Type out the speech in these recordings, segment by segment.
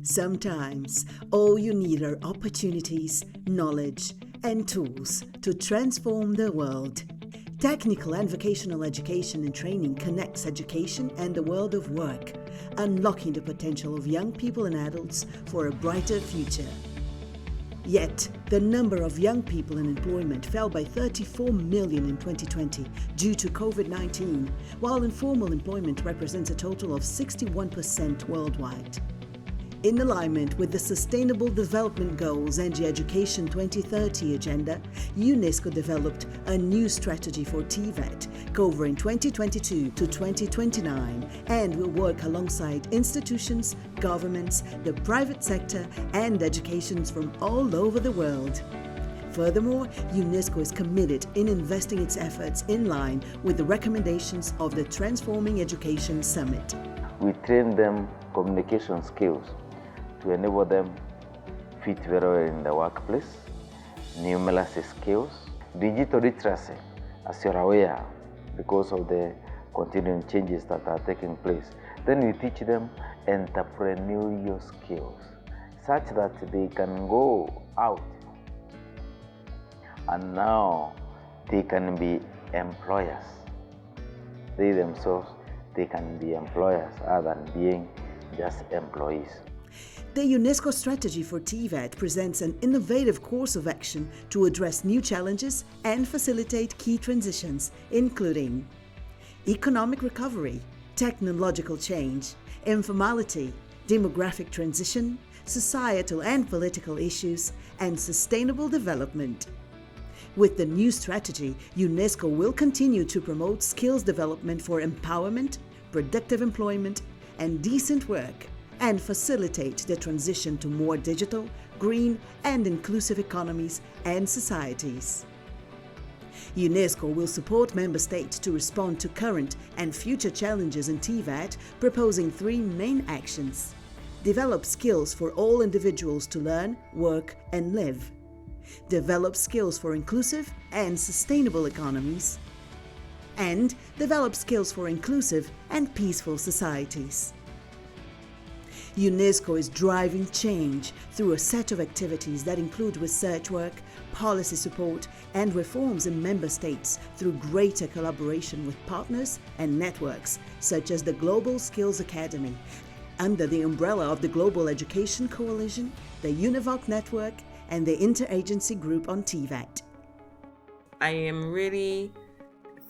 Sometimes all you need are opportunities, knowledge, and tools to transform the world. Technical and vocational education and training connects education and the world of work, unlocking the potential of young people and adults for a brighter future. Yet, the number of young people in employment fell by 34 million in 2020 due to COVID-19, while informal employment represents a total of 61% worldwide. In alignment with the Sustainable Development Goals and the Education 2030 agenda, UNESCO developed a new strategy for TVET covering 2022 to 2029 and will work alongside institutions, governments, the private sector and educations from all over the world. Furthermore, UNESCO is committed in investing its efforts in line with the recommendations of the Transforming Education Summit. We train them communication skills to enable them fit very well in the workplace, numeracy skills, digital literacy, as you're aware, because of the continuing changes that are taking place. Then we teach them entrepreneurial skills, such that they can go out and now they can be employers. They themselves, they can be employers other than being just employees. The UNESCO strategy for TVET presents an innovative course of action to address new challenges and facilitate key transitions, including economic recovery, technological change, informality, demographic transition, societal and political issues, and sustainable development. With the new strategy, UNESCO will continue to promote skills development for empowerment, productive employment, and decent work, and facilitate the transition to more digital, green, and inclusive economies and societies. UNESCO will support member states to respond to current and future challenges in TVET, proposing 3 main actions. Develop skills for all individuals to learn, work, and live. Develop skills for inclusive and sustainable economies. And develop skills for inclusive and peaceful societies. UNESCO is driving change through a set of activities that include research work, policy support, and reforms in member states through greater collaboration with partners and networks such as the Global Skills Academy, under the umbrella of the Global Education Coalition, the UNEVOC Network, and the Interagency Group on TVET. I am really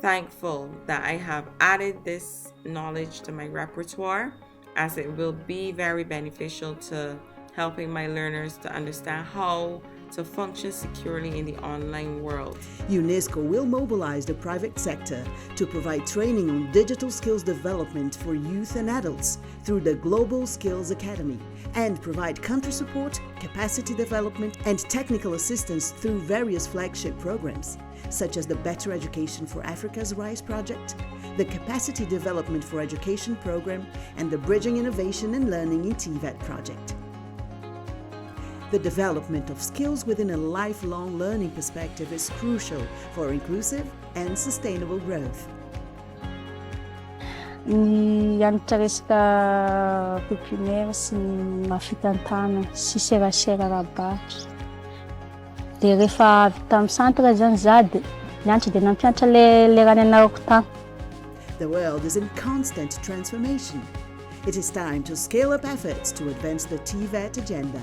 thankful that I have added this knowledge to my repertoire, as it will be very beneficial to helping my learners to understand how to function securely in the online world. UNESCO will mobilize the private sector to provide training on digital skills development for youth and adults through the Global Skills Academy, and provide country support, capacity development, and technical assistance through various flagship programs, such as the Better Education for Africa's RISE project, the Capacity Development for Education program, and the Bridging Innovation and Learning in TVET project. The development of skills within a lifelong learning perspective is crucial for inclusive and sustainable growth. Ny anitra resaka pépinière sy ny mafitantana sy serasera rabatry. Dia rehefa avy tamin'ny centre zany za dia nianatra dia nampianatra le raha nianarako tany. The world is in constant transformation. It is time to scale up efforts to advance the TVET agenda.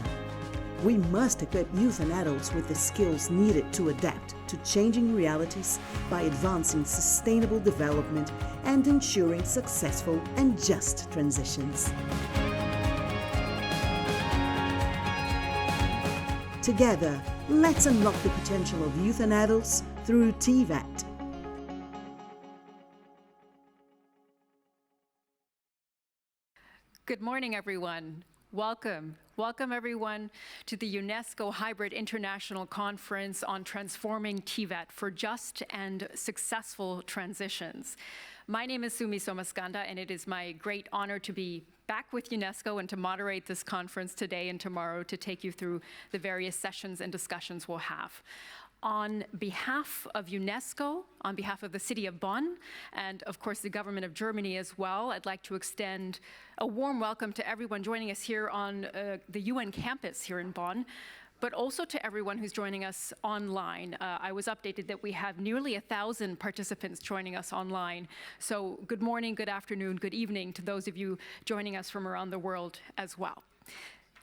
We must equip youth and adults with the skills needed to adapt to changing realities by advancing sustainable development and ensuring successful and just transitions. Together, let's unlock the potential of youth and adults through TVET. Good morning, everyone. Welcome everyone to the UNESCO Hybrid International Conference on Transforming TVET for Just and Successful Transitions. My name is Sumi Somaskanda, and it is my great honor to be back with UNESCO and to moderate this conference today and tomorrow to take you through the various sessions and discussions we'll have. On behalf of UNESCO, on behalf of the city of Bonn, and of course the government of Germany as well, I'd like to extend a warm welcome to everyone joining us here on the UN campus here in Bonn, but also to everyone who's joining us online. I was updated that we have nearly 1,000 participants joining us online. So good morning, good afternoon, good evening to those of you joining us from around the world as well.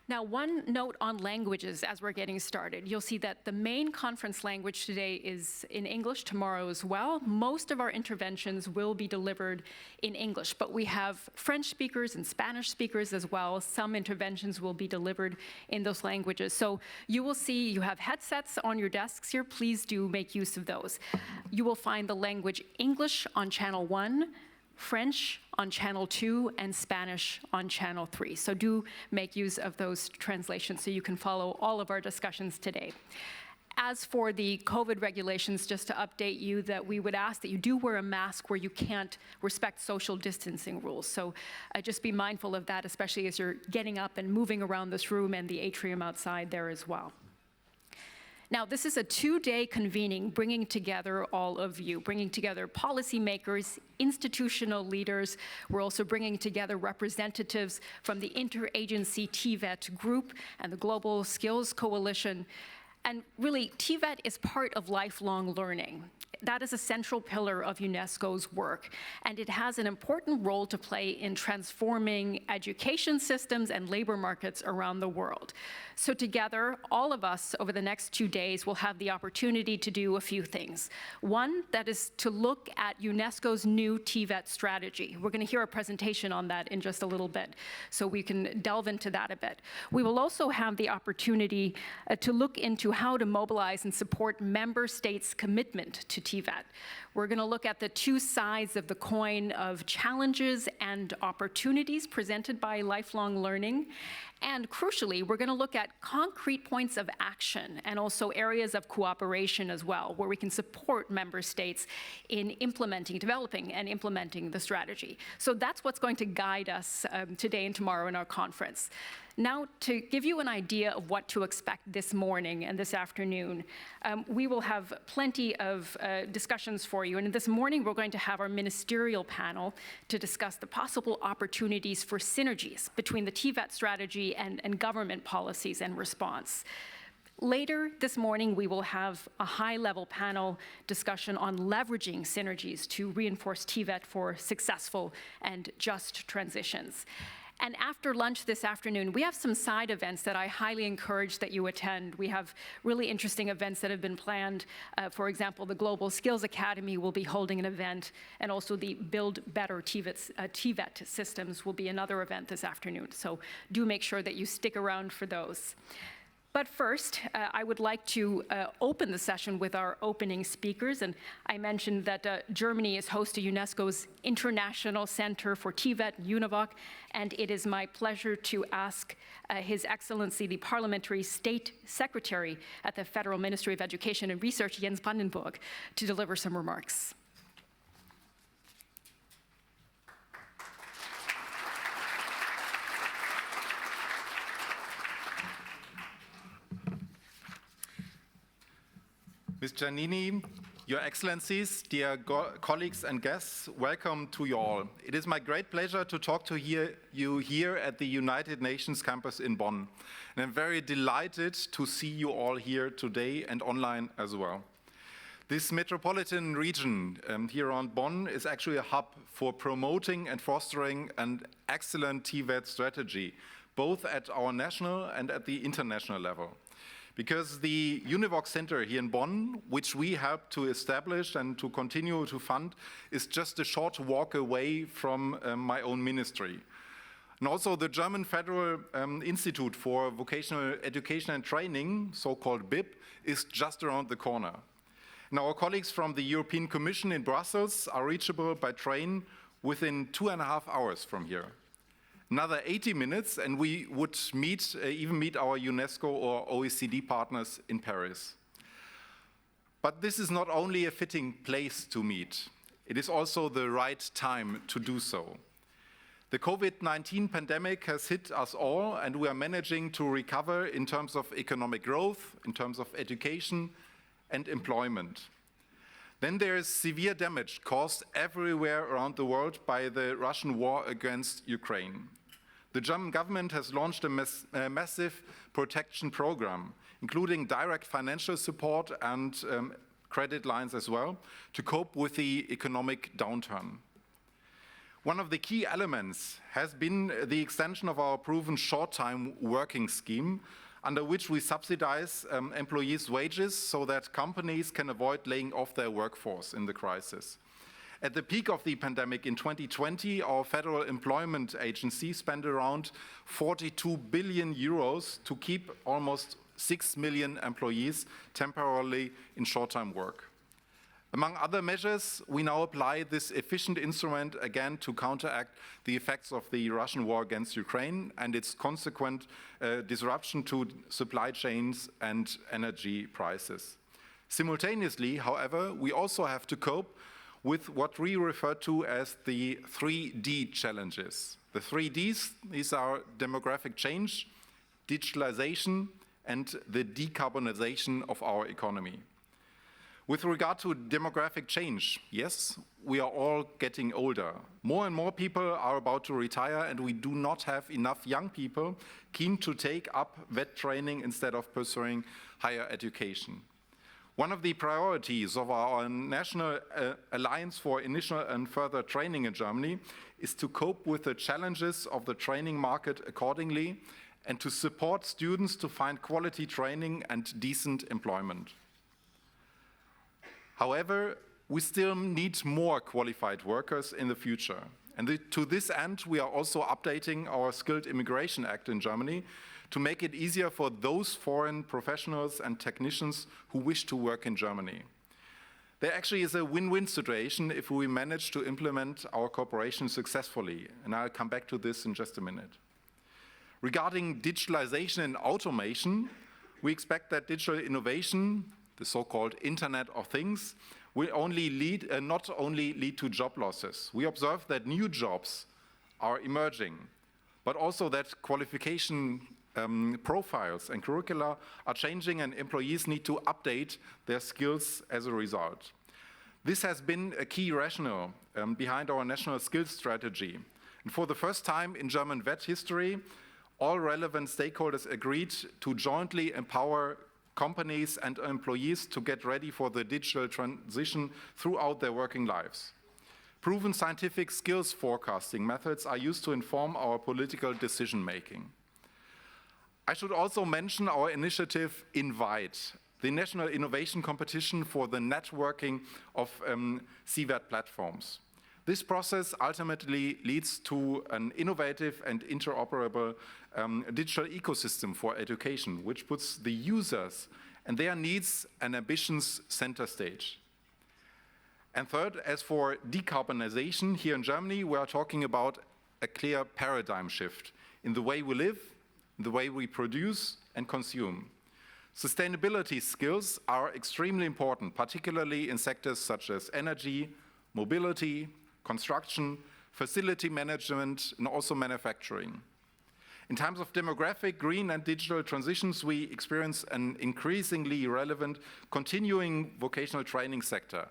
Now, one note on languages as we're getting started. You'll see that the main conference language today is in English, tomorrow as well. Most of our interventions will be delivered in English, but we have French speakers and Spanish speakers as well. Some interventions will be delivered in those languages. So you will see you have headsets on your desks here. Please do make use of those. You will find the language English on channel 1, French on channel 2, and Spanish on channel 3. So do make use of those translations so you can follow all of our discussions today. As for the COVID regulations, just to update you that we would ask that you do wear a mask where you can't respect social distancing rules. So just be mindful of that, especially as you're getting up and moving around this room and the atrium outside there as well. Now, this is a 2-day convening, bringing together all of you, bringing together policymakers, institutional leaders. We're also bringing together representatives from the interagency TVET group and the Global Skills Coalition. And really, TVET is part of lifelong learning. That is a central pillar of UNESCO's work, and it has an important role to play in transforming education systems and labor markets around the world. So together, all of us over the next 2 days will have the opportunity to do a few things. One, that is to look at UNESCO's new TVET strategy. We're going to hear a presentation on that in just a little bit, so we can delve into that a bit. We will also have the opportunity to look into how to mobilize and support member states' commitment to TVET. We're going to look at the two sides of the coin of challenges and opportunities presented by lifelong learning. And crucially, we're going to look at concrete points of action and also areas of cooperation as well, where we can support member states in developing and implementing the strategy. So that's what's going to guide us today and tomorrow in our conference. Now, to give you an idea of what to expect this morning and this afternoon, we will have plenty of discussions for you. And this morning, we're going to have our ministerial panel to discuss the possible opportunities for synergies between the TVET strategy and government policies and response. Later this morning, we will have a high-level panel discussion on leveraging synergies to reinforce TVET for successful and just transitions. And after lunch this afternoon, we have some side events that I highly encourage that you attend. We have really interesting events that have been planned. For example, the Global Skills Academy will be holding an event, and also the Build Better TVET Systems will be another event this afternoon. So do make sure that you stick around for those. But first, I would like to open the session with our opening speakers. And I mentioned that Germany is host to UNESCO's International Center for TVET, UNEVOC, and it is my pleasure to ask His Excellency, the Parliamentary State Secretary at the Federal Ministry of Education and Research, Jens Brandenburg, to deliver some remarks. Ms. Giannini, Your Excellencies, dear colleagues and guests, welcome to you all. It is my great pleasure to talk to you here at the United Nations campus in Bonn. And I'm very delighted to see you all here today and online as well. This metropolitan region here around Bonn is actually a hub for promoting and fostering an excellent TVET strategy, both at our national and at the international level. Because the UNEVOC Center here in Bonn, which we helped to establish and to continue to fund, is just a short walk away from my own ministry. And also the German Federal Institute for Vocational Education and Training, so-called BIP, is just around the corner. And our colleagues from the European Commission in Brussels are reachable by train within 2.5 hours from here. Another 80 minutes, and we would even meet our UNESCO or OECD partners in Paris. But this is not only a fitting place to meet, it is also the right time to do so. The COVID-19 pandemic has hit us all, and we are managing to recover in terms of economic growth, in terms of education, and employment. Then there is severe damage caused everywhere around the world by the Russian war against Ukraine. The German government has launched a massive protection program, including direct financial support and credit lines as well, to cope with the economic downturn. One of the key elements has been the extension of our proven short-time working scheme, under which we subsidize employees' wages so that companies can avoid laying off their workforce in the crisis. At the peak of the pandemic in 2020, our Federal Employment Agency spent around 42 billion euros to keep almost 6 million employees temporarily in short-time work. Among other measures, we now apply this efficient instrument again to counteract the effects of the Russian war against Ukraine and its consequent disruption to supply chains and energy prices. Simultaneously, however, we also have to cope with what we refer to as the 3D challenges. The 3Ds, these are demographic change, digitalization, and the decarbonization of our economy. With regard to demographic change, yes, we are all getting older. More and more people are about to retire, and we do not have enough young people keen to take up VET training instead of pursuing higher education. One of the priorities of our National Alliance for Initial and Further Training in Germany is to cope with the challenges of the training market accordingly and to support students to find quality training and decent employment. However, we still need more qualified workers in the future. And to this end, we are also updating our Skilled Immigration Act in Germany to make it easier for those foreign professionals and technicians who wish to work in Germany. There actually is a win-win situation if we manage to implement our cooperation successfully, and I'll come back to this in just a minute. Regarding digitalization and automation, we expect that digital innovation, the so-called Internet of Things, will not only lead to job losses. We observe that new jobs are emerging, but also that qualification profiles and curricula are changing and employees need to update their skills as a result. This has been a key rationale behind our national skills strategy. And for the first time in German VET history, all relevant stakeholders agreed to jointly empower companies and employees to get ready for the digital transition throughout their working lives. Proven scientific skills forecasting methods are used to inform our political decision-making. I should also mention our initiative Invite, the national innovation competition for the networking of CVET platforms. This process ultimately leads to an innovative and interoperable digital ecosystem for education, which puts the users and their needs and ambitions center stage. And third, as for decarbonization, here in Germany, we are talking about a clear paradigm shift in the way we live, the way we produce and consume. Sustainability skills are extremely important, particularly in sectors such as energy, mobility, construction, facility management, and also manufacturing. In times of demographic, green, and digital transitions, we experience an increasingly relevant continuing vocational training sector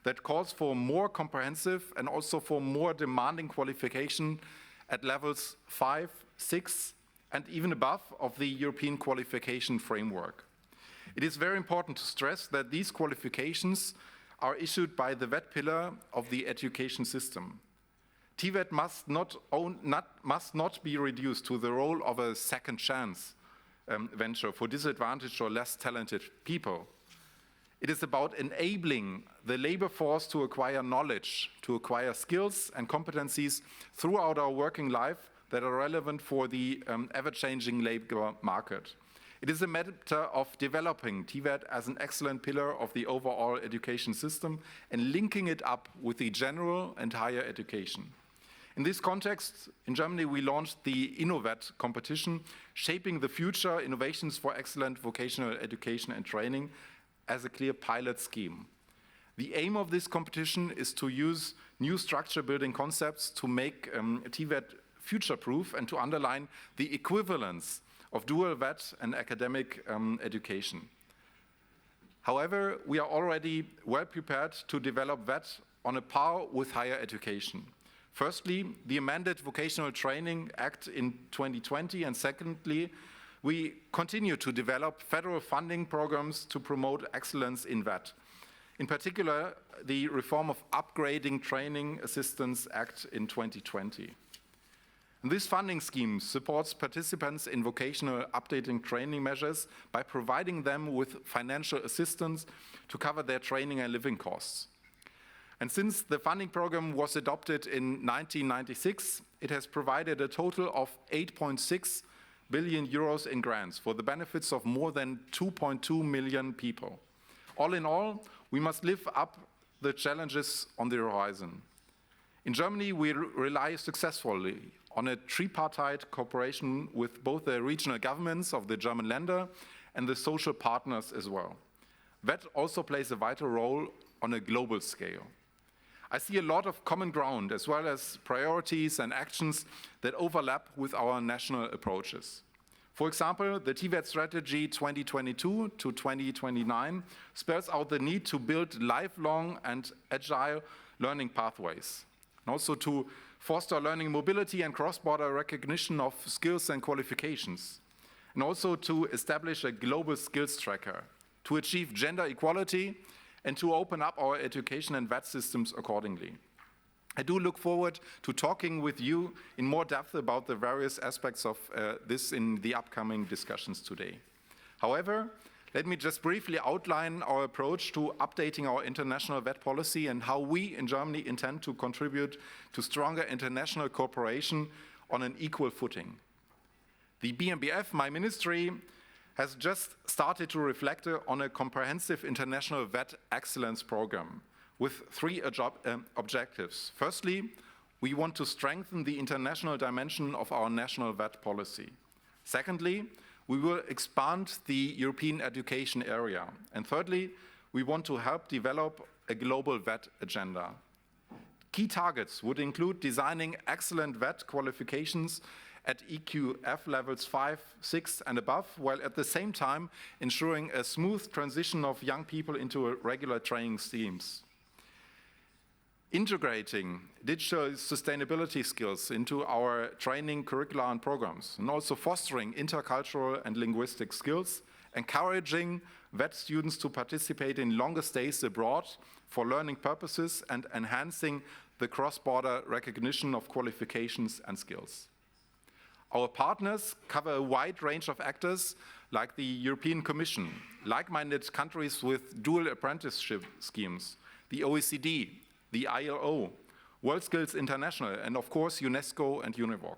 that calls for more comprehensive and also for more demanding qualification at levels 5, 6, and even above of the European qualification framework. It is very important to stress that these qualifications are issued by the VET pillar of the education system. TVET must not be reduced to the role of a second chance venture for disadvantaged or less talented people. It is about enabling the labor force to acquire knowledge, to acquire skills and competencies throughout our working life that are relevant for the ever-changing labor market. It is a matter of developing TVET as an excellent pillar of the overall education system and linking it up with the general and higher education. In this context, in Germany, we launched the InnoVET competition, Shaping the Future, Innovations for Excellent Vocational Education and Training, as a clear pilot scheme. The aim of this competition is to use new structure-building concepts to make TVET future-proof and to underline the equivalence of dual VET and academic education. However, we are already well prepared to develop VET on a par with higher education. Firstly, the amended Vocational Training Act in 2020, and secondly, we continue to develop federal funding programs to promote excellence in VET. In particular, the reform of Upgrading Training Assistance Act in 2020. And this funding scheme supports participants in vocational updating training measures by providing them with financial assistance to cover their training and living costs. And since the funding program was adopted in 1996, it has provided a total of 8.6 billion euros in grants for the benefits of more than 2.2 million people. All in all, we must live up the challenges on the horizon. In Germany, we rely successfully on a tripartite cooperation with both the regional governments of the German Länder and the social partners as well. VET also plays a vital role on a global scale. I see a lot of common ground as well as priorities and actions that overlap with our national approaches. For example, the TVET strategy 2022 to 2029 spells out the need to build lifelong and agile learning pathways, and also to foster learning mobility and cross-border recognition of skills and qualifications, and also to establish a global skills tracker, to achieve gender equality, and to open up our education and VET systems accordingly. I do look forward to talking with you in more depth about the various aspects of this in the upcoming discussions today. However, let me just briefly outline our approach to updating our international VET policy and how we in Germany intend to contribute to stronger international cooperation on an equal footing. The BMBF, my ministry, has just started to reflect on a comprehensive international VET excellence program with three objectives. Firstly, we want to strengthen the international dimension of our national VET policy. Secondly, we will expand the European education area. And thirdly, we want to help develop a global VET agenda. Key targets would include designing excellent VET qualifications at EQF levels 5, 6 and above, while at the same time ensuring a smooth transition of young people into regular training schemes. Integrating digital sustainability skills into our training curricula and programs, and also fostering intercultural and linguistic skills, encouraging VET students to participate in longer stays abroad for learning purposes, and enhancing the cross-border recognition of qualifications and skills. Our partners cover a wide range of actors like the European Commission, like-minded countries with dual apprenticeship schemes, the OECD, the ILO, WorldSkills International, and of course UNESCO and UNEVOC.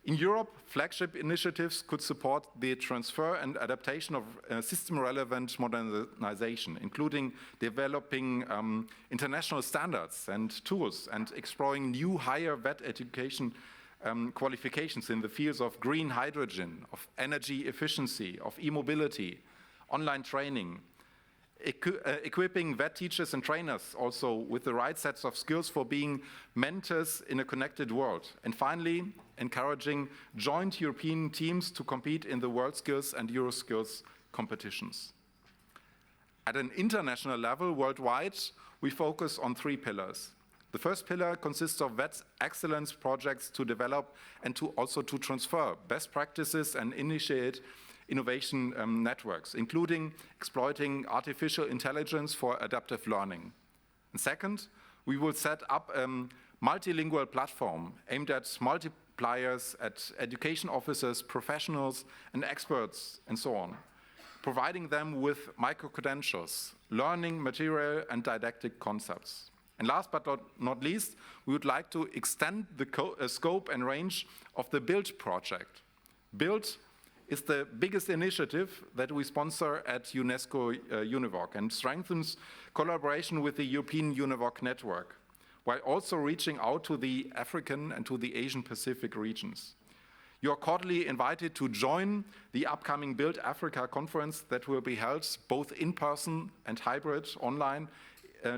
In Europe, flagship initiatives could support the transfer and adaptation of system-relevant modernization, including developing international standards and tools and exploring new higher VET education qualifications in the fields of green hydrogen, of energy efficiency, of e-mobility, online training, equipping VET teachers and trainers also with the right sets of skills for being mentors in a connected world. And finally, encouraging joint European teams to compete in the WorldSkills and EuroSkills competitions. At an international level, worldwide, we focus on three pillars. The first pillar consists of VET excellence projects to develop and to also to transfer best practices and initiate innovation networks, including exploiting artificial intelligence for adaptive learning. And second, we will set up a multilingual platform aimed at multipliers, at education officers, professionals, and experts, and so on, providing them with micro-credentials, learning material, and didactic concepts. And last but not least, we would like to extend the scope and range of the BUILD project. BUILD is the biggest initiative that we sponsor at UNESCO-UNEVOC and strengthens collaboration with the European UNEVOC network, while also reaching out to the African and to the Asian Pacific regions. You are cordially invited to join the upcoming Build Africa conference that will be held both in person and hybrid online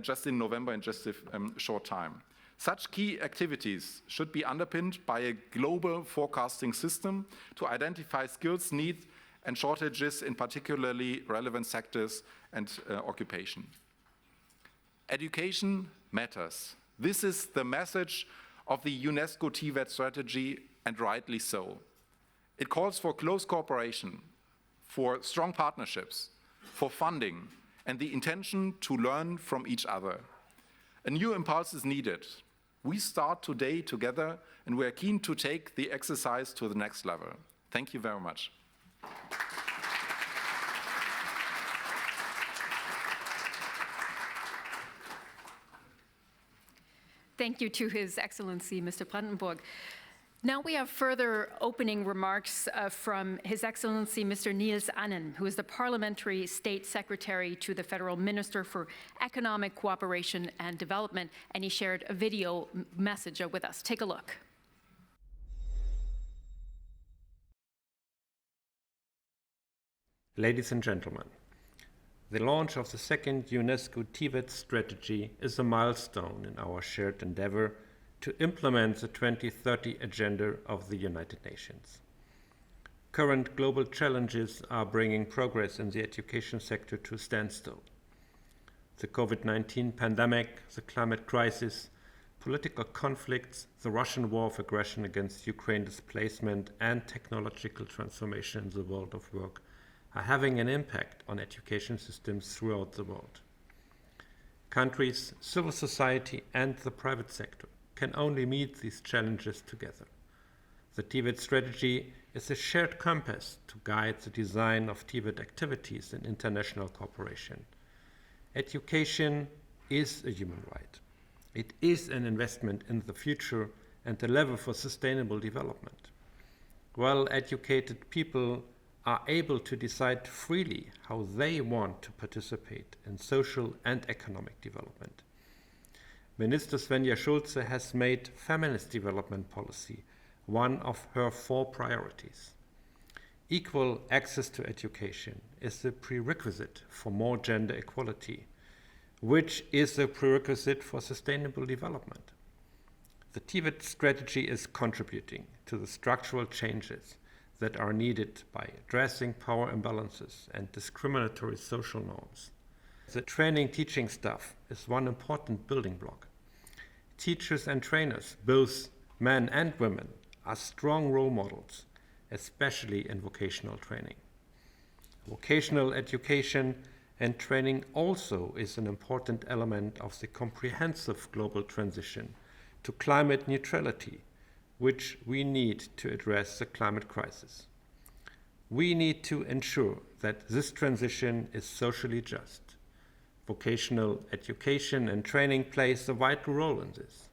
just in November in just a short time. Such key activities should be underpinned by a global forecasting system to identify skills needs and shortages in particularly relevant sectors and occupation. Education matters. This is the message of the UNESCO TVET strategy, and rightly so. It calls for close cooperation, for strong partnerships, for funding, and the intention to learn from each other. A new impulse is needed. We start today together, and we are keen to take the exercise to the next level. Thank you very much. Thank you to His Excellency, Mr. Brandenburg. Now we have further opening remarks from His Excellency, Mr. Niels Annen, who is the Parliamentary State Secretary to the Federal Minister for Economic Cooperation and Development, and he shared a video message with us. Take a look. Ladies and gentlemen, the launch of the second UNESCO TVET strategy is a milestone in our shared endeavor to implement the 2030 Agenda of the United Nations. Current global challenges are bringing progress in the education sector to a standstill. The COVID-19 pandemic, the climate crisis, political conflicts, the Russian war of aggression against Ukraine, displacement, and technological transformation in the world of work are having an impact on education systems throughout the world. Countries, civil society, and the private sector can only meet these challenges together. The TVET strategy is a shared compass to guide the design of TVET activities in international cooperation. Education is a human right. It is an investment in the future and a lever for sustainable development. Well-educated people are able to decide freely how they want to participate in social and economic development. Minister Svenja Schulze has made feminist development policy one of her 4 priorities. Equal access to education is a prerequisite for more gender equality, which is a prerequisite for sustainable development. The TVET strategy is contributing to the structural changes that are needed by addressing power imbalances and discriminatory social norms. The training teaching staff is one important building block. Teachers and trainers, both men and women, are strong role models, especially in vocational training. Vocational education and training also is an important element of the comprehensive global transition to climate neutrality, which we need to address the climate crisis. We need to ensure that this transition is socially just. Vocational education and training plays a vital role in this.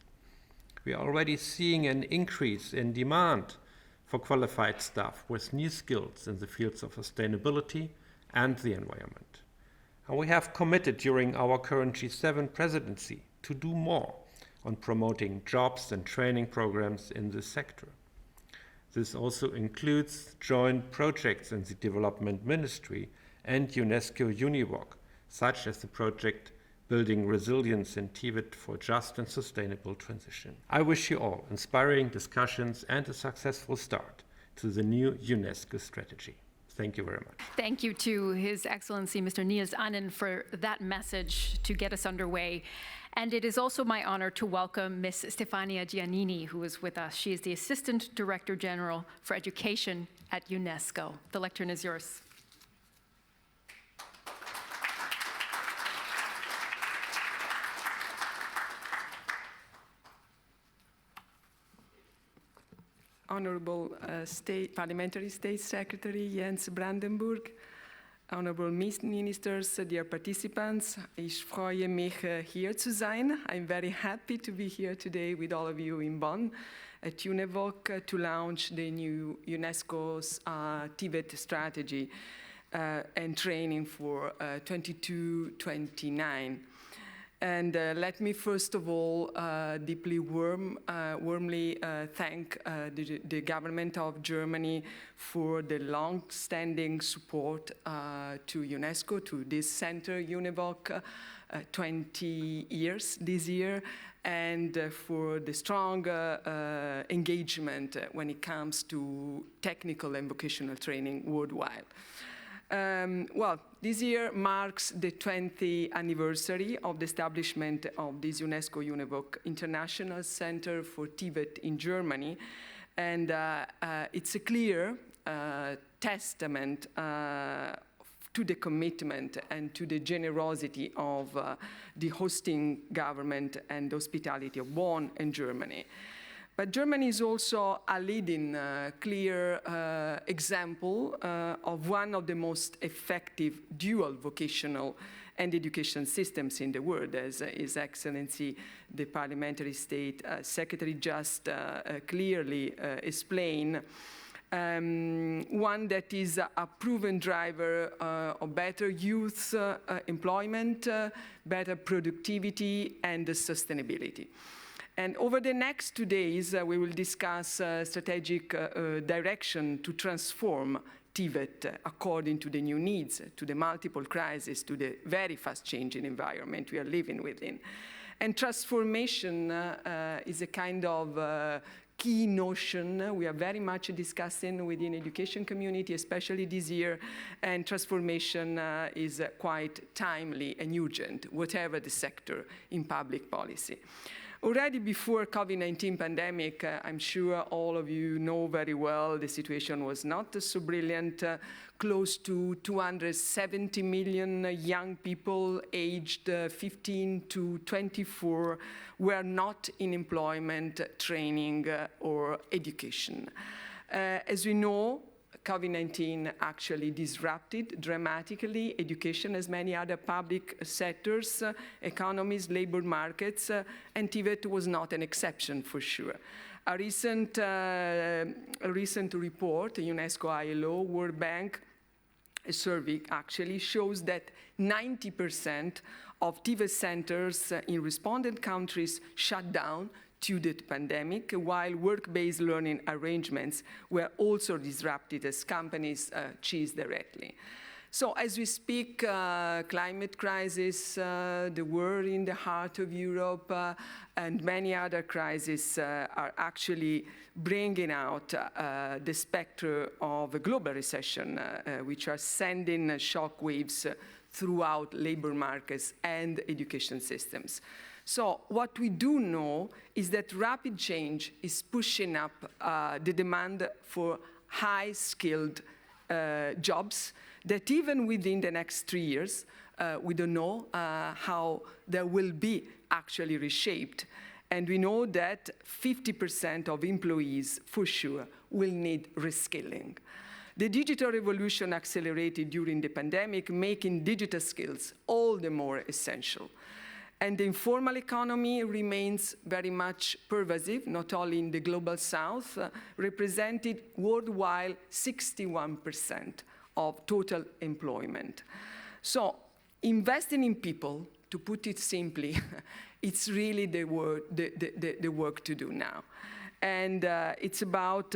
We are already seeing an increase in demand for qualified staff with new skills in the fields of sustainability and the environment. And we have committed during our current G7 presidency to do more on promoting jobs and training programs in this sector. This also includes joint projects in the Development Ministry and UNESCO-UNEVOC, such as the project Building Resilience in TVET for Just and Sustainable Transition. I wish you all inspiring discussions and a successful start to the new UNESCO strategy. Thank you very much. Thank you to His Excellency, Mr. Niels Annen, for that message to get us underway. And it is also my honor to welcome Ms. Stefania Giannini, who is with us. She is the Assistant Director General for Education at UNESCO. The lectern is yours. Honorable Parliamentary State Secretary Jens Brandenburg, Honorable Ministers, dear participants, ich freue mich, hier zu sein. I'm very happy to be here today with all of you in Bonn at UNEVOC to launch the new UNESCO's TVET strategy and training for 22-29. And let me first of all deeply warmly thank the government of Germany for the long-standing support to UNESCO, to this center, UNEVOC, 20 years this year, and for the strong engagement when it comes to technical and vocational training worldwide. Well, this year marks the 20th anniversary of the establishment of this UNESCO-UNEVOC International Center for TVET in Germany, and it's a clear testament to the commitment and to the generosity of the hosting government and hospitality of Bonn and Germany. But Germany is also a leading, clear example of one of the most effective dual vocational and education systems in the world, as His Excellency, the Parliamentary State Secretary just clearly explained. One that is a proven driver of better youth employment, better productivity, and sustainability. And over the next 2 days, we will discuss strategic direction to transform TVET according to the new needs, to the multiple crises, to the very fast changing environment we are living within. And transformation is a kind of key notion we are very much discussing within the education community, especially this year, and transformation is quite timely and urgent, whatever the sector in public policy. Already before COVID-19 pandemic, I'm sure all of you know very well the situation was not so brilliant. Close to 270 million young people aged 15 to 24 were not in employment, training, or education. As we know, COVID-19 actually disrupted dramatically education as many other public sectors, economies, labor markets, and TVET was not an exception for sure. A recent report, UNESCO, ILO, World Bank, a survey actually shows that 90% of TVET centers in respondent countries shut down to the pandemic, while work-based learning arrangements were also disrupted as companies choose directly. So as we speak, climate crisis, the war in the heart of Europe, and many other crises are actually bringing out the specter of a global recession, which are sending shockwaves throughout labor markets and education systems. So what we do know is that rapid change is pushing up the demand for high-skilled jobs that even within the next 3 years, we don't know how they will be actually reshaped. And we know that 50% of employees, for sure, will need reskilling. The digital revolution accelerated during the pandemic, making digital skills all the more essential. And the informal economy remains very much pervasive, not only in the global south, represented worldwide 61% of total employment. So investing in people, to put it simply, it's really the work to do now. And it's about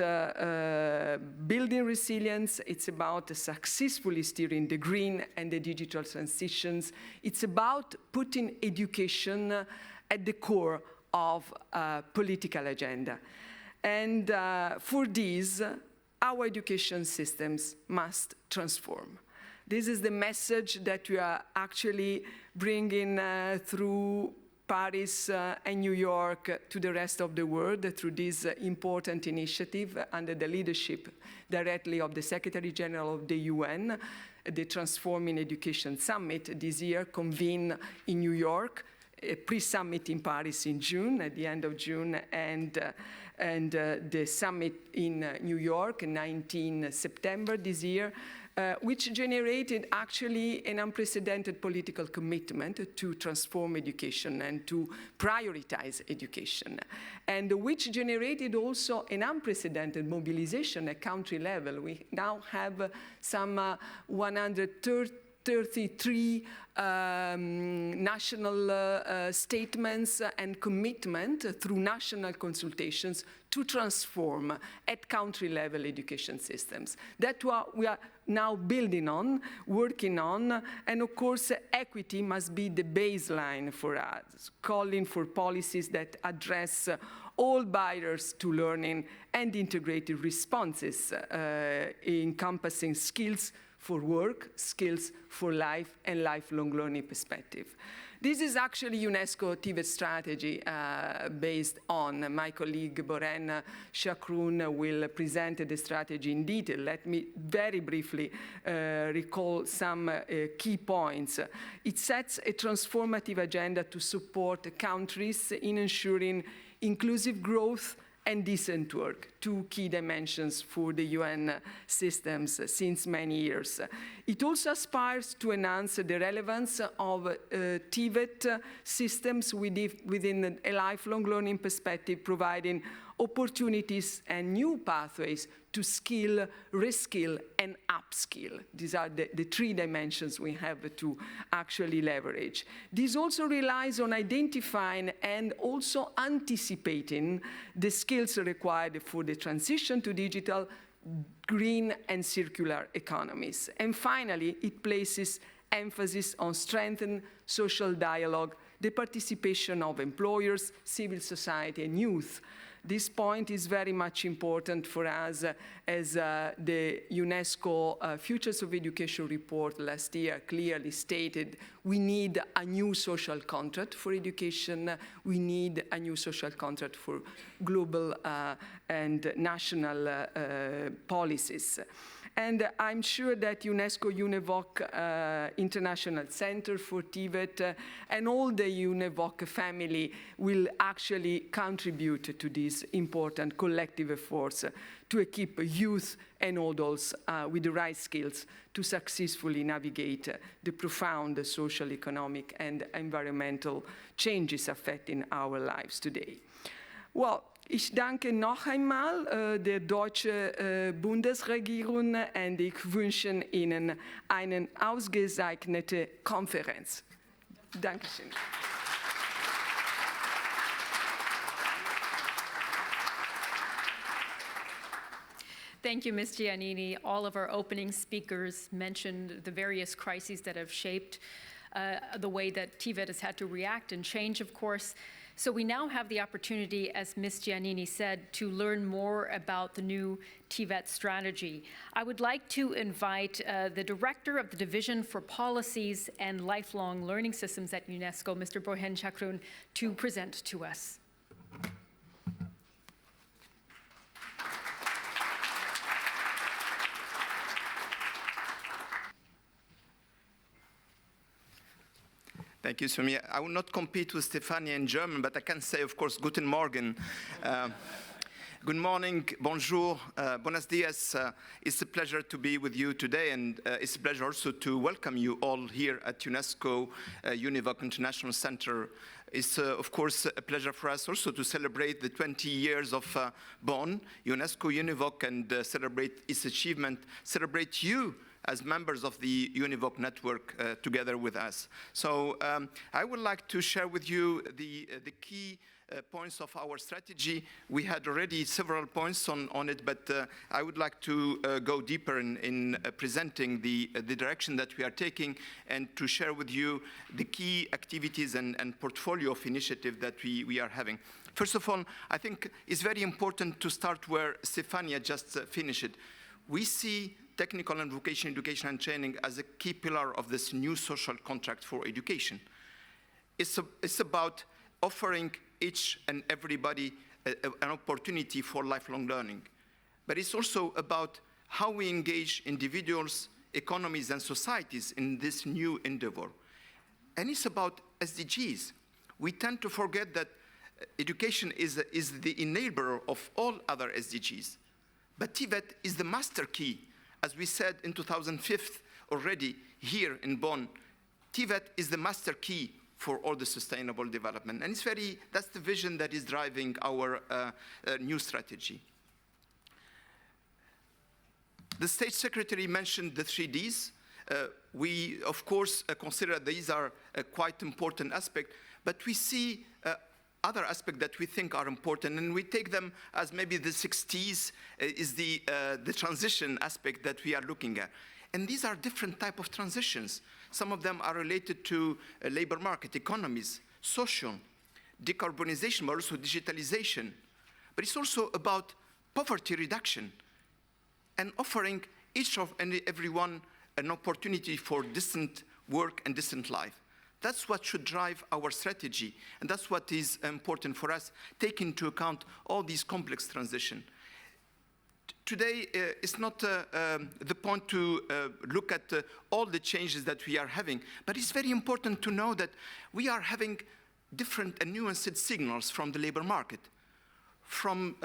building resilience. It's about successfully steering the green and the digital transitions. It's about putting education at the core of a political agenda. And for this, our education systems must transform. This is the message that we are actually bringing through Paris and New York to the rest of the world through this important initiative under the leadership directly of the Secretary General of the UN, the Transforming Education Summit this year convened in New York, a pre-summit in Paris in June, at the end of June, and the summit in New York, 19 September this year, which generated actually an unprecedented political commitment to transform education and to prioritize education, and which generated also an unprecedented mobilization at country level. We now have some 133 national statements and commitment through national consultations to transform at country-level education systems. That's what we are now building on, working on, and of course, equity must be the baseline for us, calling for policies that address all barriers to learning and integrated responses encompassing skills for work, skills for life, and lifelong learning perspective. This is actually UNESCO TVET strategy based on my colleague Boren Chakroun will present the strategy in detail. Let me very briefly recall some key points. It sets a transformative agenda to support countries in ensuring inclusive growth and decent work, two key dimensions for the UN systems since many years. It also aspires to enhance the relevance of TVET systems within a lifelong learning perspective, providing opportunities and new pathways to skill, reskill, and upskill. These are the three dimensions we have to actually leverage. This also relies on identifying and also anticipating the skills required for the transition to digital, green, and circular economies. And finally, it places emphasis on strengthened social dialogue, the participation of employers, civil society, and youth. This point is very much important for us as the UNESCO Futures of Education report last year clearly stated. We need a new social contract for education. We need a new social contract for global and national policies. And I'm sure that UNESCO-UNEVOC International Center for TVET and all the UNEVOC family will actually contribute to these important collective efforts to equip youth and adults with the right skills to successfully navigate the profound social, economic, and environmental changes affecting our lives today. Well, ich danke noch einmal der deutschen Bundesregierung und ich wünsche Ihnen eine ausgezeichnete Konferenz. Dankeschön. Thank you, Ms. Giannini. All of our opening speakers mentioned the various crises that have shaped the way that TVET has had to react and change, of course. So we now have the opportunity, as Ms. Giannini said, to learn more about the new TVET strategy. I would like to invite the Director of the Division for Policies and Lifelong Learning Systems at UNESCO, Mr. Boren Chakroun, to present to us. Thank you, Sumi. I will not compete with Stefania in German, but I can say, of course, Guten Morgen. Good morning, bonjour, buenos dias. It's a pleasure to be with you today, and it's a pleasure also to welcome you all here at UNESCO-UNEVOC International Center. It's, of course, a pleasure for us also to celebrate the 20 years of Bonn, UNESCO-UNEVOC, and celebrate its achievement, celebrate you as members of the UNEVOC network together with us. So I would like to share with you the key points of our strategy. We had already several points on it, but I would like to go deeper in presenting the direction that we are taking and to share with you the key activities and portfolio of initiative that we are having. First of all, I think it's very important to start where Stefania just finished it. We see technical and vocational education and training as a key pillar of this new social contract for education. It's about offering each and everybody an opportunity for lifelong learning. But it's also about how we engage individuals, economies, and societies in this new endeavor. And it's about SDGs. We tend to forget that education is the enabler of all other SDGs. But TVET is the master key. As we said in 2005 already here in Bonn, TVET is the master key for all the sustainable development. And that's the vision that is driving our new strategy. The State Secretary mentioned the 3 Ds. We, of course, consider these are a quite important aspect, but we see other aspects that we think are important, and we take them as maybe the 60s is the transition aspect that we are looking at. And these are different type of transitions. Some of them are related to labor market, economies, social, decarbonization, but also digitalization. But it's also about poverty reduction and offering each and everyone an opportunity for decent work and decent life. That's what should drive our strategy, and that's what is important for us, take into account all these complex transitions. Today, it's not the point to look at all the changes that we are having, but it's very important to know that we are having different and nuanced signals from the labor market, from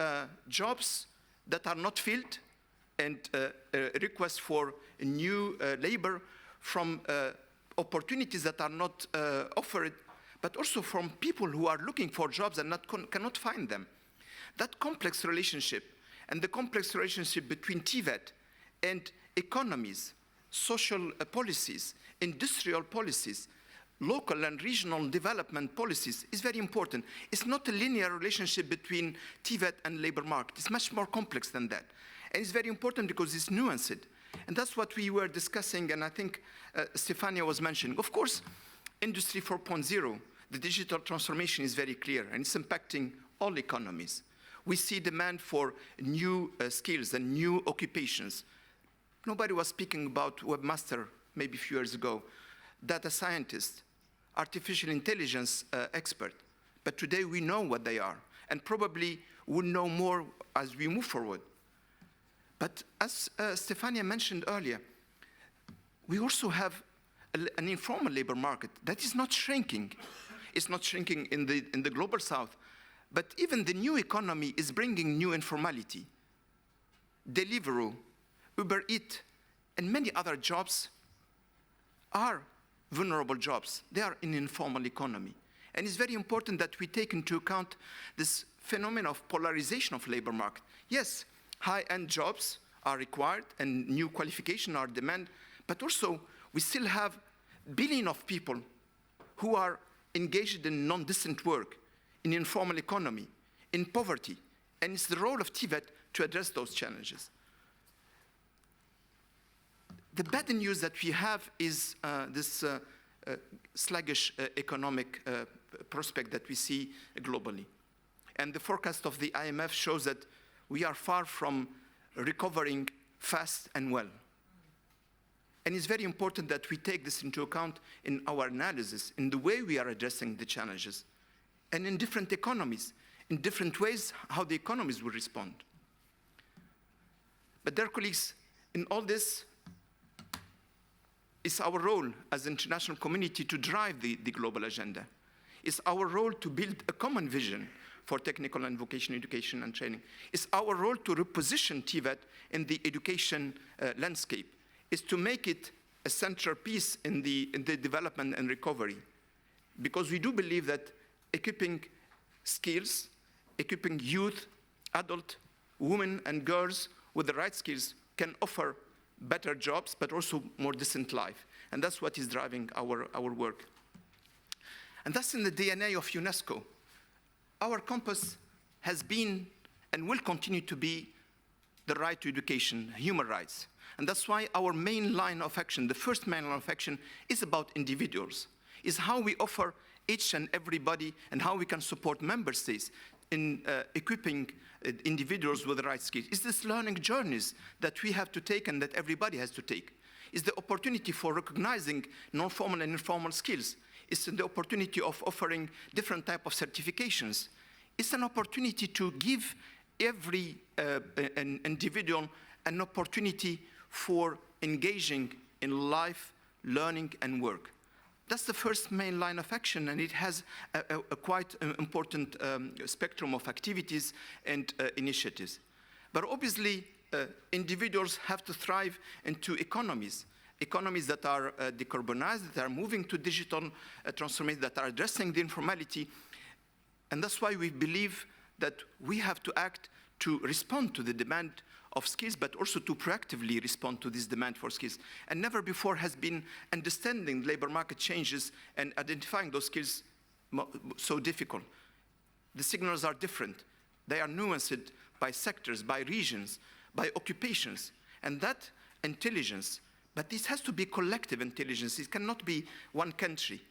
jobs that are not filled and requests for new labor, from opportunities that are not offered, but also from people who are looking for jobs and cannot find them. That complex relationship and the complex relationship between TVET and economies, social policies, industrial policies, local and regional development policies is very important. It's not a linear relationship between TVET and labor market. It's much more complex than that. And it's very important because it's nuanced. And that's what we were discussing, and I think Stefania was mentioning. Of course, Industry 4.0, the digital transformation is very clear, and it's impacting all economies. We see demand for new skills and new occupations. Nobody was speaking about webmaster maybe a few years ago, data scientist, artificial intelligence expert. But today we know what they are, and probably we'll know more as we move forward. But as Stefania mentioned earlier, we also have an informal labor market that is not shrinking. It's not shrinking in the global south, but even the new economy is bringing new informality. Deliveroo, Uber Eats, and many other jobs are vulnerable jobs. They are in informal economy. And it's very important that we take into account this phenomenon of polarization of labor market. Yes, high-end jobs are required and new qualifications are demanded, but also we still have billions of people who are engaged in non-decent work, in informal economy, in poverty, and it's the role of TVET to address those challenges. The bad news that we have is this sluggish economic prospect that we see globally. And the forecast of the IMF shows that we are far from recovering fast and well. And it's very important that we take this into account in our analysis, in the way we are addressing the challenges, and in different economies, in different ways, how the economies will respond. But dear colleagues, in all this, it's our role as an international community to drive the global agenda. It's our role to build a common vision for technical and vocational education and training. It's our role to reposition TVET in the education landscape. It's to make it a central piece in the development and recovery. Because we do believe that equipping skills, equipping youth, adult, women and girls with the right skills can offer better jobs, but also more decent life. And that's what is driving our work. And that's in the DNA of UNESCO. Our compass has been and will continue to be the right to education, human rights. And that's why our main line of action, the first main line of action, is about individuals, is how we offer each and everybody and how we can support member states in equipping individuals with the right skills. It's this learning journeys that we have to take and that everybody has to take. It's the opportunity for recognizing non-formal and informal skills. It's the opportunity of offering different type of certifications. It's an opportunity to give every an individual an opportunity for engaging in life, learning, and work. That's the first main line of action, and it has a quite important spectrum of activities and initiatives. But obviously, individuals have to thrive into economies that are decarbonized, that are moving to digital transformation, that are addressing the informality. And that's why we believe that we have to act to respond to the demand of skills, but also to proactively respond to this demand for skills. And never before has been understanding labor market changes and identifying those skills so difficult. The signals are different. They are nuanced by sectors, by regions, by occupations. And that intelligence, but this has to be collective intelligence. It cannot be one country.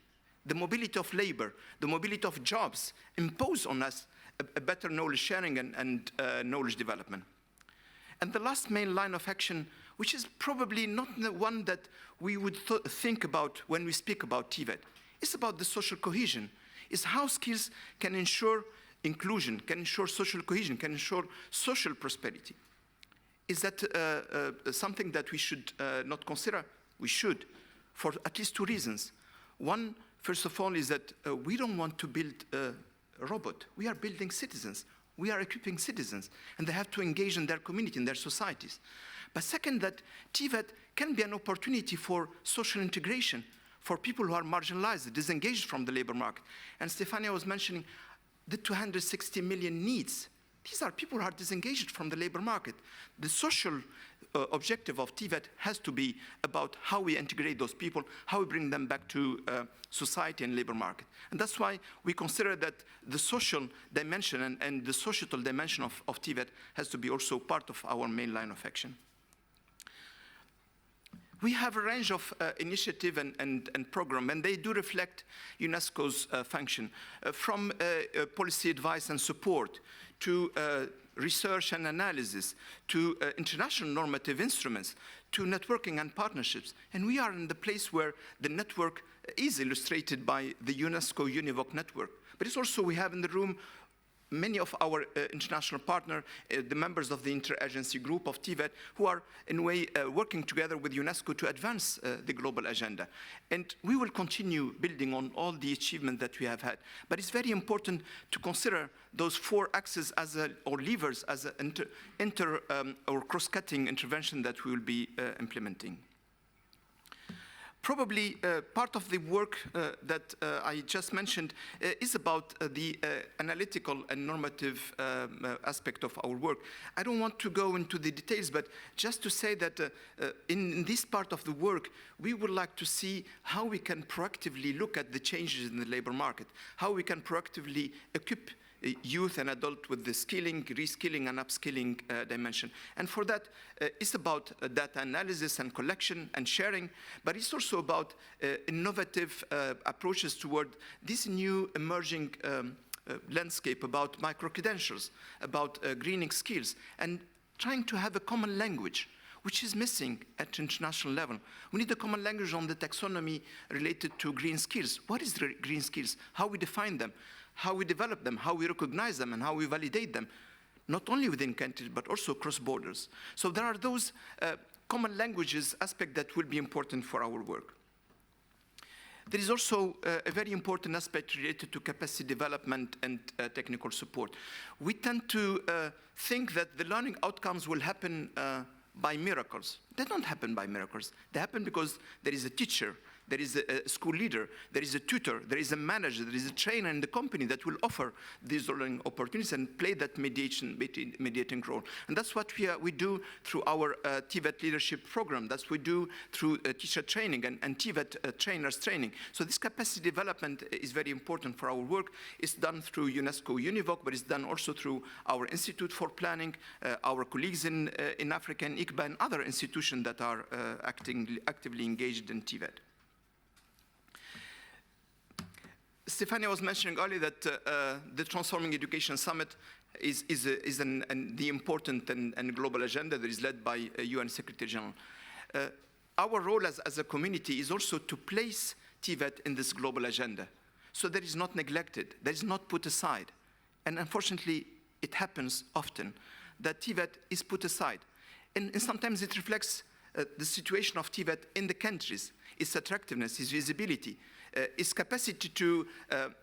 The mobility of labor, the mobility of jobs impose on us a better knowledge sharing and knowledge development. And the last main line of action, which is probably not the one that we would think about when we speak about TVET, is about the social cohesion. Is how skills can ensure inclusion, can ensure social cohesion, can ensure social prosperity. Is that something that we should not consider? We should, for at least two reasons. One, first of all, is that we don't want to build a robot. We are building citizens. We are equipping citizens, and they have to engage in their community, in their societies. But second, that TVET can be an opportunity for social integration, for people who are marginalized, disengaged from the labor market. And Stefania was mentioning the 260 million needs. These are people who are disengaged from the labor market. The social objective of TVET has to be about how we integrate those people, how we bring them back to society and labor market. And that's why we consider that the social dimension and the societal dimension of TVET has to be also part of our main line of action. We have a range of initiative and program, and they do reflect UNESCO's function, from policy advice and support to research and analysis, to international normative instruments, to networking and partnerships. And we are in the place where the network is illustrated by the UNESCO-UNEVOC network. But it's also, we have in the room many of our international partners, the members of the interagency group of TVET, who are in a way working together with UNESCO to advance the global agenda. And we will continue building on all the achievements that we have had. But it's very important to consider those four axes as or levers as an or cross-cutting intervention that we will be implementing. Probably part of the work that I just mentioned is about the analytical and normative aspect of our work. I don't want to go into the details, but just to say that in this part of the work, we would like to see how we can proactively look at the changes in the labor market, how we can proactively equip youth and adult with the skilling, reskilling, and upskilling dimension. And for that, it's about data analysis and collection and sharing, but it's also about innovative approaches toward this new emerging landscape about micro-credentials, about greening skills, and trying to have a common language, which is missing at international level. We need a common language on the taxonomy related to green skills. What is green skills? How we define them? How we develop them, how we recognize them, and how we validate them, not only within countries, but also across borders. So there are those common languages aspect that will be important for our work. There is also a very important aspect related to capacity development and technical support. We tend to think that the learning outcomes will happen by miracles. They don't happen by miracles. They happen because there is a teacher, there is a school leader, there is a tutor, there is a manager, there is a trainer in the company that will offer these learning opportunities and play that mediating role. And that's what we do through our TVET leadership program. That's what we do through teacher training and TVET trainers training. So this capacity development is very important for our work. It's done through UNESCO-UNEVOC, but it's done also through our Institute for Planning, our colleagues in Africa and ICBA and other institutions that are actively engaged in TVET. Stefania was mentioning earlier that the Transforming Education Summit is the important and global agenda that is led by UN Secretary General. Our role as a community is also to place TVET in this global agenda, so that is not neglected, that is not put aside. And unfortunately, it happens often that TVET is put aside. And sometimes it reflects the situation of TVET in the countries, its attractiveness, its visibility, its capacity to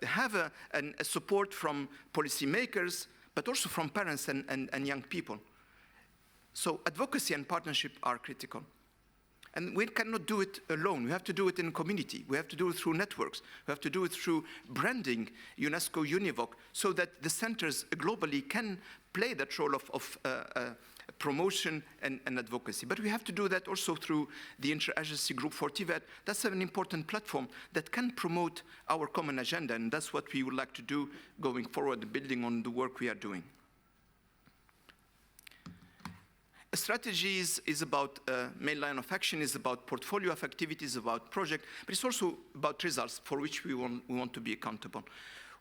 have a support from policymakers, but also from parents and young people. So advocacy and partnership are critical. And we cannot do it alone. We have to do it in community. We have to do it through networks. We have to do it through branding UNESCO-UNEVOC so that the centers globally can play that role of promotion and advocacy. But we have to do that also through the Interagency Group for TVET. That's an important platform that can promote our common agenda, and that's what we would like to do going forward, building on the work we are doing. Strategies is about main line of action, is about portfolio of activities, about project, but it's also about results for which we want to be accountable.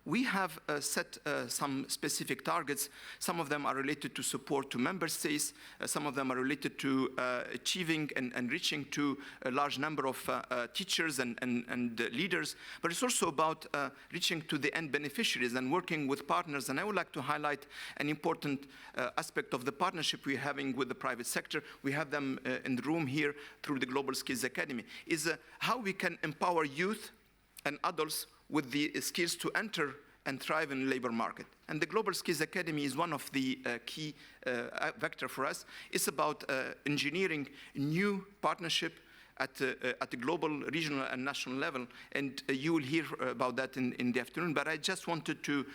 We have set some specific targets. Some of them are related to support to member states. Some of them are related to achieving and reaching to a large number of teachers and leaders. But it's also about reaching to the end beneficiaries and working with partners. And I would like to highlight an important aspect of the partnership we're having with the private sector. We have them in the room here through the Global Skills Academy, is how we can empower youth and adults with the skills to enter and thrive in the labor market. And the Global Skills Academy is one of the key vector for us. It's about engineering new partnership at the global, regional, and national level. And you will hear about that in the afternoon. But I just wanted to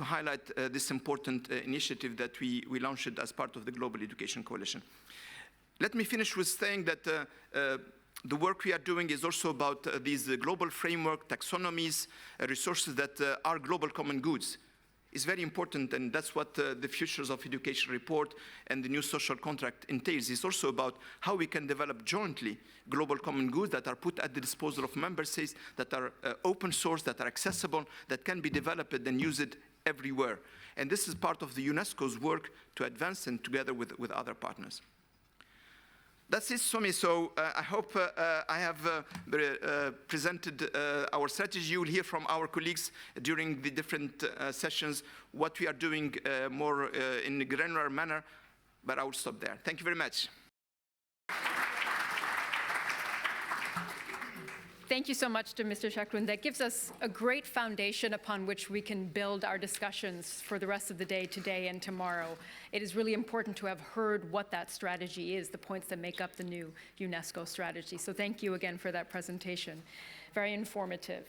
highlight this important initiative that we launched as part of the Global Education Coalition. Let me finish with saying that the work we are doing is also about these global framework, taxonomies, resources that are global common goods. It's very important, and that's what the Futures of Education report and the new social contract entails. It's also about how we can develop jointly global common goods that are put at the disposal of member states, that are open source, that are accessible, that can be developed and used everywhere. And this is part of the UNESCO's work to advance and together with other partners. That's it for me. So I hope I have presented our strategy. You will hear from our colleagues during the different sessions what we are doing more in a granular manner, but I will stop there. Thank you very much. Thank you so much to Mr. Chakroun. That gives us a great foundation upon which we can build our discussions for the rest of the day, today and tomorrow. It is really important to have heard what that strategy is, the points that make up the new UNESCO strategy. So thank you again for that presentation. Very informative.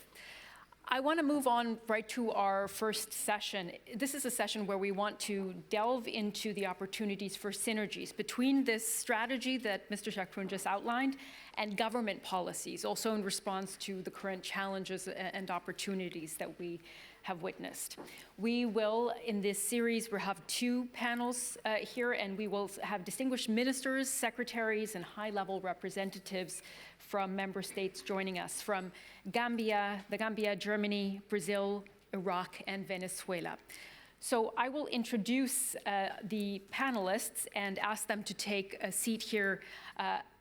I want to move on right to our first session. This is a session where we want to delve into the opportunities for synergies between this strategy that Mr. Chakroun just outlined and government policies, also in response to the current challenges and opportunities that we have witnessed. We will, in this series, we'll have two panels here, and we will have distinguished ministers, secretaries, and high-level representatives from member states joining us, from Gambia, Germany, Brazil, Iraq, and Venezuela. So I will introduce the panelists and ask them to take a seat here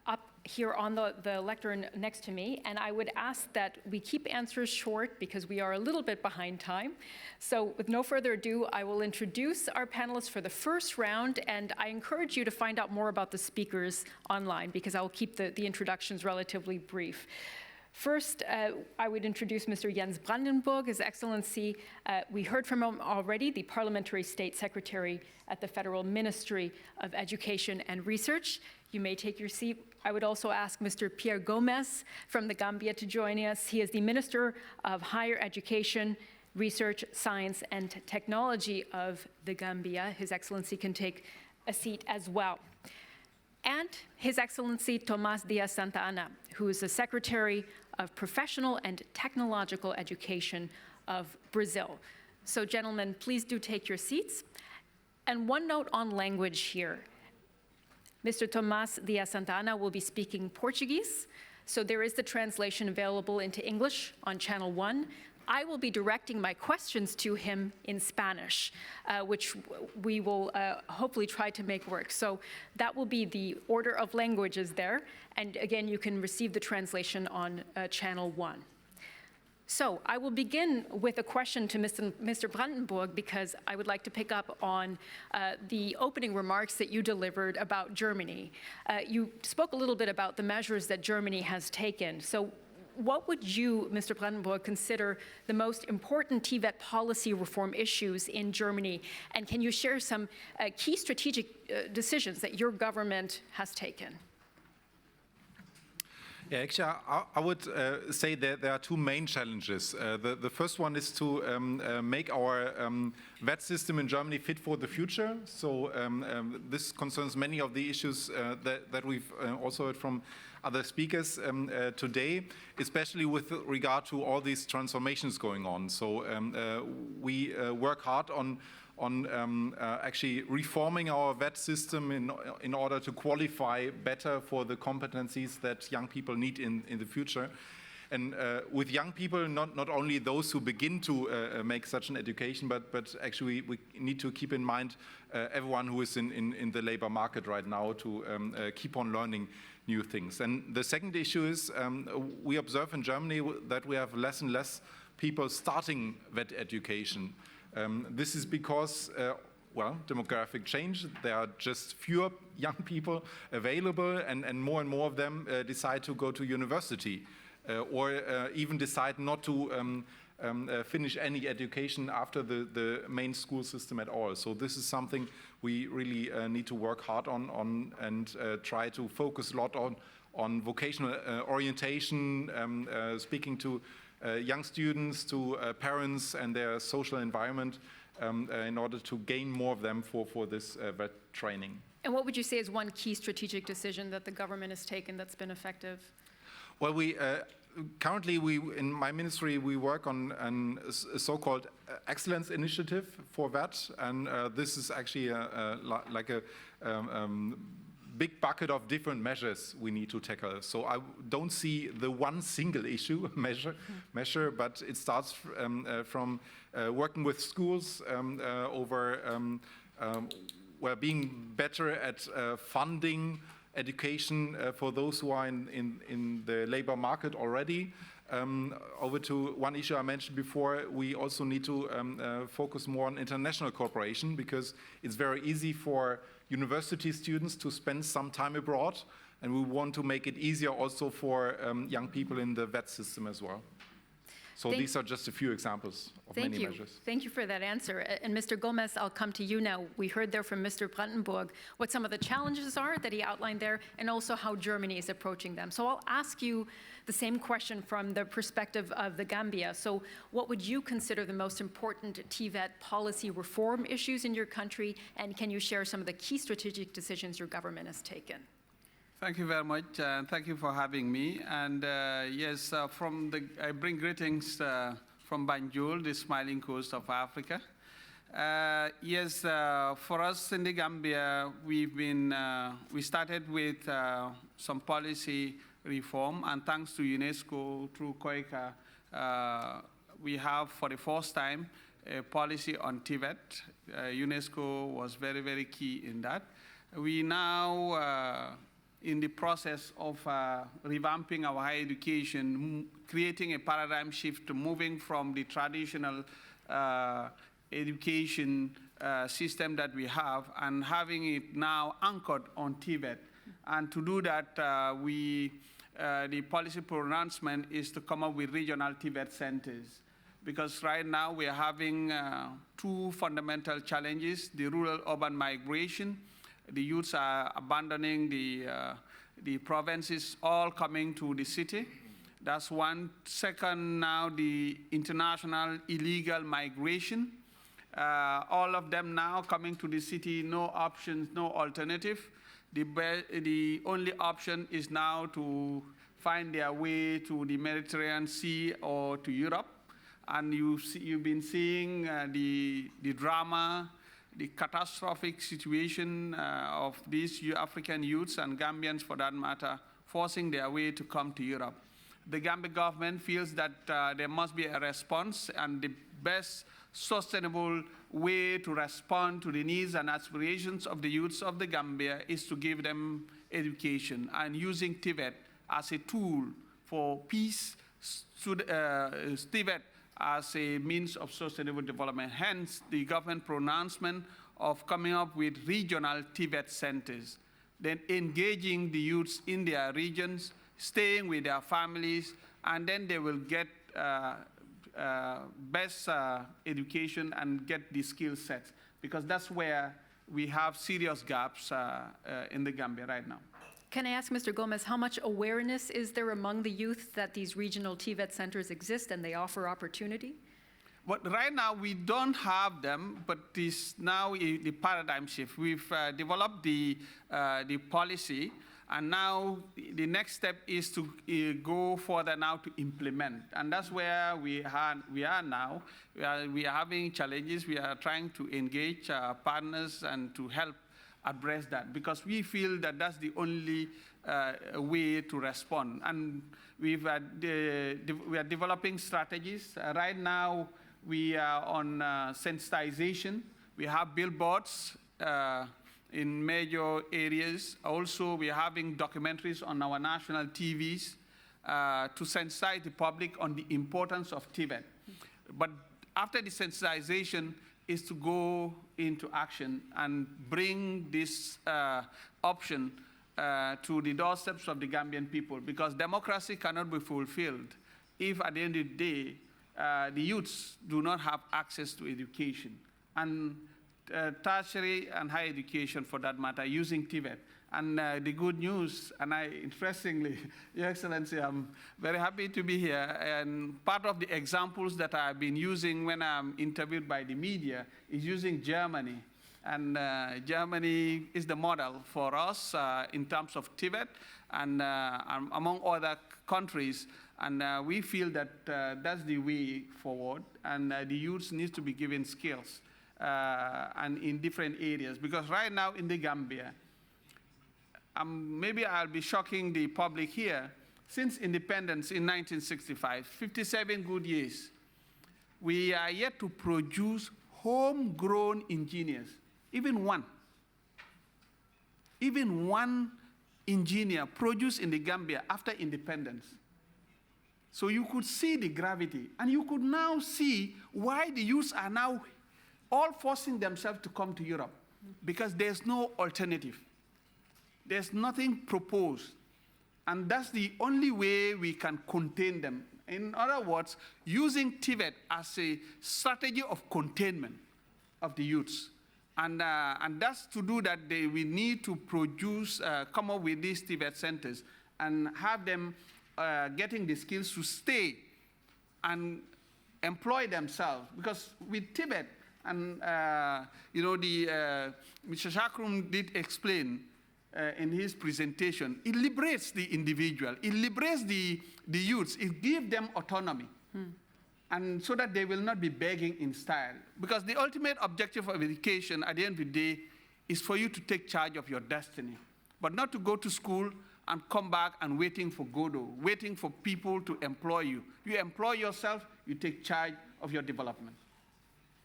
up here on the lectern next to me, and I would ask that we keep answers short because we are a little bit behind time. So with no further ado, I will introduce our panelists for the first round, and I encourage you to find out more about the speakers online because I'll keep the introductions relatively brief. First, I would introduce Mr. Jens Brandenburg, His Excellency. We heard from him already, the Parliamentary State Secretary at the Federal Ministry of Education and Research. You may take your seat. I would also ask Mr. Pierre Gomez from the Gambia to join us. He is the Minister of Higher Education, Research, Science, and Technology of the Gambia. His Excellency can take a seat as well. And His Excellency Tomás Díaz Santa Ana, who is the Secretary of Professional and Technological Education of Brazil. So gentlemen, please do take your seats. And one note on language here. Mr. Tomás Díaz Santa Ana will be speaking Portuguese, so there is the translation available into English on Channel 1. I will be directing my questions to him in Spanish, which we will hopefully try to make work. So that will be the order of languages there. And again, you can receive the translation on Channel 1. So I will begin with a question to Mr. Brandenburg because I would like to pick up on the opening remarks that you delivered about Germany. You spoke a little bit about the measures that Germany has taken. So what would you, Mr. Brandenburg, consider the most important TVET policy reform issues in Germany? And can you share some key strategic decisions that your government has taken? Yeah, actually, I would say that there are two main challenges. The first one is to make our VAT system in Germany fit for the future. So this concerns many of the issues that we've also heard from other speakers today, especially with regard to all these transformations going on. So we work hard on actually reforming our VAT system in order to qualify better for the competencies that young people need in the future. And with young people, not only those who begin to make such an education, but actually we need to keep in mind everyone who is in the labor market right now to keep on learning new things. And the second issue is we observe in Germany that we have less and less people starting VAT education. This is because, well, demographic change. There are just fewer young people available, and more of them decide to go to university or even decide not to finish any education after the main school system at all. So this is something we really need to work hard on and try to focus a lot on vocational orientation, speaking to young students, to parents and their social environment in order to gain more of them for this VAT training. And what would you say is one key strategic decision that the government has taken that's been effective? Well, currently in my ministry we work on a so-called excellence initiative for VAT, and this is actually like a big bucket of different measures we need to tackle. So I don't see the one single issue measure, but it starts from working with schools over being better at funding education for those who are in the labor market already. Over to one issue I mentioned before, we also need to focus more on international cooperation, because it's very easy for university students to spend some time abroad, and we want to make it easier also for young people in the VAT system as well. So these are just a few examples of many measures. Thank you for that answer. And Mr. Gomez, I'll come to you now. We heard there from Mr. Brandenburg what some of the challenges are that he outlined there, and also how Germany is approaching them. So I'll ask you the same question from the perspective of the Gambia. So what would you consider the most important TVET policy reform issues in your country, and can you share some of the key strategic decisions your government has taken? Thank you very much, and thank you for having me. And yes, I bring greetings from Banjul, the smiling coast of Africa. Yes, for us in the Gambia, we started with some policy reform, and thanks to UNESCO through COICA, we have for the first time a policy on TVET. UNESCO was very, very key in that. We now in the process of revamping our higher education, creating a paradigm shift, moving from the traditional education system that we have and having it now anchored on TVET. And to do that, the policy pronouncement is to come up with regional TVET centers. Because right now we are having two fundamental challenges: the rural-urban migration. The youths are abandoning the provinces, all coming to the city. That's one. Second, now the international illegal migration. All of them now coming to the city, no options, no alternative. The only option is now to find their way to the Mediterranean Sea or to Europe. And you've been seeing the drama, the catastrophic situation of these African youths and Gambians, for that matter, forcing their way to come to Europe. The Gambian government feels that there must be a response, and the best sustainable way to respond to the needs and aspirations of the youths of the Gambia is to give them education, and using TVET as a tool for peace, TVET as a means of sustainable development. Hence, the government pronouncement of coming up with regional TVET centers, then engaging the youths in their regions, staying with their families, and then they will get best education and get the skill sets, because that's where we have serious gaps in the Gambia right now. Can I ask Mr. Gomez, how much awareness is there among the youth that these regional TVET centers exist and they offer opportunity? But right now, we don't have them, but it's now the paradigm shift. We've developed the policy, and now the next step is to go further now to implement. And that's where we are now. We are having challenges. We are trying to engage partners and to help address that, because we feel that that's the only way to respond. And we are developing strategies. Right now, we are on sensitization. We have billboards in major areas. Also, we are having documentaries on our national TVs to sensitize the public on the importance of TVET. But after the sensitization is to go into action and bring this option to the doorsteps of the Gambian people, because democracy cannot be fulfilled if at the end of the day the youths do not have access to education, and tertiary and higher education for that matter, using TVET. And the good news, and interestingly, Your Excellency, I'm very happy to be here. And part of the examples that I've been using when I'm interviewed by the media is using Germany. And Germany is the model for us in terms of TVET and among other countries. And we feel that that's the way forward. And the youths need to be given skills and in different areas. Because right now in the Gambia, maybe I'll be shocking the public here. Since independence in 1965, 57 good years, we are yet to produce homegrown engineers, even one. Even one engineer produced in the Gambia after independence. So you could see the gravity, and you could now see why the youths are now all forcing themselves to come to Europe, because there's no alternative. There's nothing proposed, and that's the only way we can contain them. In other words, using TVET as a strategy of containment of the youths. And that's to do that, we need to produce, come up with these TVET centers and have them getting the skills to stay and employ themselves. Because with TVET, and Mr. Shakrum did explain in his presentation, it liberates the individual, it liberates the youths, it gives them autonomy. And so that they will not be begging in style. Because the ultimate objective of education at the end of the day is for you to take charge of your destiny, but not to go to school and come back and waiting for Godot, waiting for people to employ you. You employ yourself, you take charge of your development.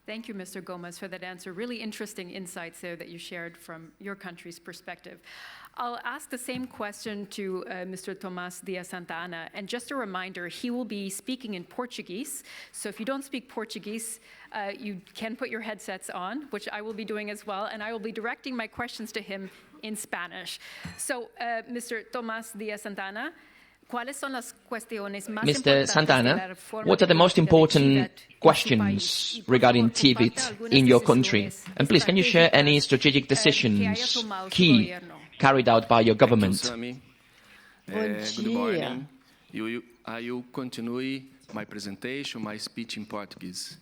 Thank you, Mr. Gomez, for that answer. Really interesting insights there that you shared from your country's perspective. I'll ask the same question to Mr. Tomas Diaz Santa Ana. And just a reminder, he will be speaking in Portuguese. So if you don't speak Portuguese, you can put your headsets on, which I will be doing as well. And I will be directing my questions to him in Spanish. So, Mr. Tomas Diaz Santa Ana, Mr. Santana, what are the most important questions regarding TVET in your country? And please, can you share any strategic decisions, key, carried out by your government? Good morning. I will continue my presentation, my speech in Portuguese.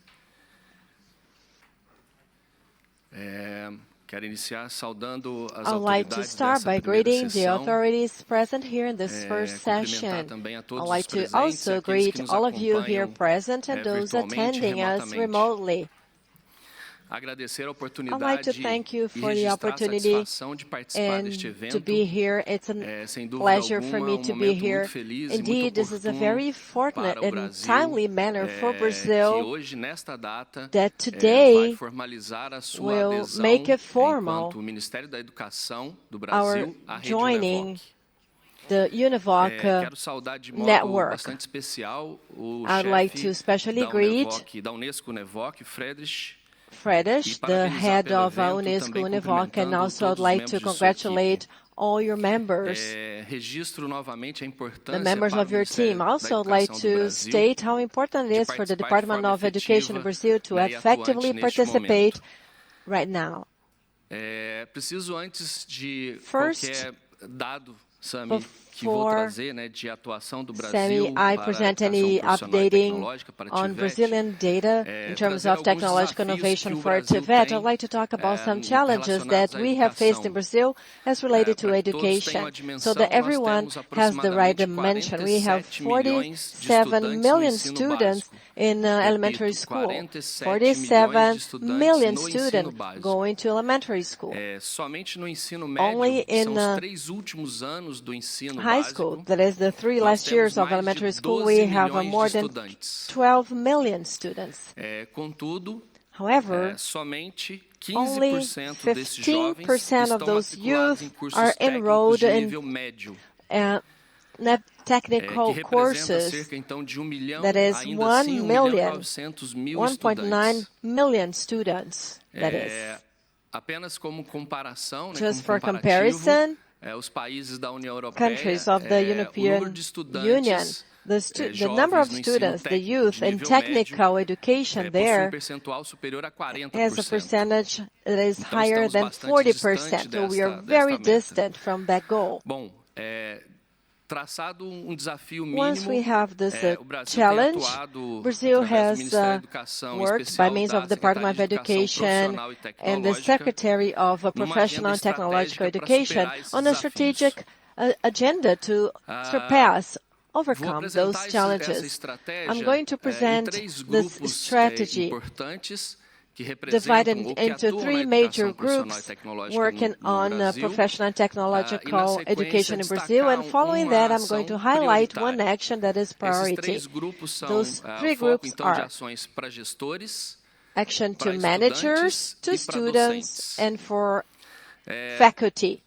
I'd like to start by greeting the authorities present here in this first session. I'd like to also greet all of you here present and those attending us remotely. I'd like to thank you for the opportunity and to be here. It's a pleasure for me to be here. Indeed, this is a very fortunate and timely manner for Brazil that today will make it formal our joining the UNEVOC network. I'd like to especially greet Fredish, the head of UNESCO-UNEVOC, and also I'd like to congratulate all your members, the members of your team. Also, I'd like to state how important it is for the Department of Education in Brazil to effectively participate right now. First, Before Sammy, I present any updating on Brazilian data in terms of technological innovation for TVET. I'd like to talk about some challenges that we have faced in Brazil as related to education, so that everyone has the right dimension. We have 47 million students in elementary school, 47 million students going to elementary school. Only in high school, that is the 3 last years of elementary school, we have more than 12 million students. However, only 15% of those youth are enrolled in technical courses. That is 1.9 million students. That is. Just for comparison, countries of the European Union, the number of students, the youth in technical education there has a percentage that is higher than 40%. So we are very distant from that goal. Once we have this challenge, Brazil has worked by means of the Department of Education and the Secretary of Professional and Technological Education on a strategic agenda to overcome those challenges. I'm going to present this strategy divided into 3 major groups working on professional and technological education in Brazil. And following that, I'm going to highlight one action that is priority. Those 3 groups are action to managers, to students, and for faculty.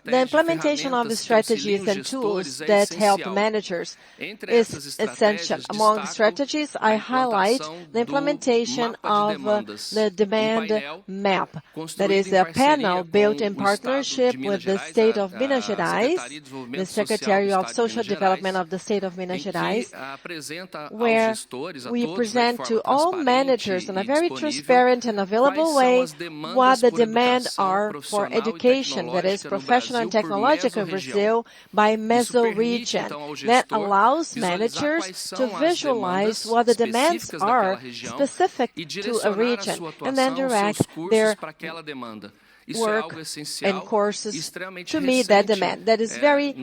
The implementation of the strategies and tools that help managers is essential. Among strategies, I highlight the implementation of the demand map. That is a panel built in partnership with the state of Minas Gerais, the Secretary of Social Development of the state of Minas Gerais, where we present to all managers in a very transparent and available way what the demands are for education, that is professional and technological in Brazil by meso-region. That allows managers to visualize what the demands are specific to a region and then direct their work and courses to meet that demand. That is very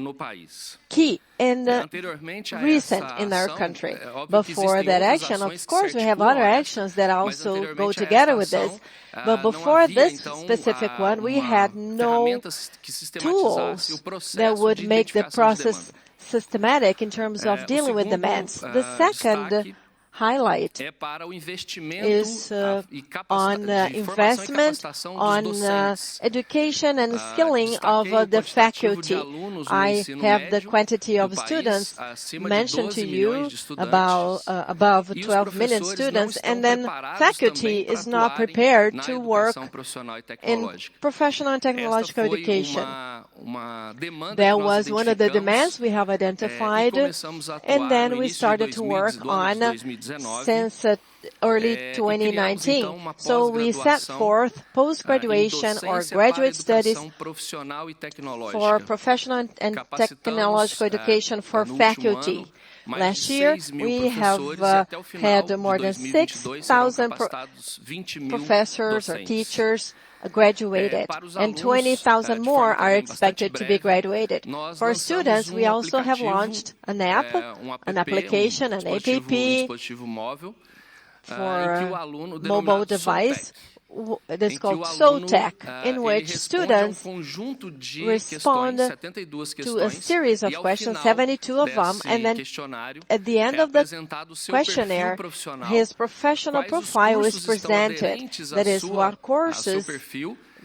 key and recent in our country. Before that action, of course, we have other actions that also go together with this. But before this specific one, we had no tools that would make the process systematic in terms of dealing with demands. The second highlight is on investment, on education and skilling of the faculty. I have the quantity of students mentioned to you, about above 12 million students, and then faculty is not prepared to work in professional and technological education. That was one of the demands we have identified, and then we started to work on since early 2019. So we set forth post-graduation or graduate studies for professional and technological education for faculty. Last year, we have had more than 6,000 professors or teachers graduated, and 20,000 more are expected to be graduated. For students, we also have launched an app, an application, an app for mobile device. It is called SoTech, in which students respond to a series of questions, 72 of them, and then at the end of the questionnaire, his professional profile is presented. That is, what courses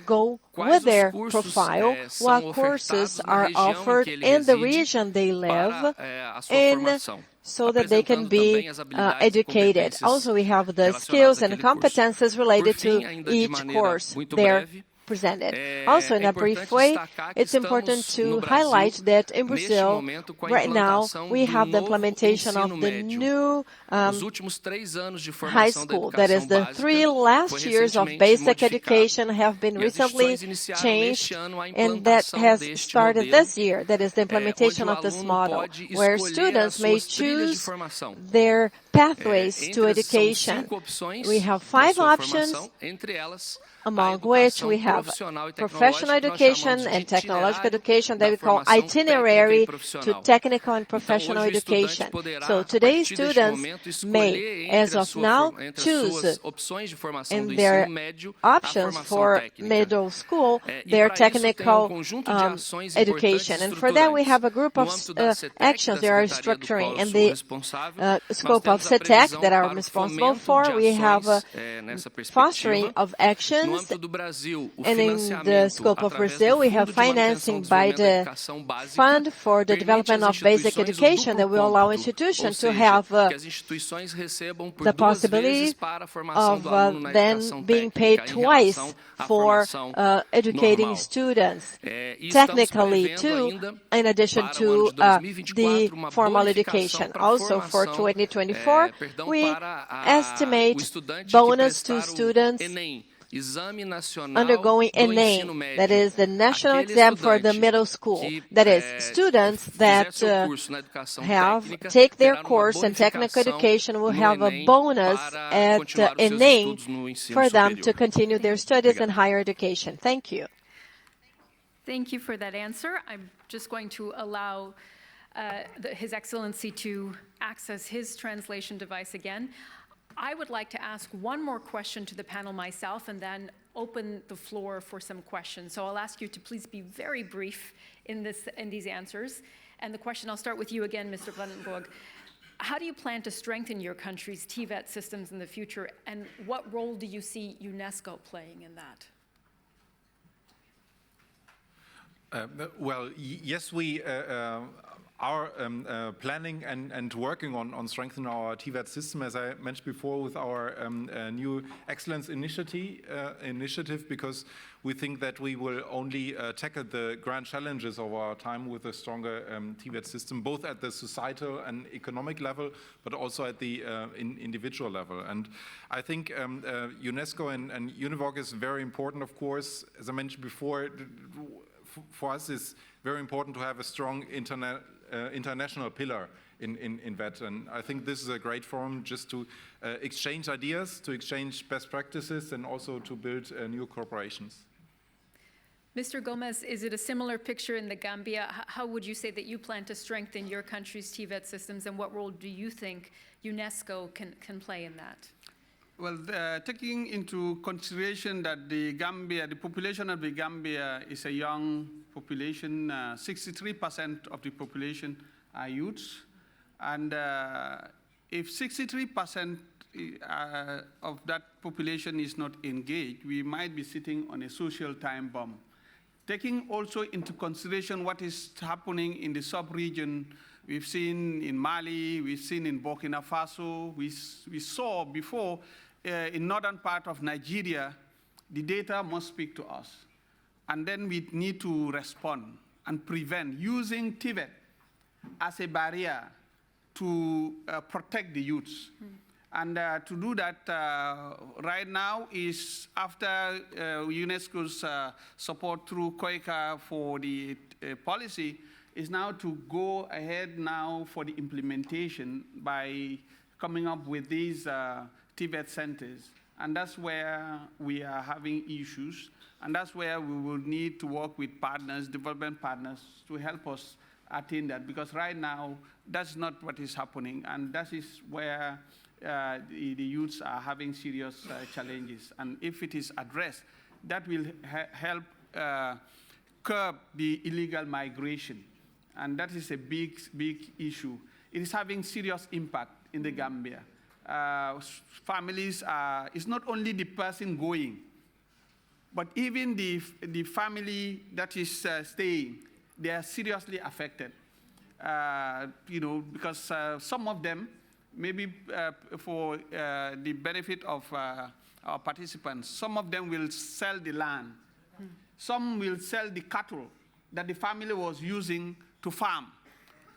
go with their profile, what courses are offered in the region they live in, so that they can be educated. Also, we have the skills and competences related to each course, their presented. Also, in a brief way, it's important to highlight that in Brazil, right now, we have the implementation of the new high school. That is, the 3 last years of basic education have been recently changed, and that has started this year. That is the implementation of this model, where students may choose their pathways to education. We have 5 options, among which we have professional education and technological education that we call itinerary to technical and professional education. So today students may, as of now, choose in their options for middle school their technical education. And for that we have a group of actions that are structuring. In the scope of CETEC that I'm responsible for, we have fostering of actions. And in the scope of Brazil, we have financing by the Fund for the Development of Basic Education that will allow institutions to have the possibility of then being paid twice for educating students, technically too, in addition to the formal education. Also for 2024, we estimate bonus to students undergoing ENEM, that is the national exam for the middle school. That is, students that take their course in technical education will have a bonus at ENEM for them to continue their studies in higher education. Thank you. Thank you for that answer. I'm just going to allow His Excellency to access his translation device again. I would like to ask one more question to the panel myself and then open the floor for some questions. So I'll ask you to please be very brief in these answers. And the question, I'll start with you again, Mr. Brandenburg. How do you plan to strengthen your country's TVET systems in the future, and what role do you see UNESCO playing in that? Well, yes, we are planning and working on strengthening our TVET system, as I mentioned before, with our new excellence initiative, because we think that we will only tackle the grand challenges of our time with a stronger TVET system, both at the societal and economic level, but also at the individual level. And I think UNESCO and UNEVOC is very important, of course. As I mentioned before, for us it's very important to have a strong international pillar in that, and I think this is a great forum just to exchange ideas, to exchange best practices, and also to build new corporations. Mr. Gomez, is it a similar picture in the Gambia? How would you say that you plan to strengthen your country's TVET systems, and what role do you think UNESCO can play in that? Well, taking into consideration that the population of the Gambia is a young population, 63% of the population are youths, and if 63% of that population is not engaged, we might be sitting on a social time bomb. Taking also into consideration what is happening in the sub-region, we've seen in Mali, we've seen in Burkina Faso, we saw before in northern part of Nigeria, the data must speak to us. And then we need to respond and prevent using TVET as a barrier to protect the youths. And to do that right now is after UNESCO's support through COICA for the policy, is now to go ahead now for the implementation by coming up with these TVET centers. And that's where we are having issues. And that's where we will need to work with partners, development partners, to help us attain that. Because right now, that's not what is happening. And that is where the youths are having serious challenges. And if it is addressed, that will help curb the illegal migration. And that is a big, big issue. It is having serious impact in the Gambia. Families it's not only the person going, but even the family that is staying, they are seriously affected. Because some of them, maybe for the benefit of our participants, some of them will sell the land some will sell the cattle that the family was using to farm,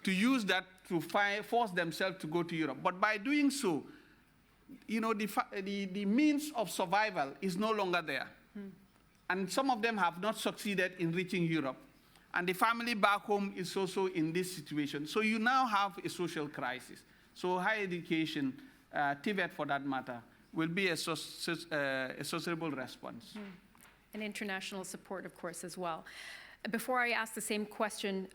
to use that to force themselves to go to Europe. But by doing so, you know, the means of survival is no longer there. And some of them have not succeeded in reaching Europe. And the family back home is also in this situation. So you now have a social crisis. So higher education, TVET for that matter, will be a sociable response. And international support, of course, as well. Before I ask the same question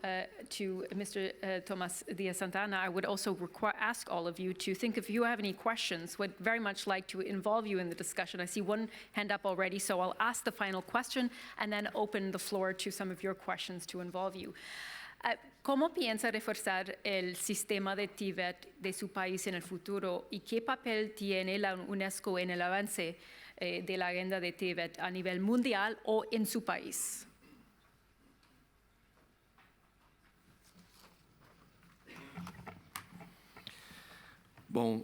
to Mr. Tomas Diaz-Santana, I would also ask all of you to think if you have any questions. Would very much like to involve you in the discussion. I see one hand up already, so I'll ask the final question and then open the floor to some of your questions to involve you. ¿Cómo piensa reforzar el sistema de TVET de su país en el futuro y qué papel tiene la UNESCO en el avance de la agenda de TVET a nivel mundial o en su país? Bom,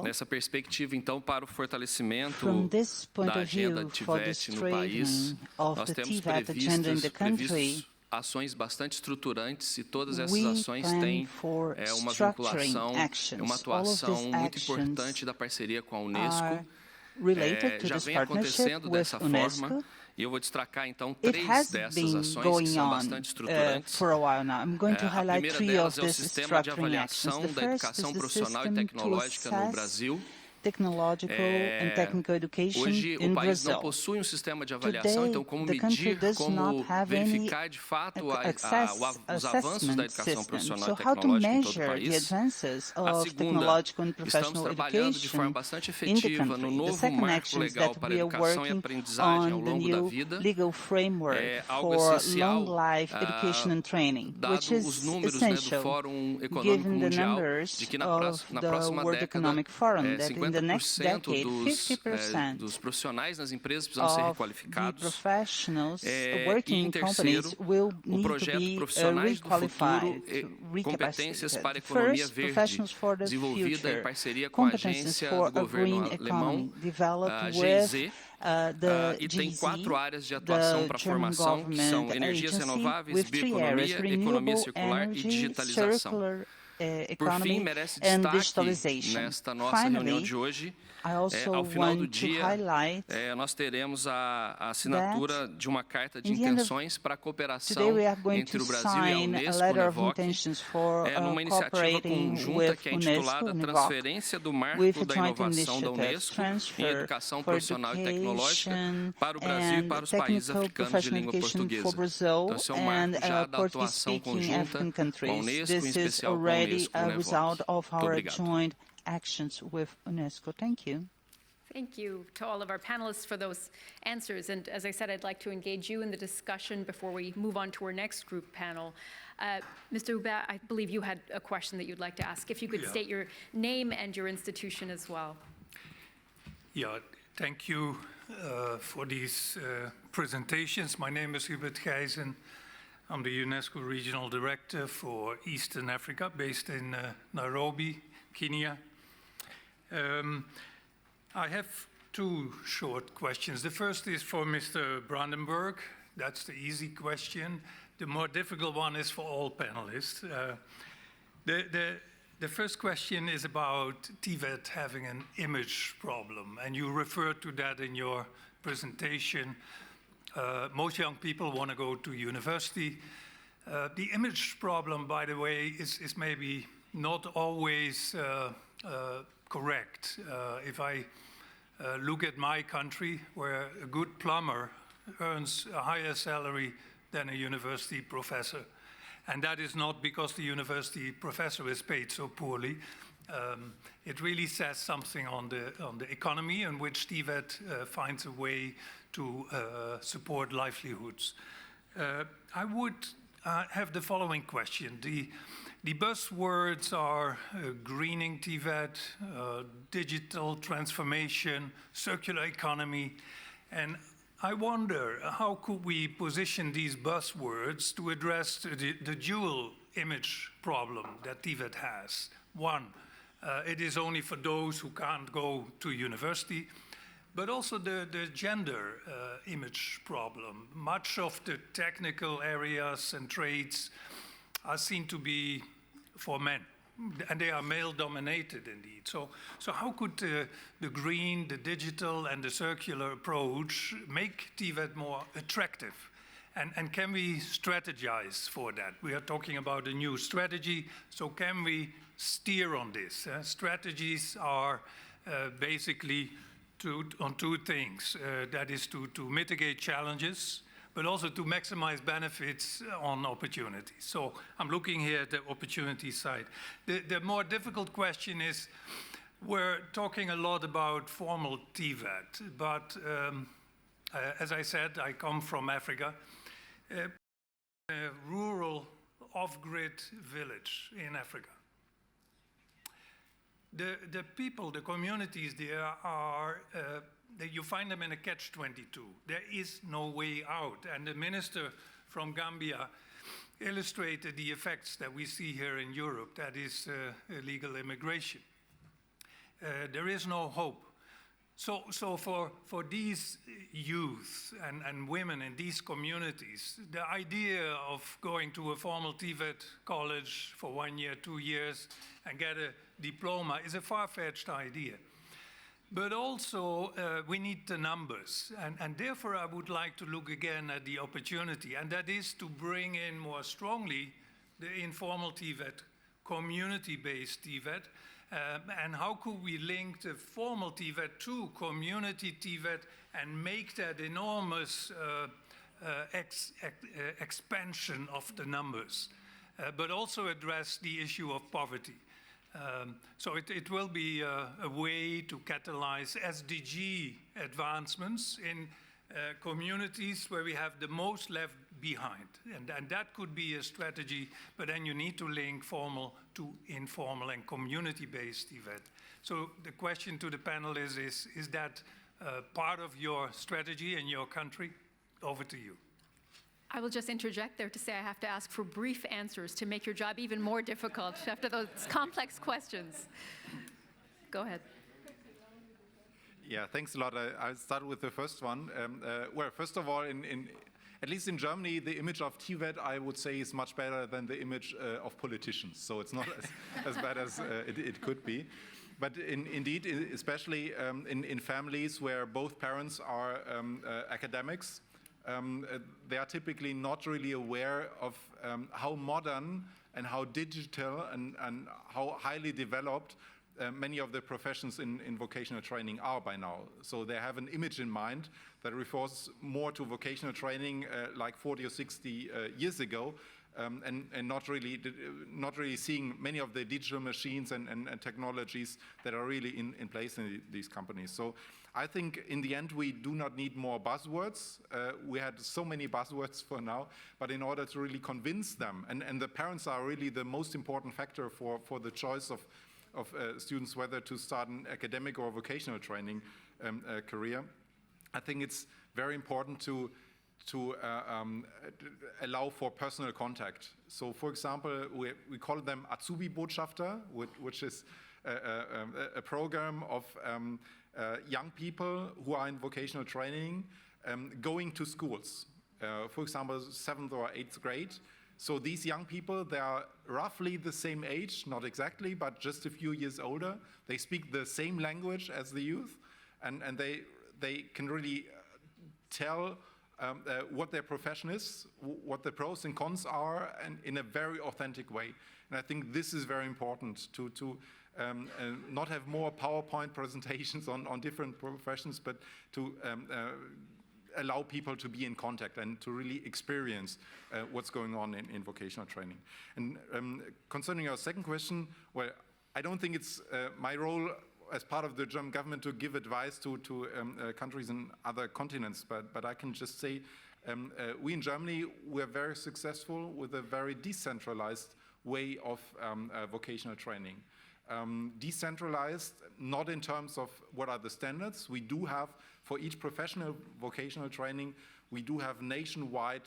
nessa perspectiva, então, para o fortalecimento da agenda TVET no país, nós temos previstos ações bastante estruturantes e todas essas ações têm uma vinculação, uma atuação muito importante da parceria com a UNESCO. Já vem acontecendo dessa forma. E eu vou destacar, então, 3 dessas ações que são bastante estruturantes. A primeira delas é o sistema de avaliação da educação profissional e tecnológica no Brasil. Hoje, o país não possui um sistema de avaliação, então como medir, como verificar de fato os avanços da educação profissional e tecnológica em todo o país. A segunda, estamos trabalhando de forma bastante efetiva no novo marco legal para a educação e aprendizagem ao longo da vida, algo essencial, dado os números do Fórum Econômico Mundial, de que na próxima década, 50% dos profissionais nas empresas precisam ser requalificados. E em terceiro, o projeto Profissionais do Futuro, competências para a economia verde, desenvolvida em parceria com a agência do governo alemão, a GIZ, e tem 4 áreas de atuação para a formação, que são energias renováveis, bioeconomia, economia circular e digitalização. Por fim, merece destaque nesta nossa reunião de hoje. Ao final do dia, nós teremos a assinatura de uma carta de intenções para a cooperação entre o Brasil e a UNESCO-UNEVOC, numa iniciativa conjunta que é intitulada Transferência do Marco da Inovação da UNESCO em Educação Profissional e Tecnológica para o Brasil e para os países africanos de língua portuguesa. Então, esse é um marco já da atuação conjunta com a UNESCO, em especial com a UNESCO-UNEVOC. Muito obrigado. Actions with UNESCO. Thank you. Thank you to all of our panelists for those answers. And as I said, I'd like to engage you in the discussion before we move on to our next group panel. Mr. Hubert, I believe you had a question that you'd like to ask. If you could state your name and your institution as well. Yeah, thank you for these presentations. My name is Hubert Gijzen. I'm the UNESCO Regional Director for Eastern Africa, based in Nairobi, Kenya. I have 2 short questions. The first is for Mr. Brandenburg. That's the easy question. The more difficult one is for all panelists. The first question is about TVET having an image problem, and you referred to that in your presentation. Most young people want to go to university. The image problem, by the way, is maybe not always correct. If I look at my country, where a good plumber earns a higher salary than a university professor, and that is not because the university professor is paid so poorly. It really says something on the economy in which TVET finds a way to support livelihoods. I would have the following question. The buzzwords are greening TVET, digital transformation, circular economy, and I wonder how could we position these buzzwords to address the dual image problem that TVET has. One, it is only for those who can't go to university, but also the gender image problem. Much of the technical areas and trades are seen to be for men, and they are male-dominated indeed. So how could the green, the digital, and the circular approach make TVET more attractive? And can we strategize for that? We are talking about a new strategy, so can we steer on this? Strategies are basically on two things. That is to mitigate challenges, but also to maximize benefits on opportunities. So I'm looking here at the opportunity side. The more difficult question is, we're talking a lot about formal TVET, but as I said, I come from Africa, a rural off-grid village in Africa. The people, the communities there are, you find them in a catch-22. There is no way out. And the minister from Gambia illustrated the effects that we see here in Europe, that is illegal immigration. There is no hope. So for these youth and women in these communities, the idea of going to a formal TVET college for 1 year, 2 years, and get a diploma is a far-fetched idea. But also, we need the numbers. And therefore, I would like to look again at the opportunity, and that is to bring in more strongly the informal TVET, community-based TVET, and how could we link the formal TVET to community TVET and make that enormous expansion of the numbers, but also address the issue of poverty. So it will be a way to catalyze SDG advancements in communities where we have the most left behind. And that could be a strategy, but then you need to link formal to informal and community-based TVET. So the question to the panel is that part of your strategy in your country? Over to you. I will just interject there to say I have to ask for brief answers to make your job even more difficult after those complex questions. Go ahead. Yeah, thanks a lot. I'll start with the first one. Well, first of all, at least in Germany, the image of TVET, I would say, is much better than the image of politicians. So it's not as bad as it could be. But indeed, especially in families where both parents are academics, they are typically not really aware of how modern and how digital and how highly developed many of the professions in vocational training are by now. So they have an image in mind that refers more to vocational training like 40 or 60 years ago, and not really seeing many of the digital machines and technologies that are really in place in these companies. So I think in the end we do not need more buzzwords. We had so many buzzwords for now, but in order to really convince them, and the parents are really the most important factor for the choice of students whether to start an academic or vocational training career. I think it's very important to allow for personal contact. So, for example, we call them Azubi-Botschafter, which is a program of young people who are in vocational training going to schools. For example, 7th or 8th grade. So these young people, they are roughly the same age, not exactly, but just a few years older. They speak the same language as the youth, and they can really tell what their profession is, what the pros and cons are, and in a very authentic way. And I think this is very important to not have more PowerPoint presentations on different professions, but to allow people to be in contact and to really experience what's going on in vocational training. And concerning your second question, well, I don't think it's my role as part of the German government to give advice to countries in other continents, but I can just say we in Germany, we're very successful with a very decentralized way of vocational training. Decentralized, not in terms of what are the standards. We do have, for each professional vocational training, we do have nationwide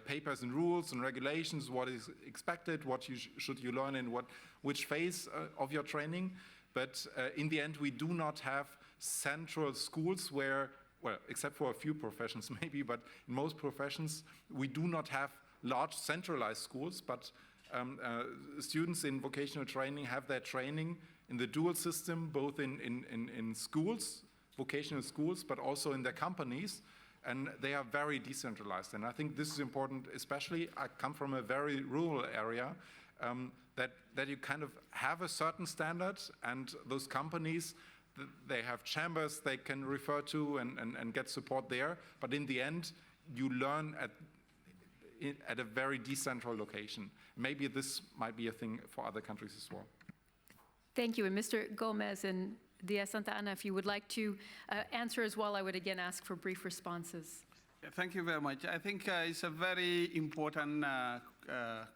papers and rules and regulations, what is expected, what should you learn in which phase of your training. But in the end, we do not have central schools where, well, except for a few professions maybe, but in most professions, we do not have large centralized schools, but students in vocational training have their training in the dual system, both in schools, vocational schools, but also in their companies, and they are very decentralized. And I think this is important, especially I come from a very rural area, that you kind of have a certain standard, and those companies, they have chambers they can refer to and get support there, but in the end, you learn at a very decentral location. Maybe this might be a thing for other countries as well. Thank you. And Mr. Gomez and Diaz Santa Ana, if you would like to answer as well, I would again ask for brief responses. Yeah, thank you very much. I think it's a very important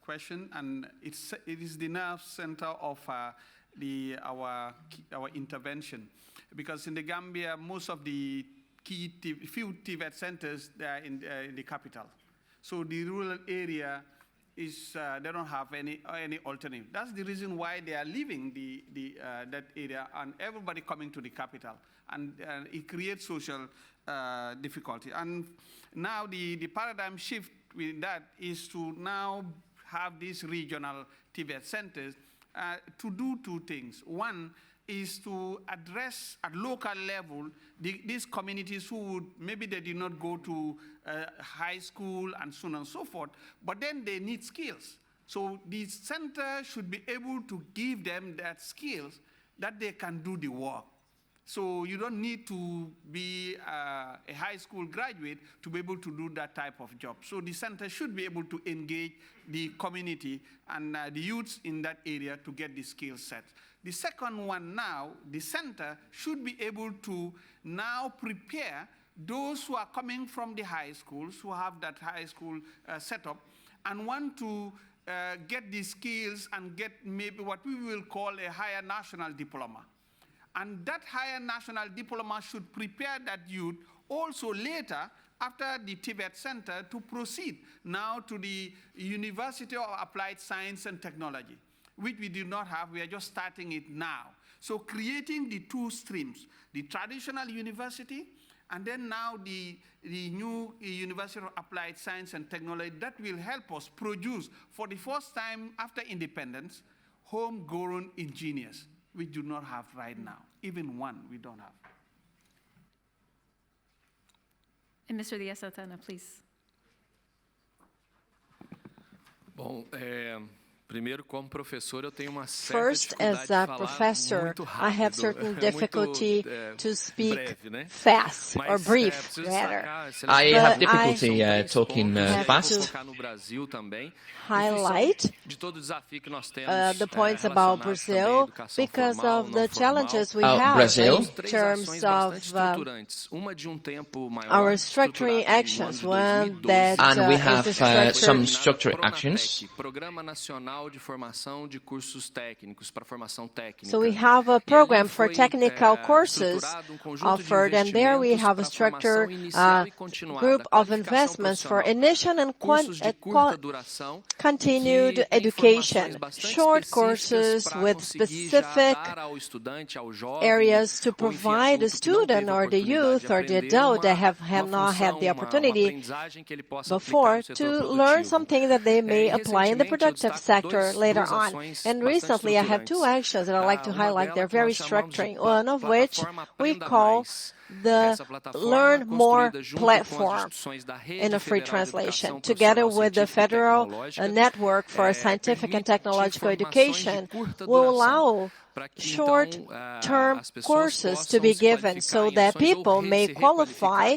question, and it is the nerve center of our intervention. Because in the Gambia, most of the few TVET centers, they are in the capital. So the rural area is they don't have any alternative. That's the reason why they are leaving that area and everybody coming to the capital, and it creates social difficulty. And now the paradigm shift with that is to now have these regional TVET centers to do two things. One is to address at local level these communities who maybe they did not go to high school and so on and so forth, but then they need skills. So the center should be able to give them that skills that they can do the work. So you don't need to be a high school graduate to be able to do that type of job. So the center should be able to engage the community and the youths in that area to get the skill set. The second one now, the center should be able to now prepare those who are coming from the high schools, who have that high school setup, and want to get the skills and get maybe what we will call a higher national diploma. And that higher national diploma should prepare that youth also later, after the TVET Center, to proceed now to the University of Applied Science and Technology, which we do not have. We are just starting it now. So creating the two streams, the traditional university, and then now the new University of Applied Science and Technology, that will help us produce, for the first time after independence, homegrown engineers. We do not have right now. Even one we don't have. And Mr. Diaz Santana, please. Bom, primeiro, como professor, eu tenho uma certa First, as a professor, I have certain difficulty to speak fast or brief, rather. I have difficulty talking fast. Highlight the points about Brazil because of the challenges we have in terms of our structuring actions. One that and we have some structuring actions. So we have a program for technical courses offered, and there we have a structured group of investments for initial and continued education, short courses with specific areas to provide the student or the youth or the adult that have not had the opportunity before to learn something that they may apply in the productive sector later on. And recently I have two actions that I'd like to highlight. They're very structuring, one of which we call the Learn More platform in a free translation, together with the Federal Network for Scientific and Technological Education, will allow short-term courses to be given so that people may qualify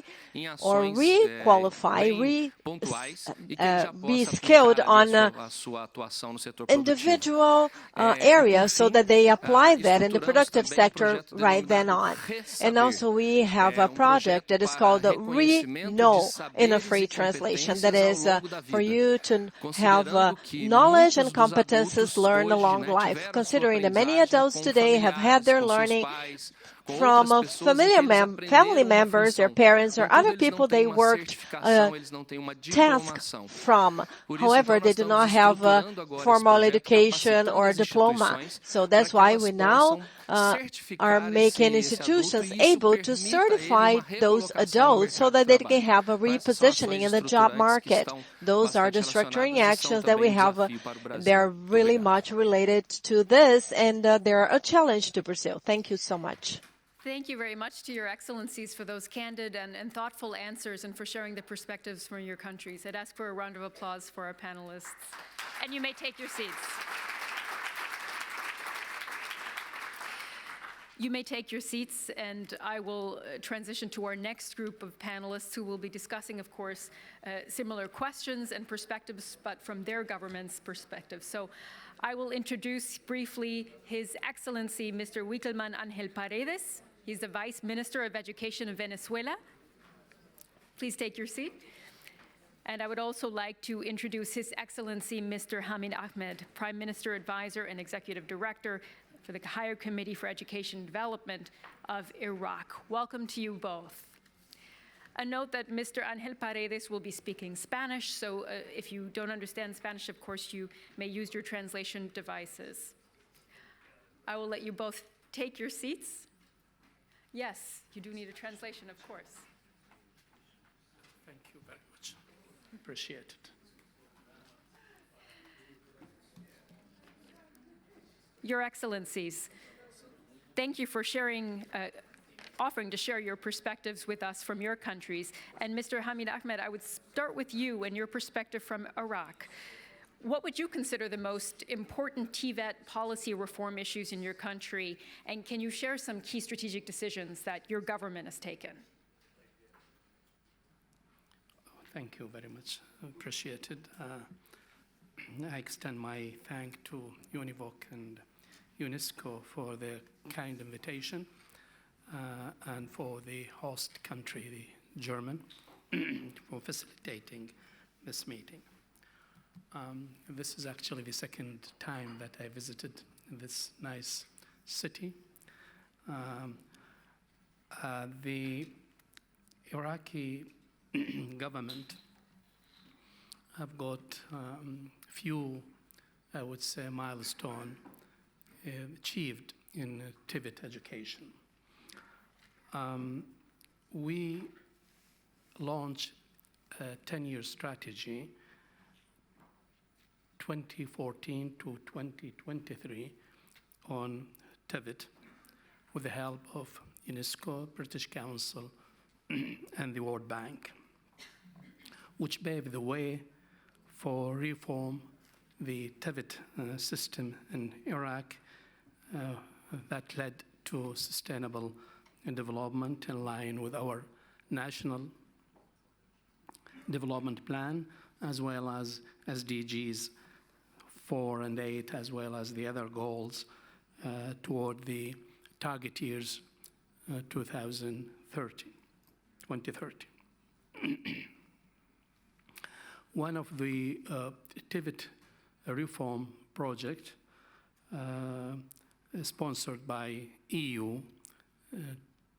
or re-qualify, be skilled on individual areas so that they apply that in the productive sector right then on. And also we have a project that is called Re-Know in a free translation, that is for you to have knowledge and competences learned along life, considering that many adults today have had their learning from family members, their parents, or other people they worked tasks from. However, they do not have a formal education or a diploma. So that's why we now are making institutions able to certify those adults so that they can have a repositioning in the job market. Those are the structuring actions that we have. They're really much related to this, and they're a challenge to pursue. Thank you so much. Thank you very much to your excellencies for those candid and thoughtful answers and for sharing the perspectives from your countries. I'd ask for a round of applause for our panelists. And you may take your seats. You may take your seats, and I will transition to our next group of panelists who will be discussing, of course, similar questions and perspectives, but from their government's perspective. So I will introduce briefly His Excellency Mr. Wickelman Angel Paredes. He's the Vice Minister of Education of Venezuela. Please take your seat. And I would also like to introduce His Excellency Mr. Hamid Ahmed, Prime Minister Advisor and Executive Director for the Higher Committee for Education and Development of Iraq. Welcome to you both. A note that Mr. Angel Paredes will be speaking Spanish, so if you don't understand Spanish, of course, you may use your translation devices. I will let you both take your seats. Yes, you do need a translation, of course. Thank you very much. Appreciate it. Your Excellencies, thank you for sharing, offering to share your perspectives with us from your countries. And Mr. Hamid Ahmed, I would start with you and your perspective from Iraq. What would you consider the most important TVET policy reform issues in your country? And can you share some key strategic decisions that your government has taken? Thank you very much. Appreciated. I extend my thanks to UNEVOC and UNESCO for their kind invitation and for the host country, the German, for facilitating this meeting. This is actually the second time that I visited this nice city. The Iraqi government have got few, I would say, milestones achieved in TVET education. We launched a 10-year strategy 2014 to 2023 on TVET with the help of UNESCO, British Council, and the World Bank, which paved the way for reform the TVET system in Iraq that led to sustainable development in line with our national development plan, as well as SDGs 4 and 8, as well as the other goals toward the target years 2030. One of the TVET reform project sponsored by EU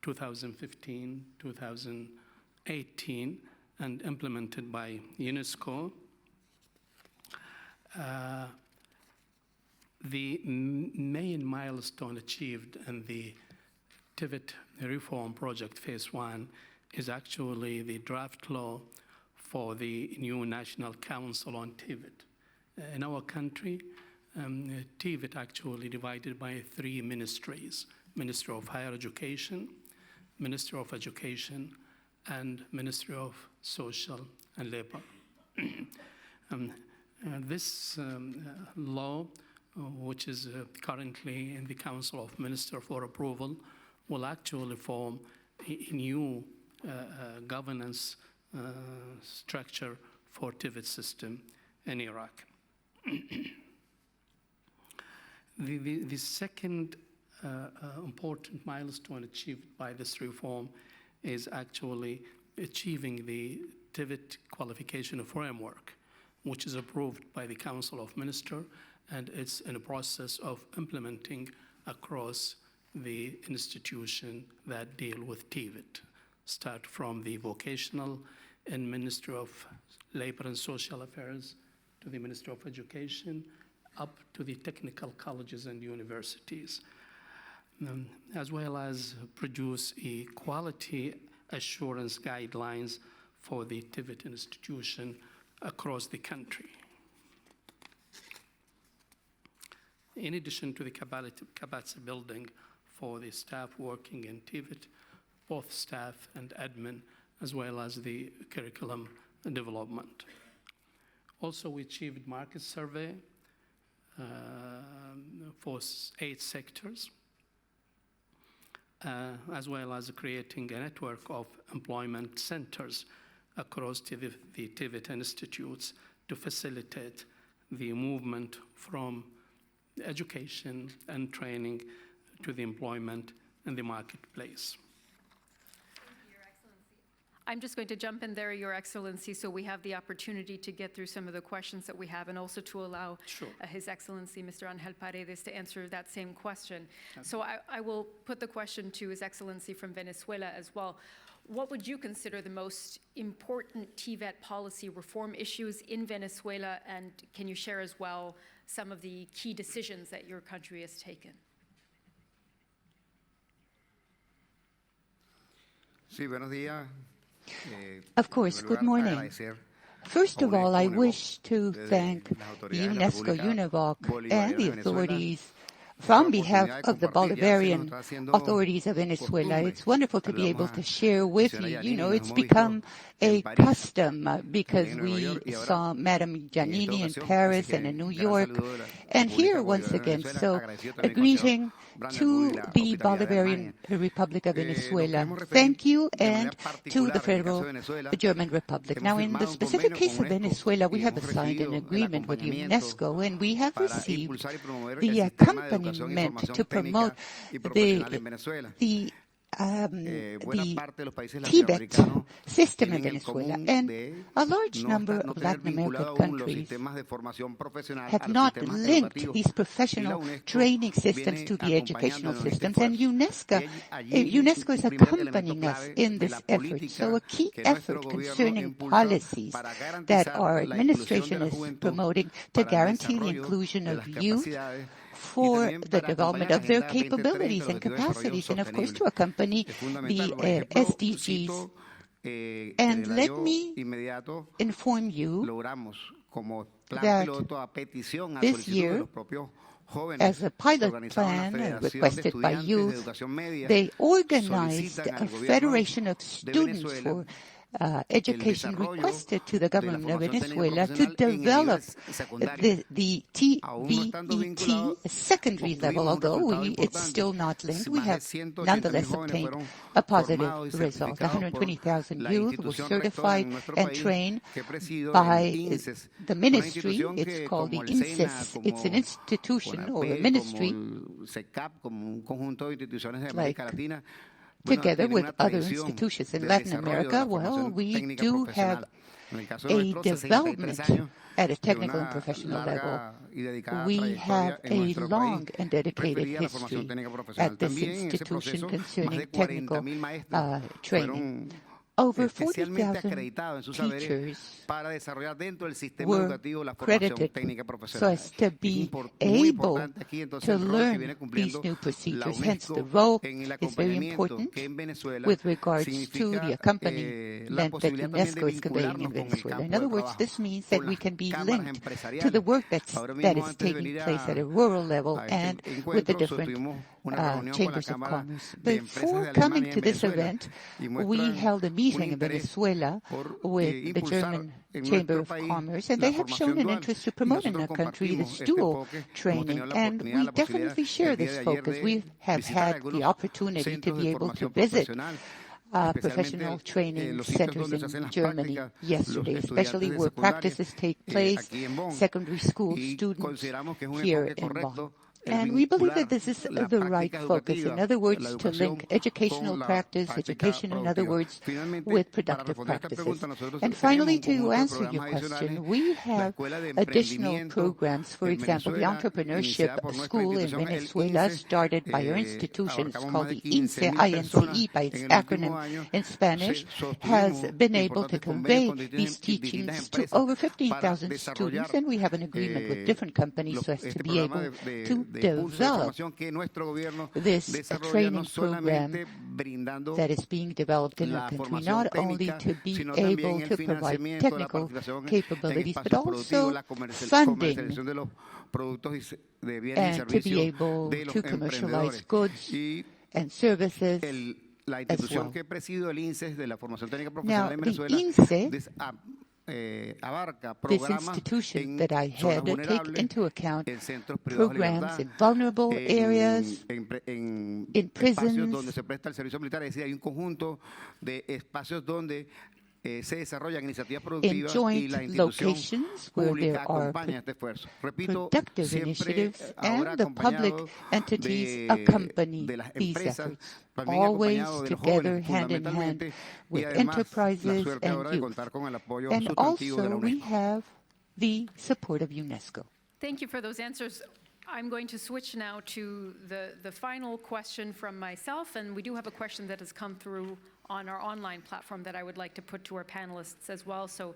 2015-2018 and implemented by UNESCO. The main milestone achieved in the TVET reform project phase 1 is actually the draft law for the new National Council on TVET. In our country, TVET actually divided by 3 ministries: Ministry of Higher Education, Ministry of Education, and Ministry of Social and Labor. This law, which is currently in the Council of Ministers for approval, will actually form a new governance structure for TVET system in Iraq. The second important milestone achieved by this reform is actually achieving the TVET qualification framework, which is approved by the Council of Ministers, and it's in the process of implementing across the institution that deal with TVET. Start from the Vocational and Ministry of Labor and Social Affairs to the Ministry of Education, up to the technical colleges and universities, as well as produce quality assurance guidelines for the TVET institution across the country. In addition to the capacity building for the staff working in TVET, both staff and admin, as well as the curriculum development. Also, we achieved market survey for 8 sectors, as well as creating a network of employment centers across the TVET institutes to facilitate the movement from education and training to the employment and the marketplace. I'm just going to jump in there, Your Excellency, so we have the opportunity to get through some of the questions that we have, and also to allow His Excellency, Mr. Angel Paredes, to answer that same question. So I will put the question to His Excellency from Venezuela as well. What would you consider the most important TVET policy reform issues in Venezuela, and can you share as well some of the key decisions that your country has taken? Sí, buenos días. Of course, good morning. First of all, I wish to thank the UNESCO-UNEVOC and the authorities from behalf of the Bolivarian authorities of Venezuela. It's wonderful to be able to share with you. You know, it's become a custom because we saw Madame Giannini in Paris and in New York, and here once again. So a greeting to the Bolivarian Republic of Venezuela. Thank you, and to the Federal German Republic. Now, in the specific case of Venezuela, we have signed an agreement with UNESCO, and we have received the accompaniment to promote the TVET system in Venezuela, and a large number of Latin American countries have not linked these professional training systems to the educational systems, and UNESCO is accompanying us in this effort. So a key effort concerning policies that our administration is promoting to guarantee the inclusion of youth for the development of their capabilities and capacities, and of course to accompany the SDGs. And let me inform you that this year, as a pilot plan requested by youth, they organized a federation of students for education requested to the government of Venezuela to develop the TVET secondary level. Although it's still not linked, we have nonetheless obtained a positive result. 120,000 youth were certified and trained by the ministry. It's called the INSES. It's an institution or a ministry like together with other institutions in Latin America. Well, we do have a development at a technical and professional level. We have a long and dedicated history at this institution concerning technical training. Over 40,000 teachers were credited so as to be able to learn these new procedures. Hence, the role is very important with regards to the accompaniment that UNESCO is conveying in Venezuela. In other words, this means that we can be linked to the work that is taking place at a rural level and with the different chambers of commerce. Before coming to this event, we held a meeting in Venezuela with the German Chamber of Commerce, and they have shown an interest to promote in our country this dual training, and we definitely share this focus. We have had the opportunity to be able to visit professional training centers in Germany yesterday, especially where practices take place, secondary school students here in Bonn. And we believe that this is the right focus. In other words, to link educational practice, education, in other words, with productive practices. And finally, to answer your question, we have additional programs. For example, the entrepreneurship school in Venezuela, started by our institution, it's called the INCE by its acronym in Spanish, has been able to convey these teachings to over 15,000 students, and we have an agreement with different companies so as to be able to develop this training program that is being developed in our country, not only to be able to provide technical capabilities, but also funding and to be able to commercialize goods and services as well. Now, the INSE, this institution that I had, take into account programs in vulnerable areas, in prisons, in joint locations where there are productive initiatives, and the public entities accompany these efforts, always together, hand in hand, with enterprises and youth. And also we have the support of UNESCO. Thank you for those answers. I'm going to switch now to the final question from myself, and we do have a question that has come through on our online platform that I would like to put to our panelists as well. So,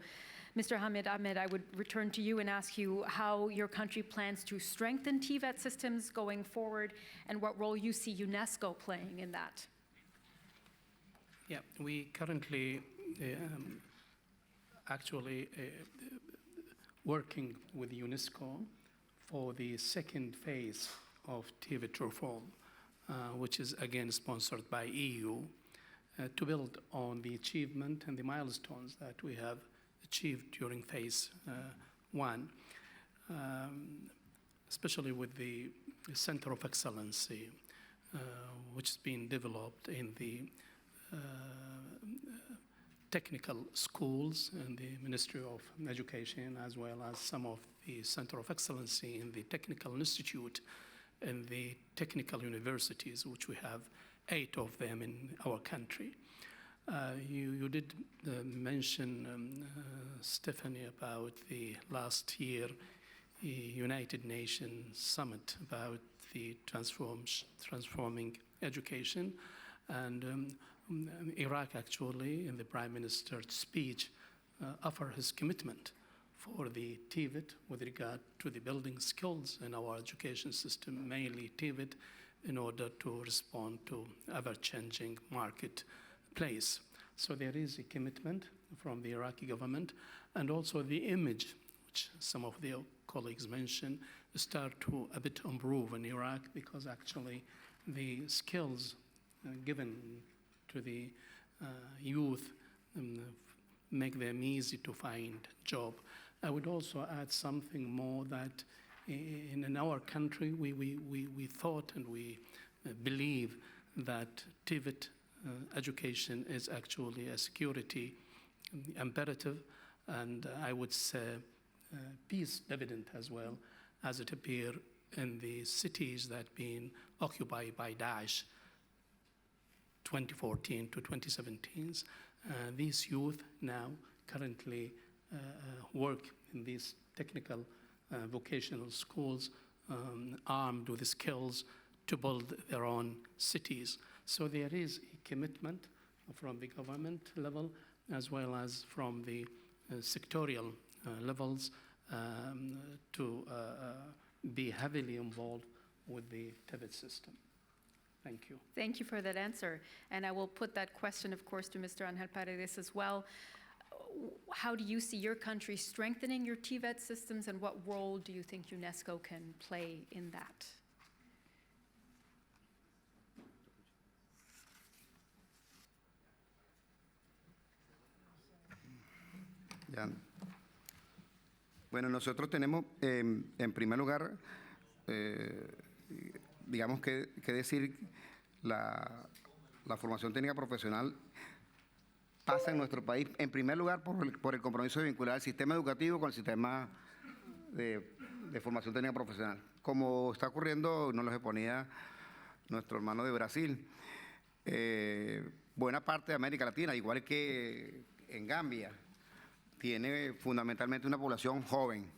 Mr. Hamid Ahmed, I would return to you and ask you how your country plans to strengthen TVET systems going forward, and what role you see UNESCO playing in that. Yeah, we currently actually working with UNESCO for the second phase of TVET reform, which is again sponsored by EU, to build on the achievement and the milestones that we have achieved during phase one, especially with the Center of Excellency, which has been developed in the technical schools and the Ministry of Education, as well as some of the Center of Excellency in the Technical Institute and the technical universities, which we have 8 of them in our country. You did mention, Stephanie, about the last year United Nations Summit about the transforming education, and Iraq actually, in the Prime Minister's speech, offered his commitment for the TVET with regard to the building skills in our education system, mainly TVET, in order to respond to ever-changing marketplace. So there is a commitment from the Iraqi government, and also the image, which some of the colleagues mentioned, start to a bit improve in Iraq, because actually the skills given to the youth make them easy to find job. I would also add something more, that in our country we thought and we believe that TVET education is actually a security imperative, and I would say peace dividend as well, as it appears in the cities that been occupied by Daesh 2014 to 2017. These youth now currently work in these technical vocational schools, armed with the skills to build their own cities. So there is a commitment from the government level, as well as from the sectorial levels, to be heavily involved with the TVET system. Thank you. Thank you for that answer. And I will put that question, of course, to Mr. Angel Paredes as well. How do you see your country strengthening your TVET systems, and what role do you think UNESCO can play in that? Ya. Bueno, nosotros tenemos, en primer lugar, digamos que decir, la formación técnica profesional pasa en nuestro país, en primer lugar, por el compromiso de vincular el sistema educativo con el sistema de formación técnica profesional. como está ocurriendo, nos lo exponía nuestro hermano de Brasil, buena parte de América Latina, igual que en Gambia, tiene fundamentalmente una población joven.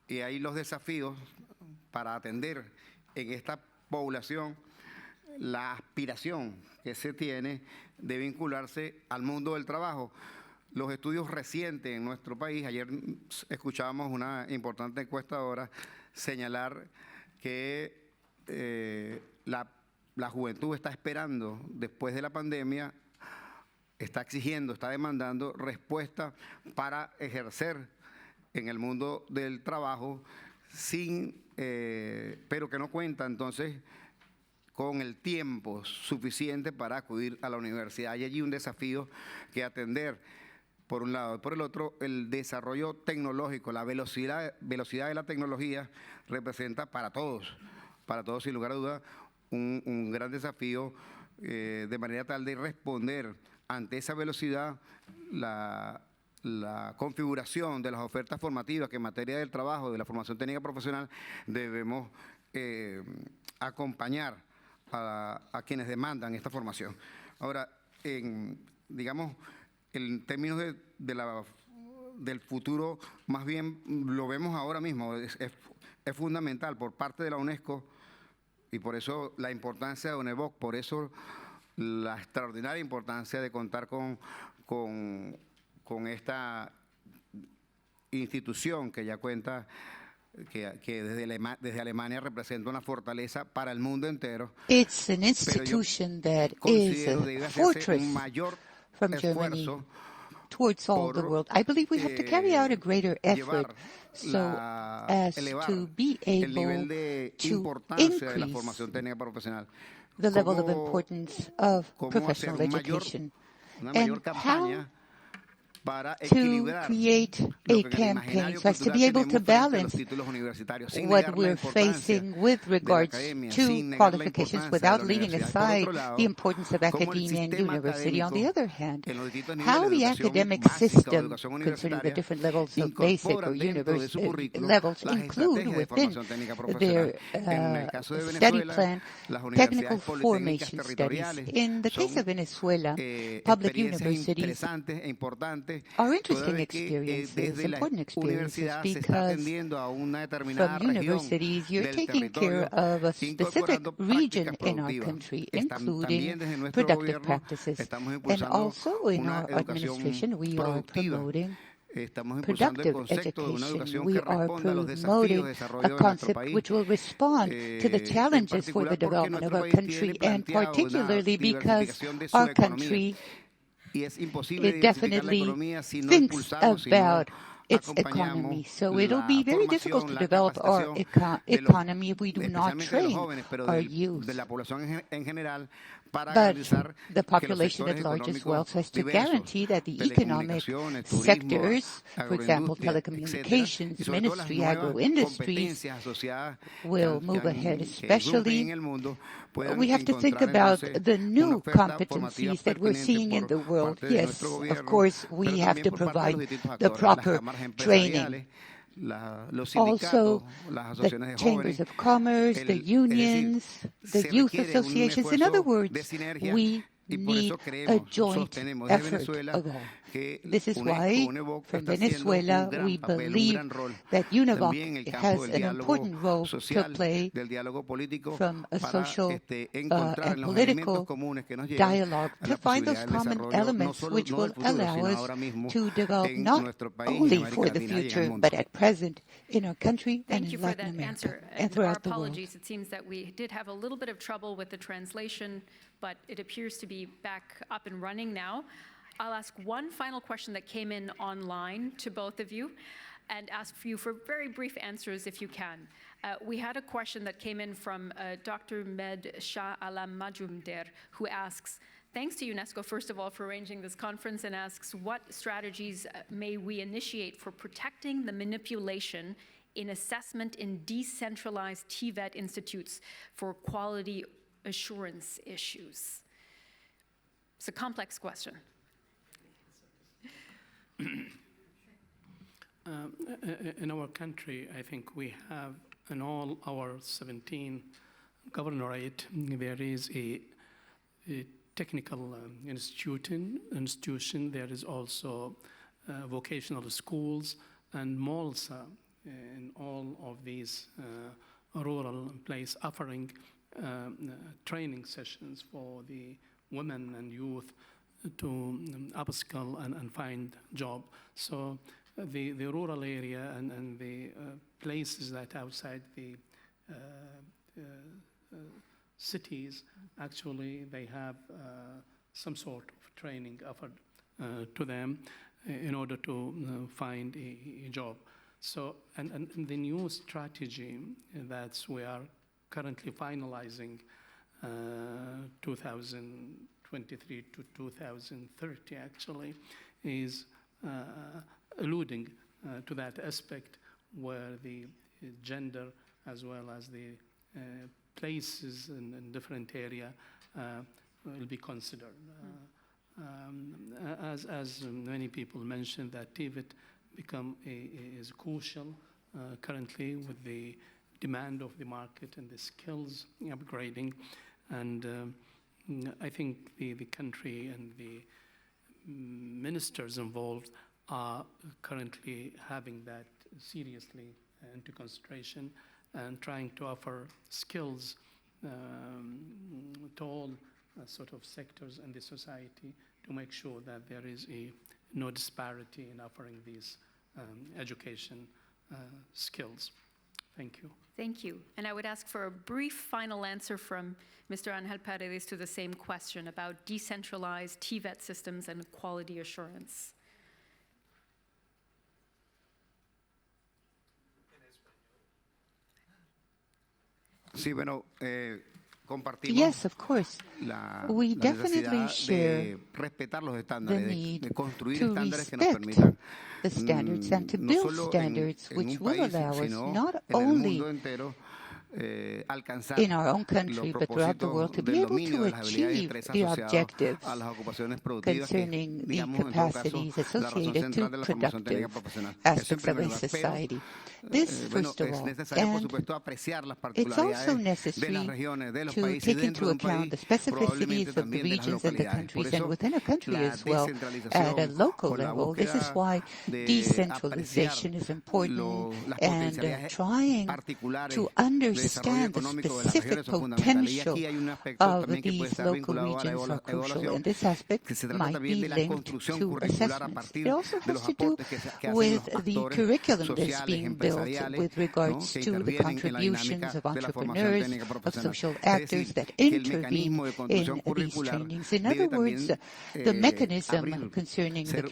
Y ahí los desafíos para atender en esta población la aspiración que se tiene de vincularse al mundo del trabajo. Los estudios recientes en nuestro país, ayer escuchábamos una importante encuestadora señalar que la juventud está esperando, después de la pandemia, está exigiendo, está demandando respuesta para ejercer en el mundo del trabajo, pero que no cuenta entonces con el tiempo suficiente para acudir a la universidad. Hay allí un desafío que atender, por un lado. Por el otro, el desarrollo tecnológico, la velocidad de la tecnología representa para todos sin lugar a duda, un gran desafío, de manera tal de responder ante esa velocidad, la configuración de las ofertas formativas que en materia del trabajo, de la formación técnica profesional, debemos acompañar a quienes demandan esta formación. Ahora, digamos, en términos del futuro, más bien lo vemos ahora mismo, es fundamental por parte de la UNESCO, y por eso la importancia de UNEVOC, por eso la extraordinaria importancia de contar con esta institución que ya cuenta, que desde Alemania representa una fortaleza para el mundo entero. It's an institution that is a fortress from Germany towards all the world. I believe we have to carry out a greater effort so as to be able to increase the level of importance of professional education and how to create a campaign so as to be able to balance what we're facing with regards to qualifications without leaving aside the importance of academia and university. On the other hand, how the academic system concerning the different levels of basic or university levels include within their study plan technical formation studies. In the case of Venezuela, public universities are interesting experiences, important experiences, because from universities you're taking care of a specific region in our country, including productive practices. And also in our administration we are promoting productive education. We are promoting a concept which will respond to the challenges for the development of our country, and particularly because our country it definitely thinks about its economy. So it'll be very difficult to develop our economy if we do not train our youth. But the population at large as well, so as to guarantee that the economic sectors, for example, telecommunications, ministry, agro-industries, will move ahead. Especially, we have to think about the new competencies that we're seeing in the world. Yes, of course, we have to provide the proper training. Also, the chambers of commerce, the unions, the youth associations. In other words, we need a joint effort of all. This is why, from Venezuela, we believe that UNEVOC has an important role to play from a social and political dialogue to find those common elements which will allow us to develop not only for the future, but at present in our country and in Latin America and throughout the world. Our apologies. It seems that we did have a little bit of trouble with the translation, but it appears to be back up and running now. I'll ask one final question that came in online to both of you and ask for you for very brief answers if you can. We had a question that came in from Dr. Med Shah Alam Majumder, who asks, thanks to UNESCO, first of all, for arranging this conference, and asks, what strategies may we initiate for protecting the manipulation in assessment in decentralized TVET institutes for quality assurance issues? It's a complex question. In our country, I think we have in all our 17 governorate, there is a technical institution. There is also vocational schools and malls in all of these rural places offering training sessions for the women and youth to upskill and find job. So the rural area and the places that outside the cities, actually they have some sort of training offered to them in order to find a job. So, and the new strategy that we are currently finalizing 2023 to 2030 actually is alluding to that aspect where the gender as well as the places in different area will be considered. As many people mentioned, that TVET is crucial currently with the demand of the market and the skills upgrading. And I think the country and the ministers involved are currently having that seriously into consideration and trying to offer skills to all sort of sectors in the society to make sure that there is no disparity in offering these education skills. Thank you. Thank you. And I would ask for a brief final answer from Mr. Angel Paredes to the same question about decentralized TVET systems and quality assurance. Sí, bueno, compartimos. Yes, of course. We definitely share respetar los the estándares, need de construir to estándares que nos respect permitan the standards and to no build solo standards en which un will país, allow us sino not en el only mundo entero alcanzar in our own los country but throughout the world to be propósitos del able dominio to de las habilidades y achieve destrezas the asociadas objectives a las ocupaciones productivas, que concerning the digamos en todo caso capacities la razón associated central to de la formación técnica productive profesional. Eso en aspects of primer a lugar. Pero society. This, bueno, first of es all, necesario, por and supuesto, apreciar las it's also particularidades de las necessary regiones, de los to países y take dentro into de un account país, the specificities probablemente of the también de las regions and the localidades. Por countries, and eso, within a country la as well, at a descentralización local o la level. This is búsqueda why de decentralization is important, las and potencialidades trying particulares to de desarrollo understand the económico de las specific regiones son fundamentales. Y potential aquí hay un aspecto of también que puede these estar local vinculado a la regions are crucial, evaluación, and this aspect que se trata might también be de la linked construcción to curricular a assessments. partir It also de has los to do aportes que hacen with los the actores curriculum that's sociales, being built empresariales, with ¿no? regards que to the intervienen en la contributions dinámica of de la formación entrepreneurs, técnica of profesional. social Es actors decir, that que el intervene mecanismo de in construcción these curricular trainings. In debe other words, también the mechanism abrir, concerning the ser un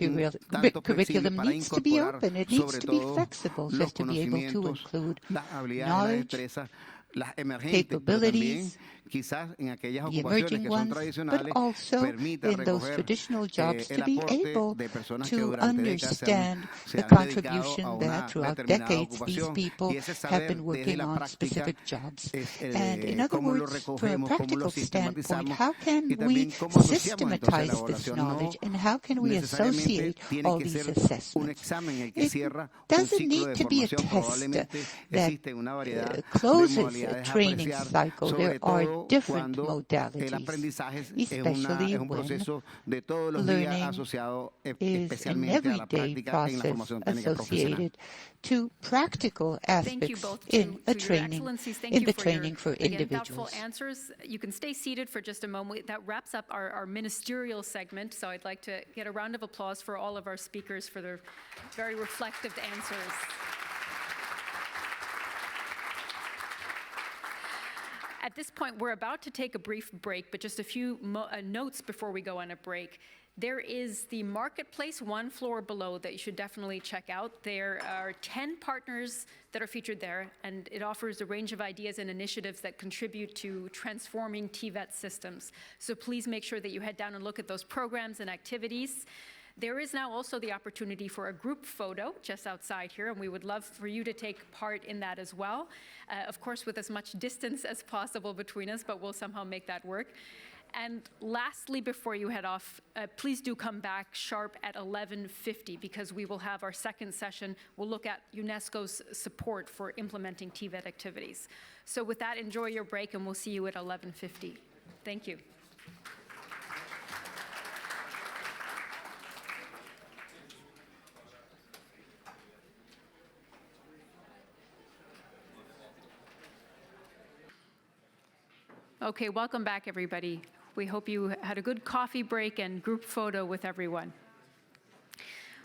tanto flexible curriculum para needs to be incorporar open. It needs sobre to be todo flexible so los as to be able to conocimientos, include las habilidades, las knowledge, destrezas, las emergentes, pero también capabilities, quizás en aquellas the ocupaciones emerging que son ones, but tradicionales, also permita in those recoger traditional jobs el to be aporte able de personas que to durante décadas se han understand the dedicado a contribution una that throughout determinada decades these ocupación, people y ese have saber been desde working la on práctica specific jobs. es And in other cómo lo words, from a recogemos, cómo lo practical standpoint, sistematizamos how can y we también cómo asociamos entonces la systematize this evaluación. knowledge No and how can we necesariamente associate tiene all que these ser un assessments? examen el que It cierra un doesn't ciclo need de to be a formación. test Probablemente that existe una variedad de closes a modalidades a training apreciar, cycle. sobre There are todo different cuando el modalities, aprendizaje es especially un when proceso de todos los días learning asociado is an especialmente a la everyday práctica en la process formación técnica profesional. associated to practical Thank you aspects both in a to your training, excellencies. Thank in you the for training your, for again, thoughtful individuals. answers. You can stay seated for just a moment. That wraps up our ministerial segment. So I'd like to get a round of applause for all of our speakers for their very reflective answers. At this point, we're about to take a brief break, but just a few notes before we go on a break. There is the marketplace one floor below that you should definitely check out. There are 10 partners that are featured there, and it offers a range of ideas and initiatives that contribute to transforming TVET systems. So please make sure that you head down and look at those programs and activities. There is now also the opportunity for a group photo just outside here, and we would love for you to take part in that as well. Of course, with as much distance as possible between us, but we'll somehow make that work. And lastly, before you head off, please do come back sharp at 11:50 because we will have our second session. We'll look at UNESCO's support for implementing TVET activities. So with that, enjoy your break and we'll see you at 11:50. Thank you. Okay, welcome back, everybody. We hope you had a good coffee break and group photo with everyone.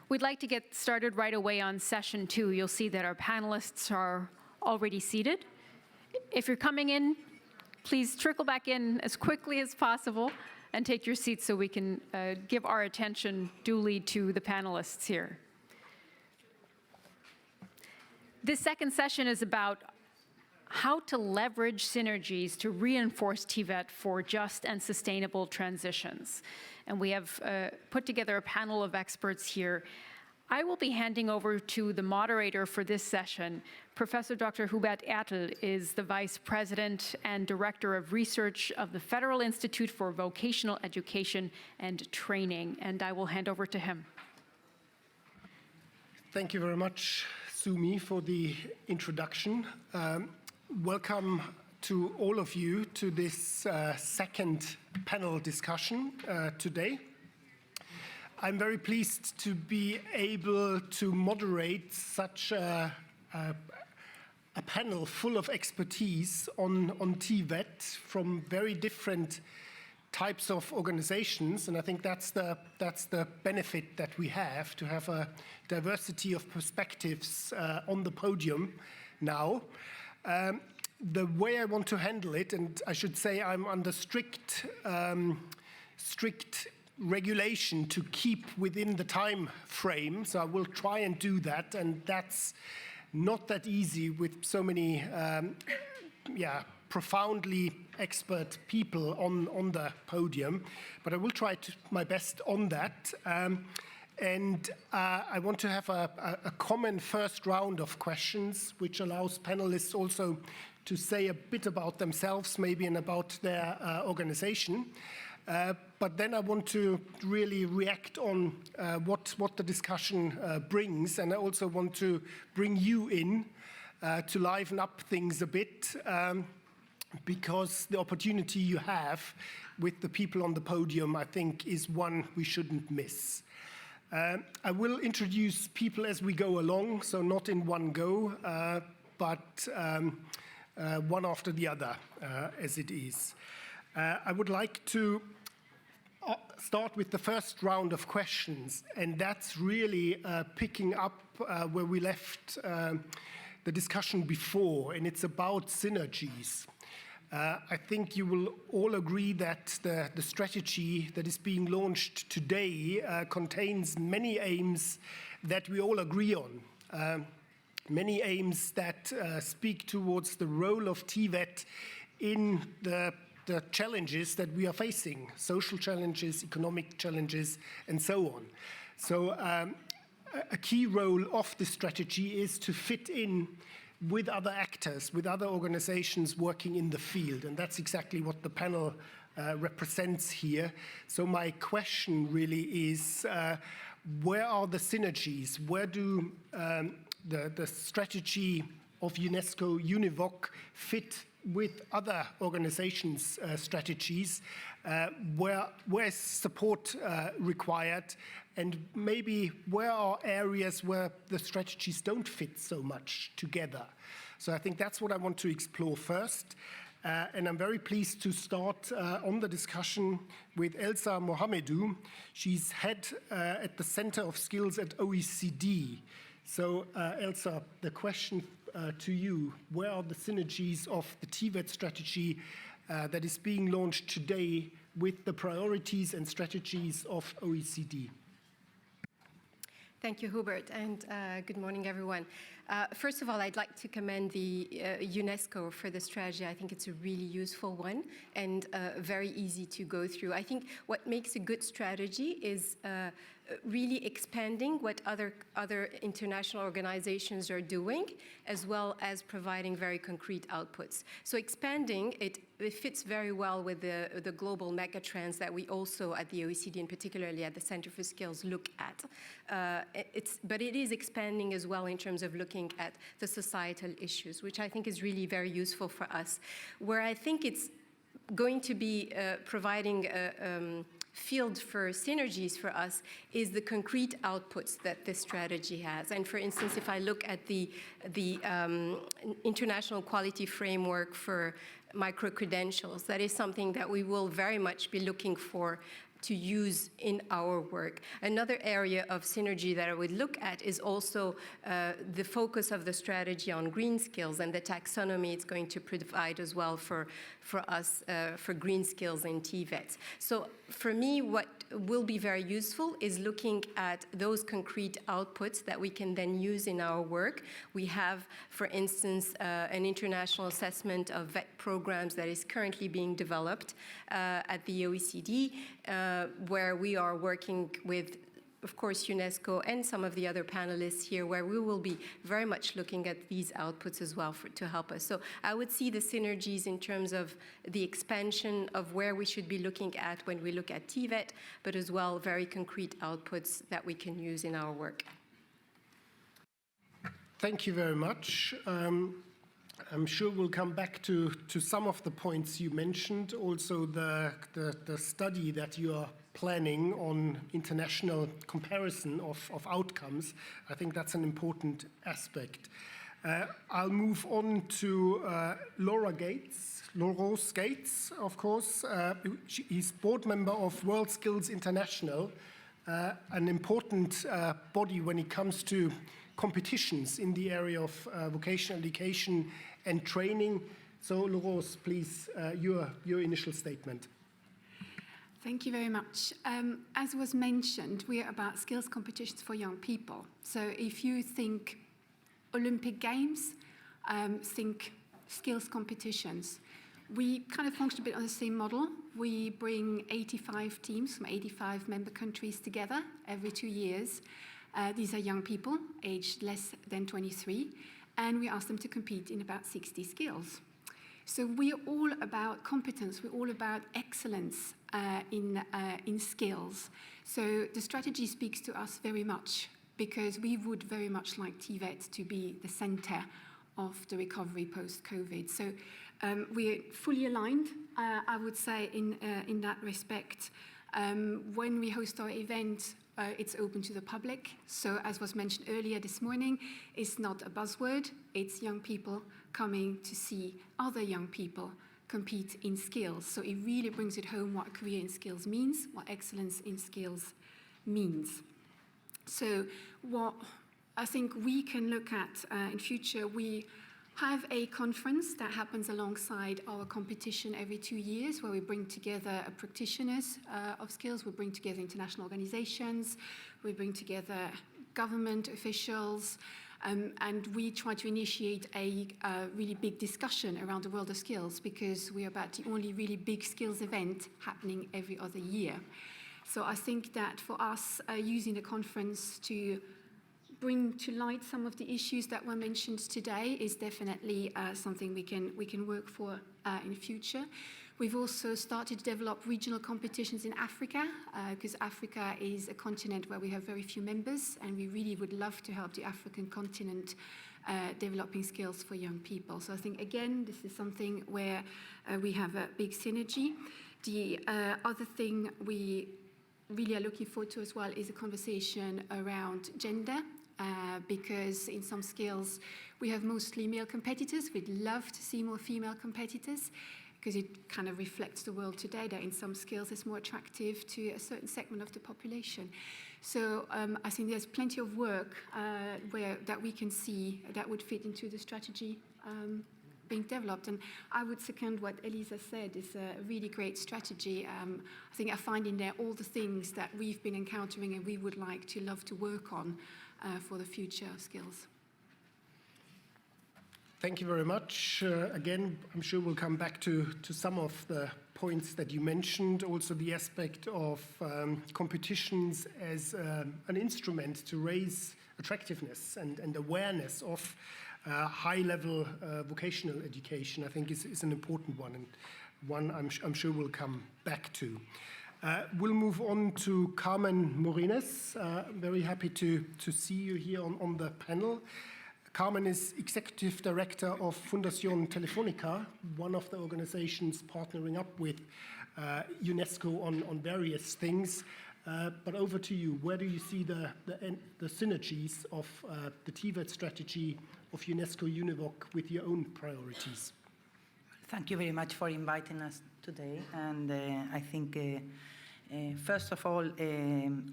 We'd like to get started right away on session 2. You'll see that our panelists are already seated. If you're coming in, please trickle back in as quickly as possible and take your seats so we can give our attention duly to the panelists here. This second session is about how to leverage synergies to reinforce TVET for just and sustainable transitions. And we have put together a panel of experts here. I will be handing over to the moderator for this session. Professor Dr. Hubert Ertl is the Vice President and Director of Research of the Federal Institute for Vocational Education and Training, and I will hand over to him. Thank you very much, Sumi, for the introduction. Welcome to all of you to this second panel discussion today. I'm very pleased to be able to moderate such a panel full of expertise on TVET from very different types of organizations, and I think that's the benefit that we have, to have a diversity of perspectives on the podium now. The way I want to handle it, and I should say I'm under strict regulation to keep within the time frame, so I will try and do that, and that's not that easy with so many profoundly expert people on the podium, but I will try my best on that. And I want to have a common first round of questions, which allows panelists also to say a bit about themselves, maybe, and about their organization. But then I want to really react on what the discussion brings, and I also want to bring you in to liven up things a bit, because the opportunity you have with the people on the podium, I think, is one we shouldn't miss. I will introduce people as we go along, so not in one go, but one after the other, as it is. I would like to start with the first round of questions, and that's really picking up where we left the discussion before, and it's about synergies. I think you will all agree that the strategy that is being launched today contains many aims that we all agree on. Many aims that speak towards the role of TVET in the challenges that we are facing, social challenges, economic challenges, and so on. So a key role of this strategy is to fit in with other actors, with other organizations working in the field, and that's exactly what the panel represents here. So my question really is, where are the synergies? Where do the strategy of UNESCO-UNEVOC fit with other organizations' strategies? Where is support required? And maybe where are areas where the strategies don't fit so much together? So I think that's what I want to explore first. And I'm very pleased to start on the discussion with Elsa Mohamedou. She's head at the Center of Skills at OECD. So Elsa, the question to you, where are the synergies of the TVET strategy that is being launched today with the priorities and strategies of OECD? Thank you, Hubert, and good morning, everyone. First of all, I'd like to commend the UNESCO for the strategy. I think it's a really useful one and very easy to go through. I think what makes a good strategy is really expanding what other international organizations are doing, as well as providing very concrete outputs. So expanding, it fits very well with the global megatrends that we also at the OECD and particularly at the Center for Skills look at. But it is expanding as well in terms of looking at the societal issues, which I think is really very useful for us. Where I think it's going to be providing field for synergies for us is the concrete outputs that this strategy has. And for instance, if I look at the international quality framework for micro-credentials, that is something that we will very much be looking for to use in our work. Another area of synergy that I would look at is also the focus of the strategy on green skills and the taxonomy it's going to provide as well for us for green skills in TVET. So for me, what will be very useful is looking at those concrete outputs that we can then use in our work. We have, for instance, an international assessment of VET programs that is currently being developed at the OECD, where we are working with, of course, UNESCO and some of the other panelists here, where we will be very much looking at these outputs as well to help us. So I would see the synergies in terms of the expansion of where we should be looking at when we look at TVET, but as well very concrete outputs that we can use in our work. Thank you very much. I'm sure we'll come back to some of the points you mentioned, also the study that you are planning on international comparison of outcomes. I think that's an important aspect. I'll move on to Laurence Gates, of course. He's board member of World Skills International, an important body when it comes to competitions in the area of vocational education and training. So, Laurence, please, your initial statement. Thank you very much. As was mentioned, we are about skills competitions for young people. So if you think Olympic Games, think skills competitions. We kind of function a bit on the same model. We bring 85 teams from 85 member countries together every 2 years. These are young people aged less than 23, and we ask them to compete in about 60 skills. So we're all about competence, we're all about excellence in skills. So the strategy speaks to us very much, because we would very much like TVET to be the center of the recovery post-COVID. So we're fully aligned, I would say, in that respect. When we host our event, it's open to the public. So as was mentioned earlier this morning, it's not a buzzword. It's young people coming to see other young people compete in skills. So it really brings it home what a career in skills means, what excellence in skills means. So what I think we can look at in future, we have a conference that happens alongside our competition every 2 years, where we bring together practitioners of skills, we bring together international organizations, we bring together government officials, and we try to initiate a really big discussion around the world of skills, because we're about the only really big skills event happening every other year. So I think that for us, using the conference to bring to light some of the issues that were mentioned today is definitely something we can work for in the future. We've also started to develop regional competitions in Africa, because Africa is a continent where we have very few members, and we really would love to help the African continent developing skills for young people. So I think, again, this is something where we have a big synergy. The other thing we really are looking forward to as well is a conversation around gender. Because in some skills we have mostly male competitors. We'd love to see more female competitors, because it kind of reflects the world today that in some skills it's more attractive to a certain segment of the population. So I think there's plenty of work that we can see that would fit into the strategy being developed. And I would second what Elisa said. It's a really great strategy. I think I find in there all the things that we've been encountering and we would love to work on for the future of skills. Thank you very much. Again, I'm sure we'll come back to some of the points that you mentioned, also the aspect of competitions as an instrument to raise attractiveness and awareness of high-level vocational education, I think is an important one, and one I'm sure we'll come back to. We'll move on to Carmen Morines. Very happy to see you here on the panel. Carmen is Executive Director of Fundación Telefónica, one of the organizations partnering up with UNESCO on various things. But over to you. Where do you see the synergies of the TVET strategy of UNESCO-UNEVOC with your own priorities? Thank you very much for inviting us today. And I think, first of all,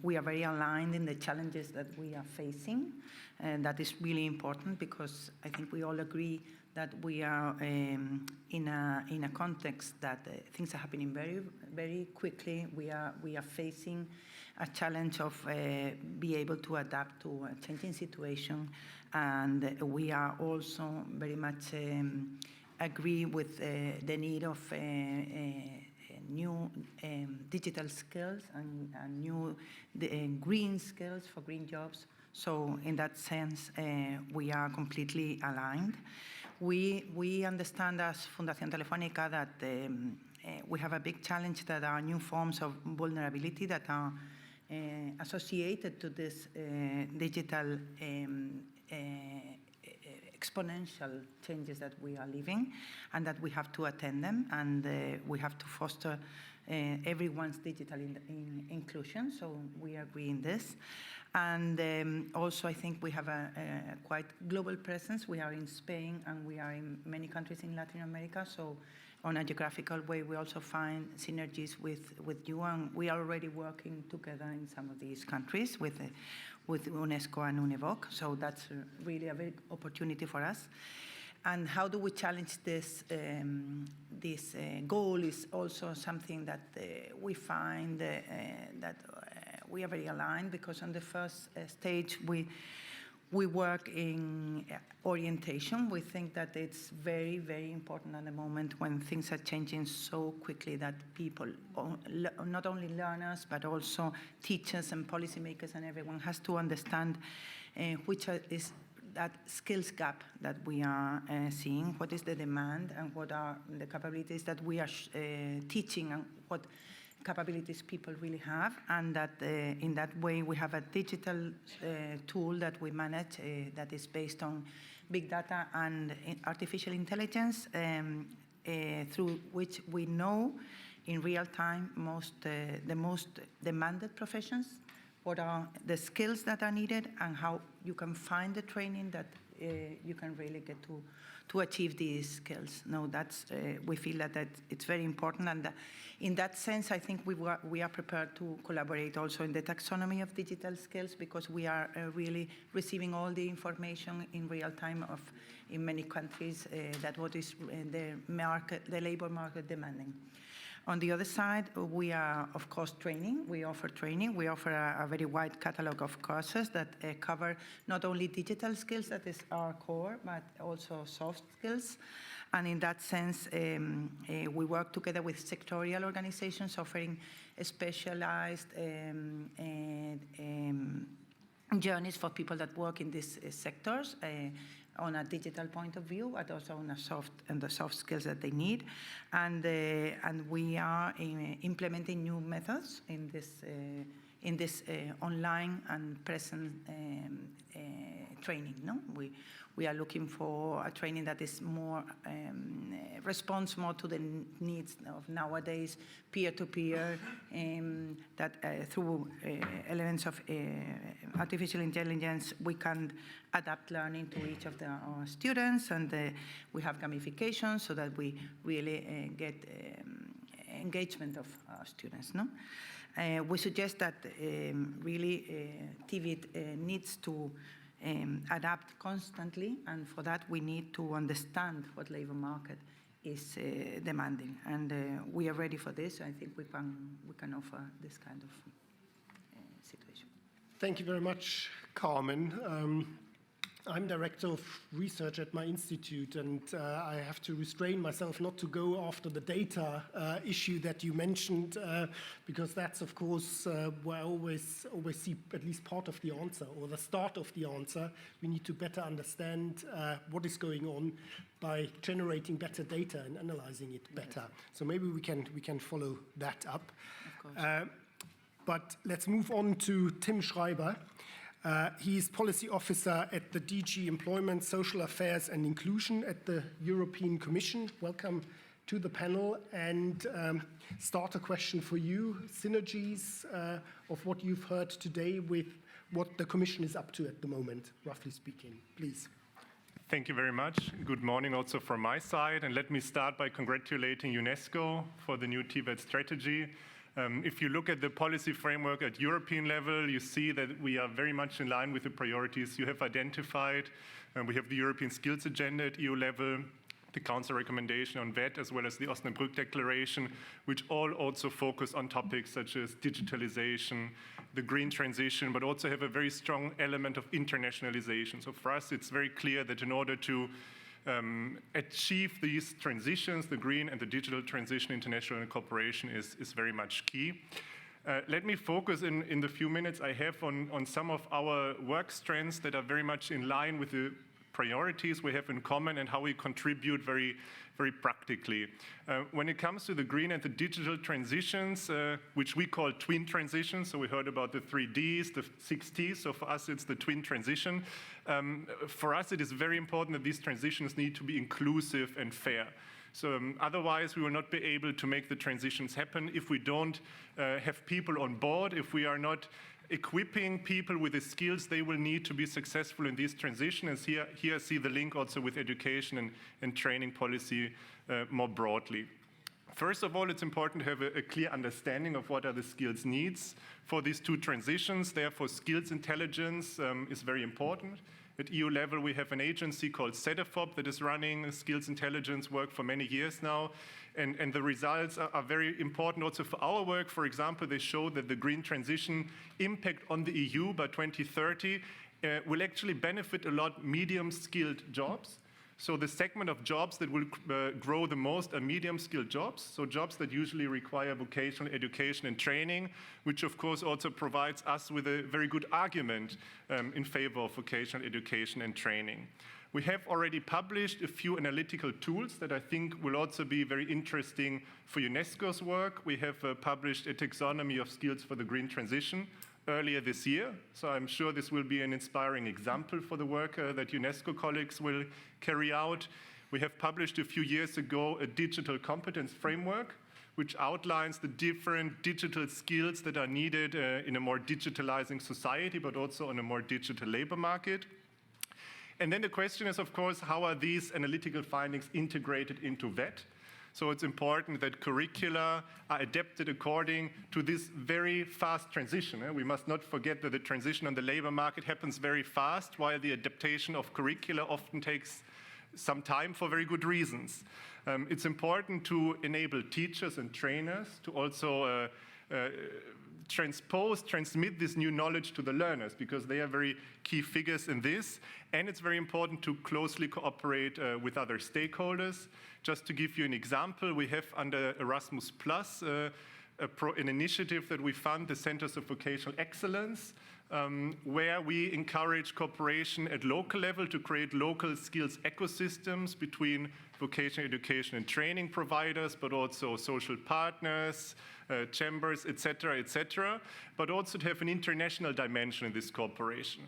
we are very aligned in the challenges that we are facing. And that is really important because I think we all agree that we are in a context that things are happening very, very quickly. We are facing a challenge of be able to adapt to a changing situation, and we are also very much agree with the need of new digital skills and new green skills for green jobs. So in that sense, we are completely aligned. We understand as Fundación Telefónica that we have a big challenge that are new forms of vulnerability that are associated to this digital exponential changes that we are living, and that we have to attend them, and we have to foster everyone's digital inclusion. So we agree in this. And also, I think we have a quite global presence. We are in Spain, and we are in many countries in Latin America. So on a geographical way, we also find synergies with you, and we are already working together in some of these countries with UNESCO and UNEVOC. So that's really a big opportunity for us. And how do we challenge this? This goal is also something that we find that we are very aligned, because on the first stage we work in orientation. We think that it's very, very important at the moment when things are changing so quickly that people, not only learners, but also teachers and policymakers and everyone has to understand which is that skills gap that we are seeing, what is the demand and what are the capabilities that we are teaching, and what capabilities people really have, and that in that way we have a digital tool that we manage that is based on big data and artificial intelligence, through which we know in real time the most demanded professions, what are the skills that are needed, and how you can find the training that you can really get to achieve these skills. No, that's we feel that it's very important, and in that sense, I think we are prepared to collaborate also in the taxonomy of digital skills, because we are really receiving all the information in real time in many countries that what is the labor market demanding. On the other side, we are, of course, training. We offer training. We offer a very wide catalog of courses that cover not only digital skills, that is our core, but also soft skills. And in that sense, we work together with sectorial organizations offering specialized journeys for people that work in these sectors, on a digital point of view, but also on the soft skills that they need. And we are implementing new methods in this online and present training. No, we are looking for a training that is more responds more to the needs of nowadays, peer-to-peer, that through elements of artificial intelligence, we can adapt learning to each of our students, and we have gamification so that we really get engagement of our students. No, we suggest that really TVET needs to adapt constantly, and for that we need to understand what labor market is demanding, and we are ready for this. I think we can offer this kind of situation. Thank you very much, Carmen. I'm director of research at my institute, and I have to restrain myself not to go after the data issue that you mentioned, because that's, of course, where I always see at least part of the answer, or the start of the answer. We need to better understand what is going on by generating better data and analyzing it better. Yes. So maybe we can follow that up. Of course. But let's move on to Tim Schreiber. He's policy officer at the DG Employment, Social Affairs and Inclusion at the European Commission. Welcome to the panel, and start a question for you. Synergies of what you've heard today with what the Commission is up to at the moment, roughly speaking, please. Thank you very much. Good morning also from my side, and let me start by congratulating UNESCO for the new TVET strategy. If you look at the policy framework at European level, you see that we are very much in line with the priorities you have identified. We have the European Skills Agenda at EU level, the Council recommendation on VET, as well as the Osnabrück Declaration, which all also focus on topics such as digitalization, the green transition, but also have a very strong element of internationalization. So for us, it's very clear that in order to achieve these transitions, the green and the digital transition, international cooperation is very much key. Let me focus in the few minutes I have on some of our work strands that are very much in line with the priorities we have in common and how we contribute very practically. When it comes to the green and the digital transitions, which we call twin transitions, so we heard about the 3Ds, the 6Ts, so for us it's the twin transition. For us it is very important that these transitions need to be inclusive and fair. So otherwise we will not be able to make the transitions happen if we don't have people on board, if we are not equipping people with the skills they will need to be successful in these transitions. Here I see the link also with education and training policy more broadly. First of all, it's important to have a clear understanding of what are the skills needs for these two transitions. Therefore, skills intelligence is very important. At EU level, we have an agency called CEDEFOP that is running skills intelligence work for many years now. And the results are very important also for our work. For example, they show that the green transition impact on the EU by 2030 will actually benefit a lot medium-skilled jobs. So the segment of jobs that will grow the most are medium-skilled jobs, so jobs that usually require vocational education and training, which of course also provides us with a very good argument in favor of vocational education and training. We have already published a few analytical tools that I think will also be very interesting for UNESCO's work. We have published a taxonomy of skills for the green transition earlier this year, so I'm sure this will be an inspiring example for the work that UNESCO colleagues will carry out. We have published a few years ago a digital competence framework, which outlines the different digital skills that are needed in a more digitalizing society, but also on a more digital labor market. And then the question is, of course, how are these analytical findings integrated into VET? So it's important that curricula are adapted according to this very fast transition. We must not forget that the transition on the labor market happens very fast, while the adaptation of curricula often takes some time for very good reasons. It's important to enable teachers and trainers to also transmit this new knowledge to the learners, because they are very key figures in this. And it's very important to closely cooperate with other stakeholders. Just to give you an example, we have under Erasmus Plus an initiative that we fund, the Centers of Vocational Excellence, where we encourage cooperation at local level to create local skills ecosystems between vocational education and training providers, but also social partners, chambers, etc., but also to have an international dimension in this cooperation.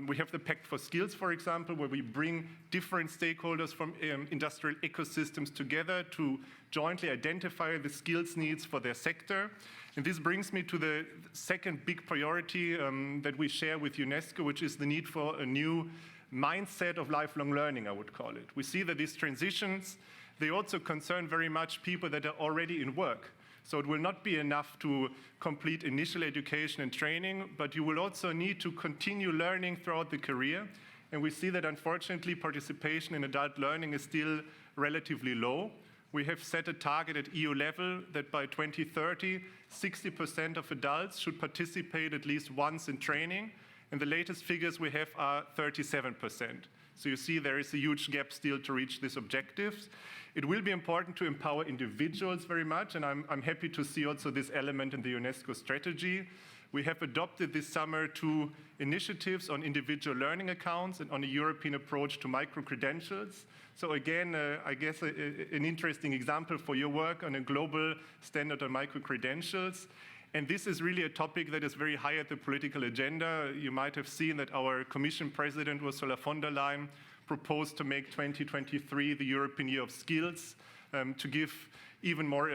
We have the Pact for Skills, for example, where we bring different stakeholders from industrial ecosystems together to jointly identify the skills needs for their sector. And this brings me to the second big priority that we share with UNESCO, which is the need for a new mindset of lifelong learning, I would call it. We see that these transitions, they also concern very much people that are already in work. So it will not be enough to complete initial education and training, but you will also need to continue learning throughout the career. And we see that, unfortunately, participation in adult learning is still relatively low. We have set a target at EU level that by 2030, 60% of adults should participate at least once in training, and the latest figures we have are 37%. So you see there is a huge gap still to reach these objectives. It will be important to empower individuals very much, and I'm happy to see also this element in the UNESCO strategy. We have adopted this summer 2 initiatives on individual learning accounts and on a European approach to micro-credentials. So again, I guess an interesting example for your work on a global standard on micro-credentials. And this is really a topic that is very high at the political agenda. You might have seen that our Commission President, Ursula von der Leyen, proposed to make 2023 the European Year of Skills to give even more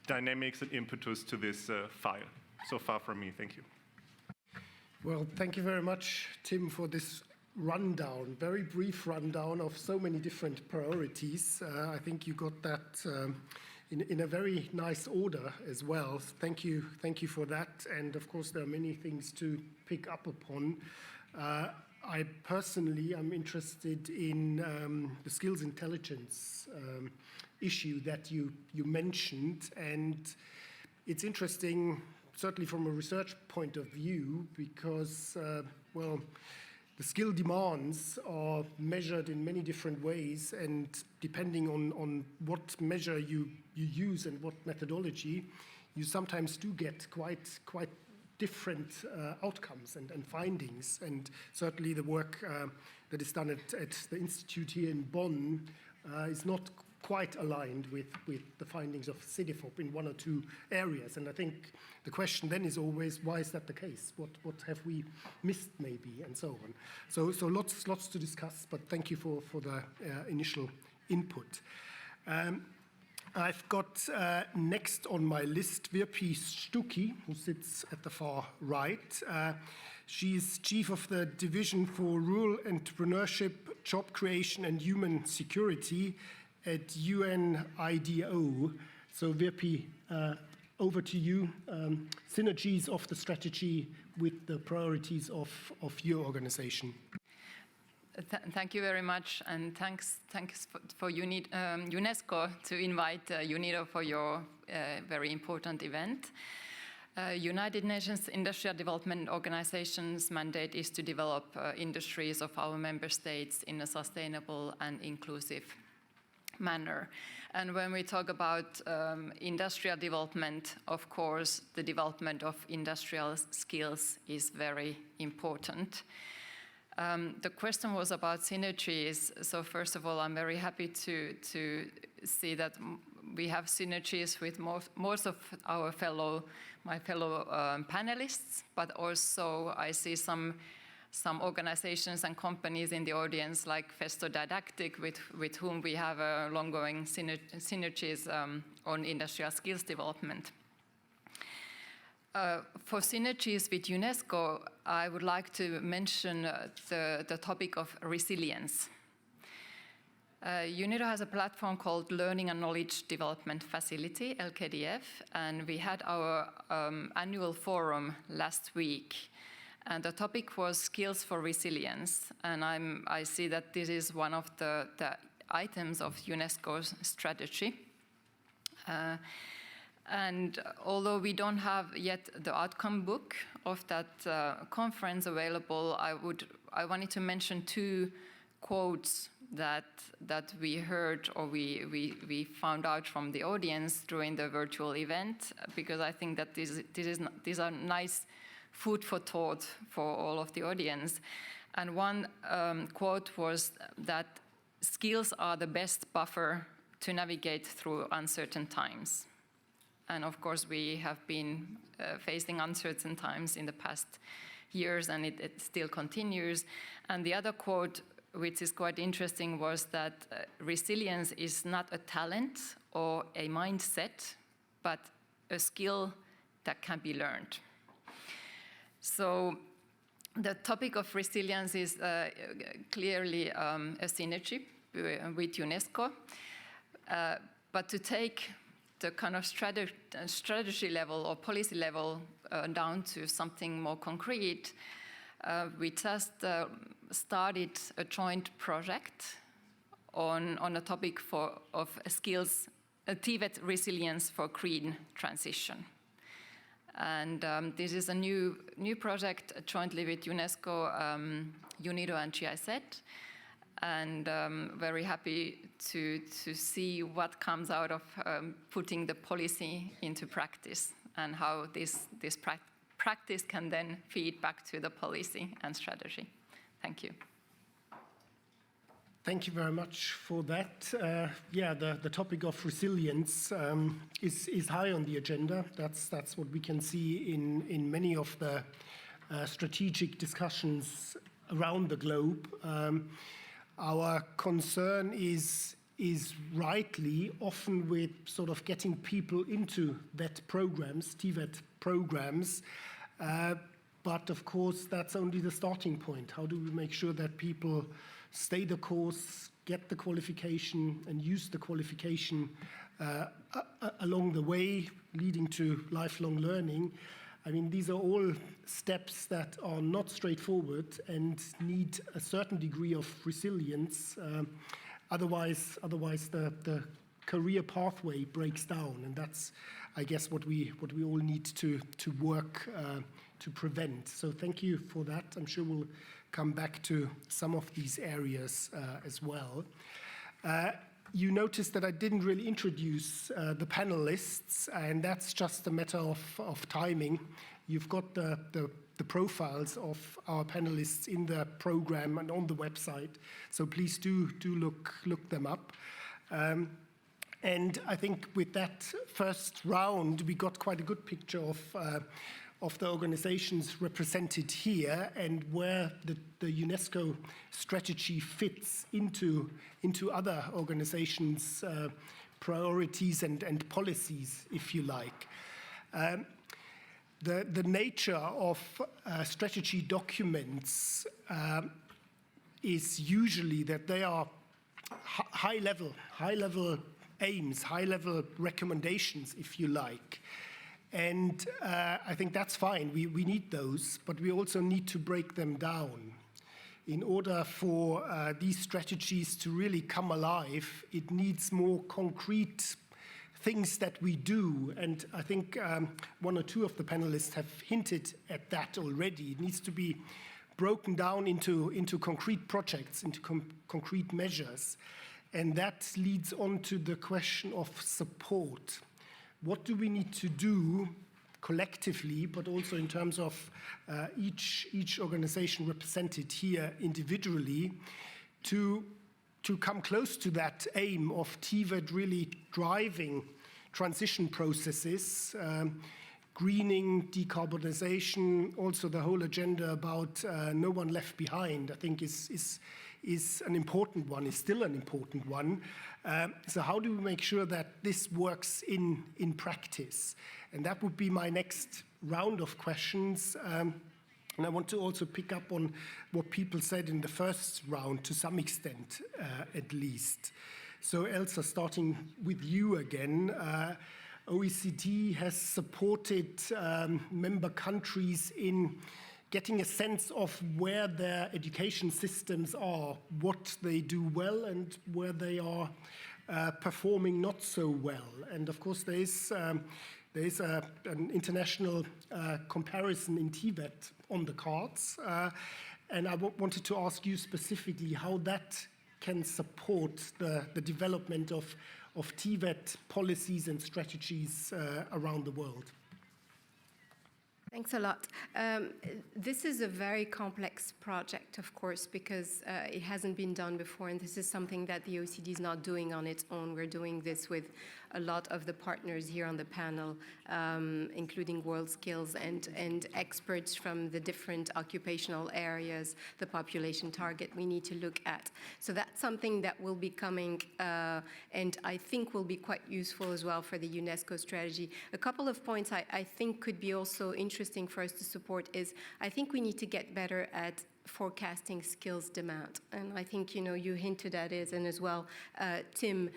dynamics and impetus to this file. So far from me, thank you. Well, thank you very much, Tim, for this rundown, very brief rundown of so many different priorities. I think you got that in a very nice order as well. Thank you for that. And of course, there are many things to pick up upon. I personally am interested in the skills intelligence issue that you mentioned, and it's interesting, certainly from a research point of view, because, well, the skill demands are measured in many different ways, and depending on what measure you use and what methodology, you sometimes do get quite different outcomes and findings. And certainly the work that is done at the Institute here in Bonn is not quite aligned with the findings of CEDEFOP in 1 or 2 areas. And I think the question then is always, why is that the case? What have we missed maybe, and so on. So lots to discuss, but thank you for the initial input. I've got next on my list Virpi Stuckey, who sits at the far right. She's chief of the Division for Rural Entrepreneurship, Job Creation and Human Security at UNIDO. So Virpi, over to you. Synergies of the strategy with the priorities of your organization. Thank you very much, and thanks for UNESCO to invite UNIDO for your very important event. United Nations Industrial Development Organization's mandate is to develop industries of our member states in a sustainable and inclusive manner. And when we talk about industrial development, of course, the development of industrial skills is very important. The question was about synergies. So first of all, I'm very happy to see that we have synergies with most of my fellow panelists, but also I see some organizations and companies in the audience like Festo Didactic, with whom we have long-going synergies on industrial skills development. For synergies with UNESCO, I would like to mention the topic of resilience. UNIDO has a platform called Learning and Knowledge Development Facility, LKDF, and we had our annual forum last week. And the topic was skills for resilience. And I see that this is one of the items of UNESCO's strategy. And although we don't have yet the outcome book of that conference available, I wanted to mention 2 quotes that we heard or we found out from the audience during the virtual event, because I think that these are nice food for thought for all of the audience. And one quote was that skills are the best buffer to navigate through uncertain times. And of course, we have been facing uncertain times in the past years, and it still continues. And the other quote, which is quite interesting, was that resilience is not a talent or a mindset, but a skill that can be learned. So the topic of resilience is clearly a synergy with UNESCO. But to take the kind of strategy level or policy level down to something more concrete, we just started a joint project on a topic of skills, TVET resilience for green transition. And this is a new project jointly with UNESCO, UNIDO and GIZ. And very happy to see what comes out of putting the policy into practice and how this practice can then feed back to the policy and strategy. Thank you. Thank you very much for that. Yeah, the topic of resilience is high on the agenda. That's what we can see in many of the strategic discussions around the globe. Our concern is rightly often with sort of getting people into VET programs, TVET programs, but of course that's only the starting point. How do we make sure that people stay the course, get the qualification, and use the qualification along the way, leading to lifelong learning? I mean, these are all steps that are not straightforward and need a certain degree of resilience. Otherwise, the career pathway breaks down, and that's, I guess, what we all need to work to prevent. So thank you for that. I'm sure we'll come back to some of these areas as well. You noticed that I didn't really introduce the panelists, and that's just a matter of timing. You've got the profiles of our panelists in the program and on the website, so please do look them up. And I think with that first round, we got quite a good picture of the organizations represented here and where the UNESCO strategy fits into other organizations' priorities and policies, if you like. The nature of strategy documents is usually that they are high-level aims, high-level recommendations, if you like. And I think that's fine. We need those, but we also need to break them down. In order for these strategies to really come alive, it needs more concrete things that we do. And I think one or two of the panelists have hinted at that already. It needs to be broken down into concrete projects, into concrete measures. And that leads on to the question of support. What do we need to do collectively, but also in terms of each organization represented here individually, to come close to that aim of TVET really driving transition processes, greening, decarbonization, also the whole agenda about no one left behind, I think is an important one, is still an important one. So how do we make sure that this works in practice? And that would be my next round of questions. And I want to also pick up on what people said in the first round to some extent, at least. So Elsa, starting with you again, OECD has supported member countries in getting a sense of where their education systems are, what they do well and where they are performing not so well. And of course, there is an international comparison in TVET on the cards. And I wanted to ask you specifically how that can support the development of TVET policies and strategies around the world. Thanks a lot. This is a very complex project, of course, because it hasn't been done before, and this is something that the OECD is not doing on its own. We're doing this with a lot of the partners here on the panel, including WorldSkills and experts from the different occupational areas, the population target we need to look at. So that's something that will be coming, and I think will be quite useful as well for the UNESCO strategy. A couple of points I think could be also interesting for us to support is I think we need to get better at forecasting skills demand. And I think, you hinted at it, and as well, Tim,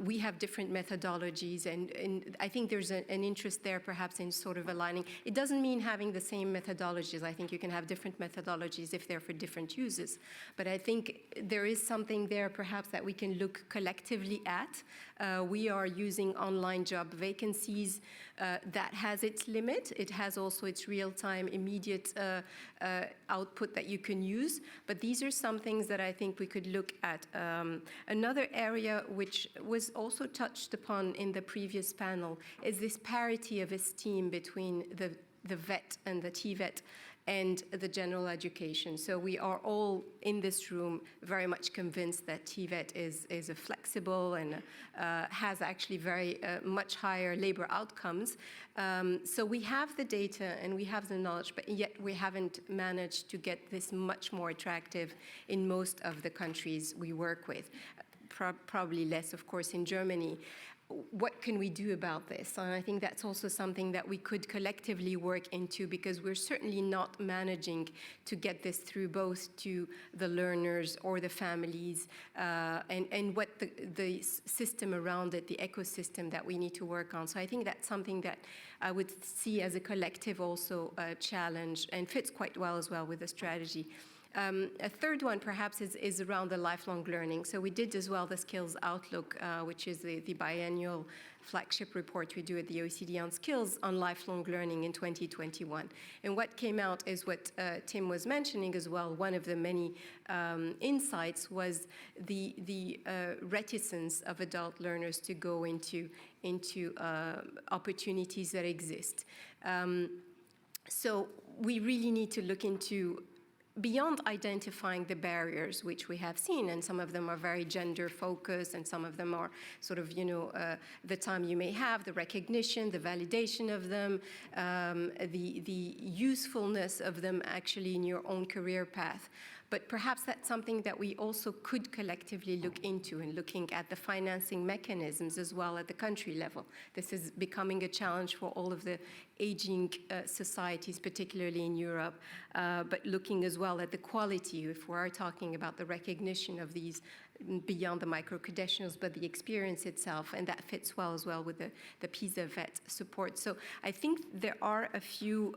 we have different methodologies, and I think there's an interest there perhaps in sort of aligning. It doesn't mean having the same methodologies. I think you can have different methodologies if they're for different uses. But I think there is something there perhaps that we can look collectively at. We are using online job vacancies. That has its limit. It has also its real-time, immediate output that you can use. But these are some things that I think we could look at. Another area which was also touched upon in the previous panel is this parity of esteem between the VET and the TVET and the general education. So we are all in this room very much convinced that TVET is a flexible and has actually very much higher labor outcomes. So we have the data and we have the knowledge, but yet we haven't managed to get this much more attractive in most of the countries we work with. Probably less, of course, in Germany. What can we do about this? And I think that's also something that we could collectively work into, because we're certainly not managing to get this through both to the learners or the families and what the system around it, the ecosystem that we need to work on. So I think that's something that I would see as a collective also challenge, and fits quite well as well with the strategy. A third one, perhaps, is around the lifelong learning. So we did as well the Skills Outlook, which is the biannual flagship report we do at the OECD on skills on lifelong learning in 2021. And what came out is what Tim was mentioning as well. One of the many insights was the reticence of adult learners to go into opportunities that exist. So we really need to look into, beyond identifying the barriers, which we have seen, and some of them are very gender focused, and some of them are sort of, the time you may have, the recognition, the validation of them, the usefulness of them actually in your own career path. But perhaps that's something that we also could collectively look into, and looking at the financing mechanisms as well at the country level. This is becoming a challenge for all of the aging societies, particularly in Europe, but looking as well at the quality, if we are talking about the recognition of these beyond the micro-credentials, but the experience itself, and that fits well as well with the PISA VET support. So I think there are a few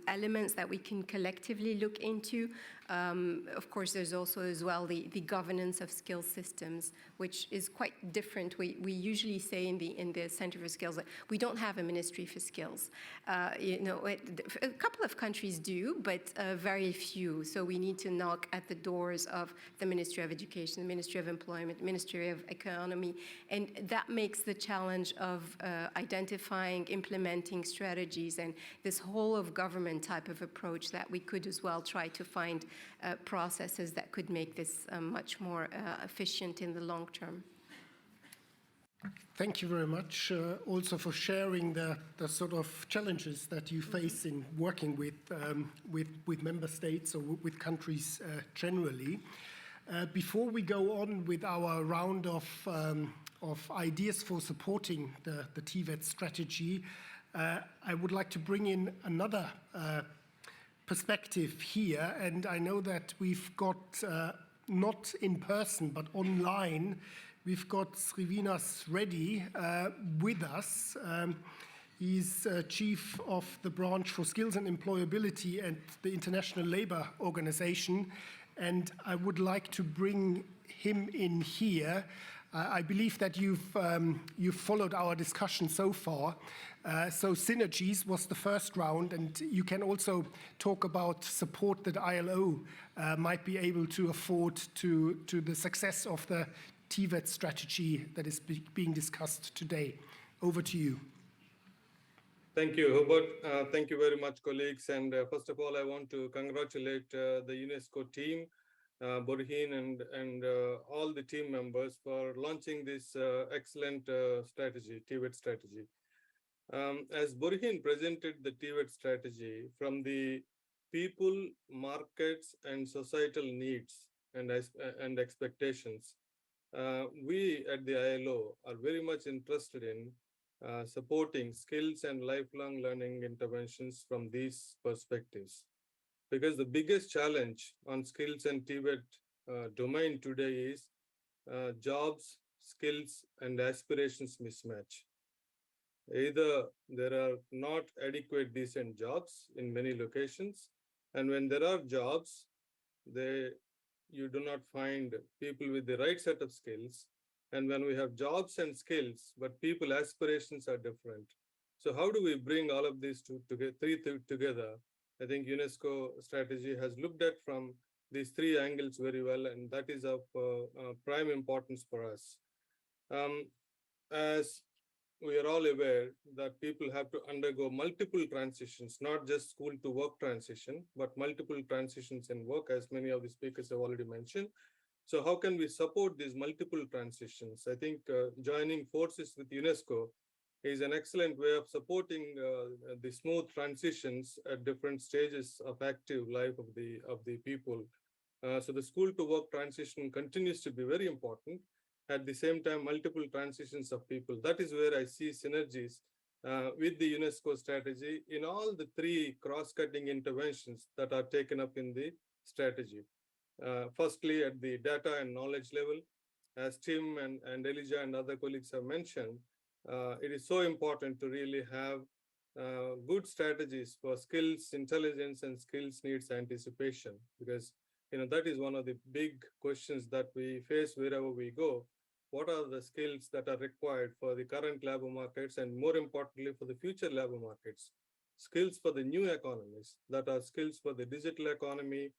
elements that we can collectively look into. Of course, there's also as well the governance of skills systems, which is quite different. We usually say in the Center for Skills that we don't have a ministry for skills. A couple of countries do, but very few. So we need to knock at the doors of the Ministry of Education, the Ministry of Employment, Ministry of Economy, and that makes the challenge of identifying, implementing strategies, and this whole of government type of approach that we could as well try to find processes that could make this much more efficient in the long term. Thank you very much also for sharing the sort of challenges that you face in working with member states or with countries generally. Before we go on with our round of ideas for supporting the TVET strategy, I would like to bring in another perspective here, and I know that we've got not in person but online, we've got Srivinas Reddy with us. He's chief of the branch for skills and employability at the International Labour Organization, and I would like to bring him in here. I believe that you've followed our discussion so far. So synergies was the first round, and you can also talk about support that ILO might be able to afford to the success of the TVET strategy that is being discussed today. Over to you. Thank you, Hubert. Thank you very much, colleagues. And first of all, I want to congratulate the UNESCO team, Burhin and all the team members for launching this excellent strategy, TVET strategy. As Burhin presented the TVET strategy from the people, markets, and societal needs and expectations, we at the ILO are very much interested in supporting skills and lifelong learning interventions from these perspectives. because the biggest challenge on skills and TVET domain today is jobs, skills, and aspirations mismatch. Either there are not adequate decent jobs in many locations, and when there are jobs, you do not find people with the right set of skills. And when we have jobs and skills, but people aspirations are different. So how do we bring all of these three together? I think UNESCO strategy has looked at from these three angles very well, and that is of prime importance for us. As we are all aware that people have to undergo multiple transitions, not just school to work transition, but multiple transitions in work, as many of the speakers have already mentioned. So how can we support these multiple transitions? I think joining forces with UNESCO is an excellent way of supporting the smooth transitions at different stages of active life of the people. So the school to work transition continues to be very important. At the same time, multiple transitions of people. That is where I see synergies with the UNESCO strategy in all the three cross-cutting interventions that are taken up in the strategy. Firstly, at the data and knowledge level, as Tim and Elijah and other colleagues have mentioned, it is so important to really have good strategies for skills intelligence and skills needs anticipation, because that is one of the big questions that we face wherever we go. What are the skills that are required for the current labor markets, and more importantly for the future labor markets? Skills for the new economies, that are skills for the digital economy,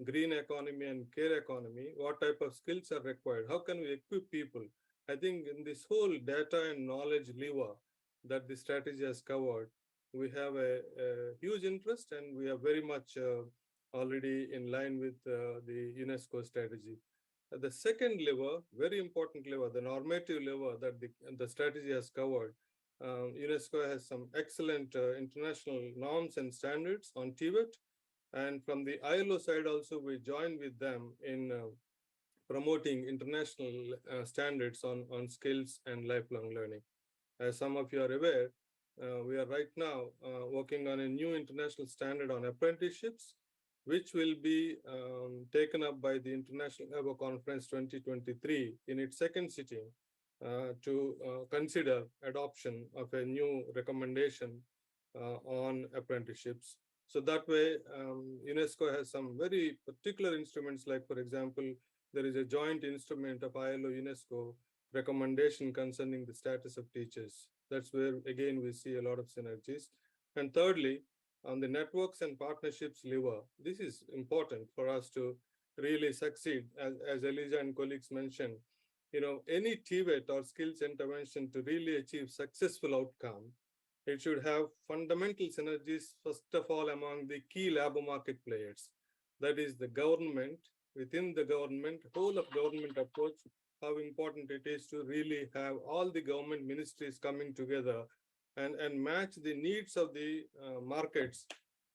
green economy, and care economy. What type of skills are required? How can we equip people? I think in this whole data and knowledge lever that the strategy has covered, we have a huge interest, and we are very much already in line with the UNESCO strategy. The second lever, very important lever, the normative lever that the strategy has covered. UNESCO has some excellent international norms and standards on TVET. And from the ILO side also, we join with them in promoting international standards on skills and lifelong learning. As some of you are aware, we are right now working on a new international standard on apprenticeships, which will be taken up by the International Labour Conference 2023 in its second sitting to consider adoption of a new recommendation on apprenticeships. So that way, UNESCO has some very particular instruments, like, for example, there is a joint instrument of ILO UNESCO recommendation concerning the status of teachers. That's where, again, we see a lot of synergies. And thirdly, on the networks and partnerships lever, this is important for us to really succeed. As Elijah and colleagues mentioned, any TVET or skills intervention to really achieve successful outcome, it should have fundamental synergies, first of all, among the key labor market players. That is the government, within the government, whole of government approach, how important it is to really have all the government ministries coming together and match the needs of the markets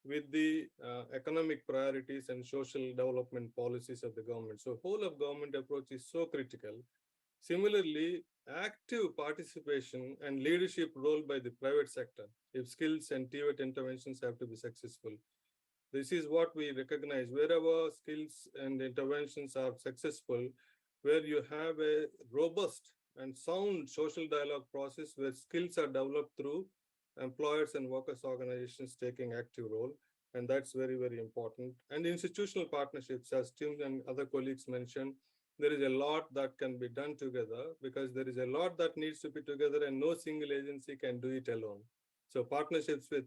with the economic priorities and social development policies of the government. So whole of government approach is so critical. Similarly, active participation and leadership role by the private sector if skills and TVET interventions have to be successful. This is what we recognize. Wherever skills and interventions are successful, where you have a robust and sound social dialogue process where skills are developed through employers and workers organizations taking active role, and that's very, very important. And institutional partnerships, as Tim and other colleagues mentioned, there is a lot that can be done together, because there is a lot that needs to be together and no single agency can do it alone. So partnerships with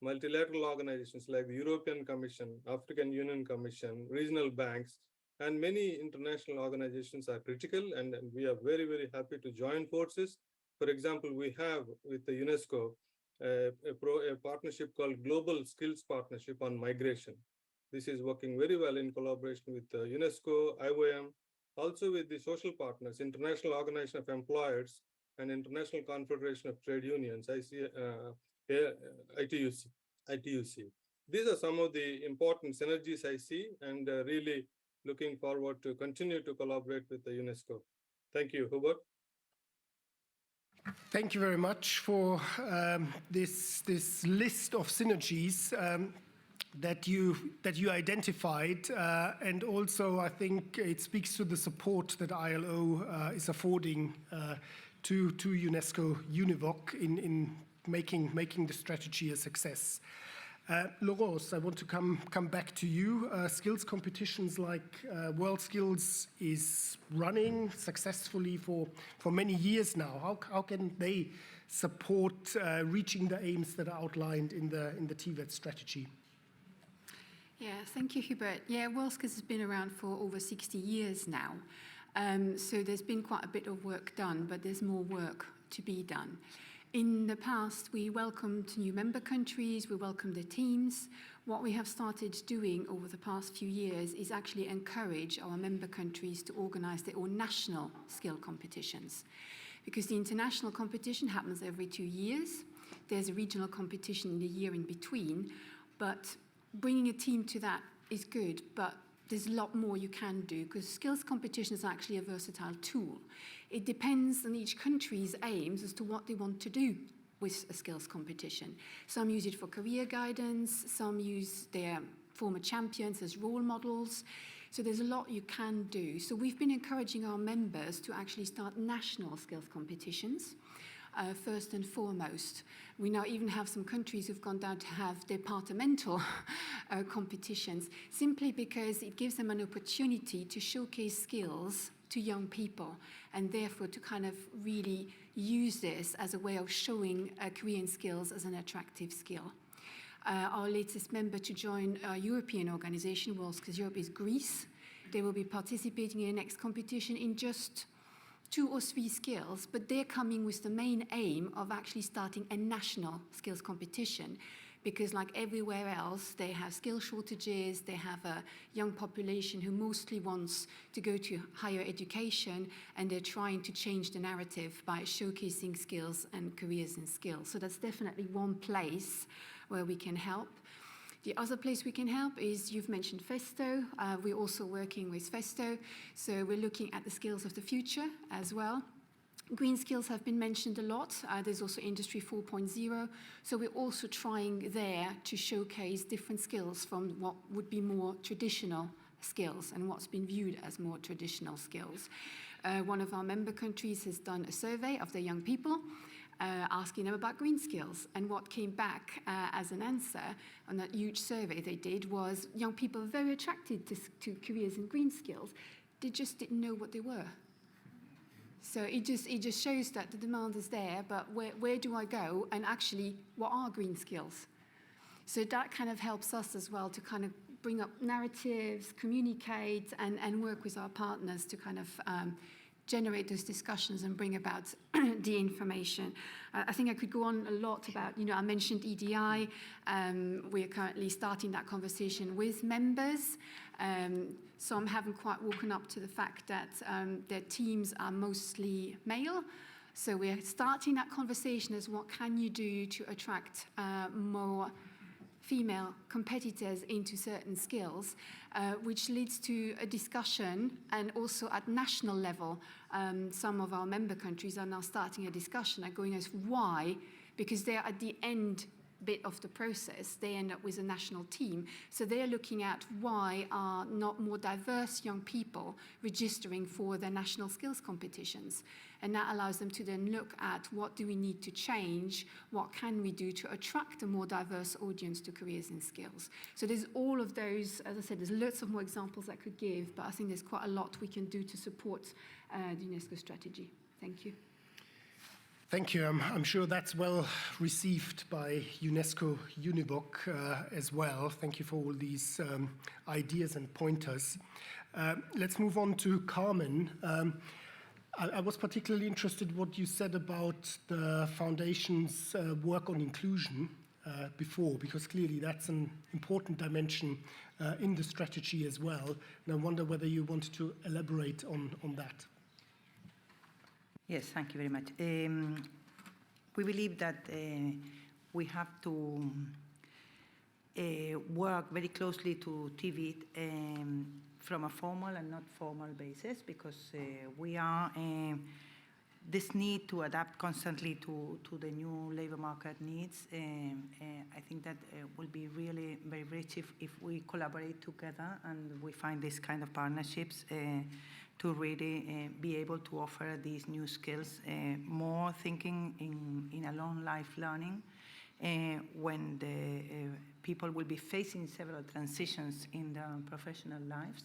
multilateral organizations like the European Commission, African Union Commission, regional banks, and many international organizations are critical, and we are very, very happy to join forces. For example, we have with the UNESCO a partnership called Global Skills Partnership on Migration. This is working very well in collaboration with UNESCO, IOM, also with the social partners, International Organization of Employers and International Confederation of Trade Unions, ITUC. These are some of the important synergies I see, and really looking forward to continue to collaborate with the UNESCO. Thank you. Hubert? Thank you very much for this list of synergies. that you identified, and also I think it speaks to the support that ILO is affording to UNESCO-UNEVOC in making the strategy a success. Laurence, I want to come back to you. Skills competitions like World Skills is running successfully for many years now. How can they support reaching the aims that are outlined in the TVET strategy? Yeah, thank you, Hubert. Yeah, World Skills has been around for over 60 years now. So there's been quite a bit of work done, but there's more work to be done. In the past, we welcomed new member countries, we welcomed the teams. What we have started doing over the past few years is actually encourage our member countries to organize their own national skill competitions. Because the international competition happens every 2 years. There's a regional competition in the year in between, but bringing a team to that is good, but there's a lot more you can do, because skills competition is actually a versatile tool. It depends on each country's aims as to what they want to do with a skills competition. Some use it for career guidance, some use their former champions as role models. So there's a lot you can do. So we've been encouraging our members to actually start national skills competitions. First and foremost. We now even have some countries who've gone down to have departmental competitions, simply because it gives them an opportunity to showcase skills to young people, and therefore to kind of really use this as a way of showing Korean skills as an attractive skill. Our latest member to join our European organization, World Skills Europe, is Greece. They will be participating in the next competition in just 2 or 3 skills, but they're coming with the main aim of actually starting a national skills competition, because like everywhere else, they have skill shortages, they have a young population who mostly wants to go to higher education, and they're trying to change the narrative by showcasing skills and careers in skills. So that's definitely one place where we can help. The other place we can help is, you've mentioned Festo. We're also working with Festo. So we're looking at the skills of the future as well. Green skills have been mentioned a lot. There's also Industry 4.0. So we're also trying there to showcase different skills from what would be more traditional skills and what's been viewed as more traditional skills. One of our member countries has done a survey of their young people, asking them about green skills. And what came back as an answer on that huge survey they did was young people are very attracted to careers in green skills. They just didn't know what they were. So it just shows that the demand is there, but where do I go? And actually, what are green skills? So that kind of helps us as well to kind of bring up narratives, communicate, and work with our partners to kind of generate those discussions and bring about the information. I think I could go on a lot about, I mentioned EDI. We are currently starting that conversation with members. Some haven't quite woken up to the fact that their teams are mostly male. So we're starting that conversation as what can you do to attract more female competitors into certain skills, which leads to a discussion. And also at national level, some of our member countries are now starting a discussion and going as why, because they're at the end bit of the process, they end up with a national team. So they're looking at why are not more diverse young people registering for their national skills competitions. And that allows them to then look at what do we need to change, what can we do to attract a more diverse audience to careers and skills. So there's all of those, as I said, there's lots of more examples I could give, but I think there's quite a lot we can do to support the UNESCO strategy. Thank you. Thank you. I'm sure that's well received by UNESCO-UNEVOC as well. Thank you for all these ideas and pointers. Let's move on to Carmen. I was particularly interested in what you said about the Foundation's work on inclusion before, because clearly that's an important dimension in the strategy as well. And I wonder whether you wanted to elaborate on that. Yes, thank you very much. We believe that we have to work very closely to TVET from a formal and not formal basis, because we are this need to adapt constantly to the new labor market needs, I think that will be really very rich if we collaborate together and we find this kind of partnerships to really be able to offer these new skills, more thinking in a long life learning, when the people will be facing several transitions in their professional lives,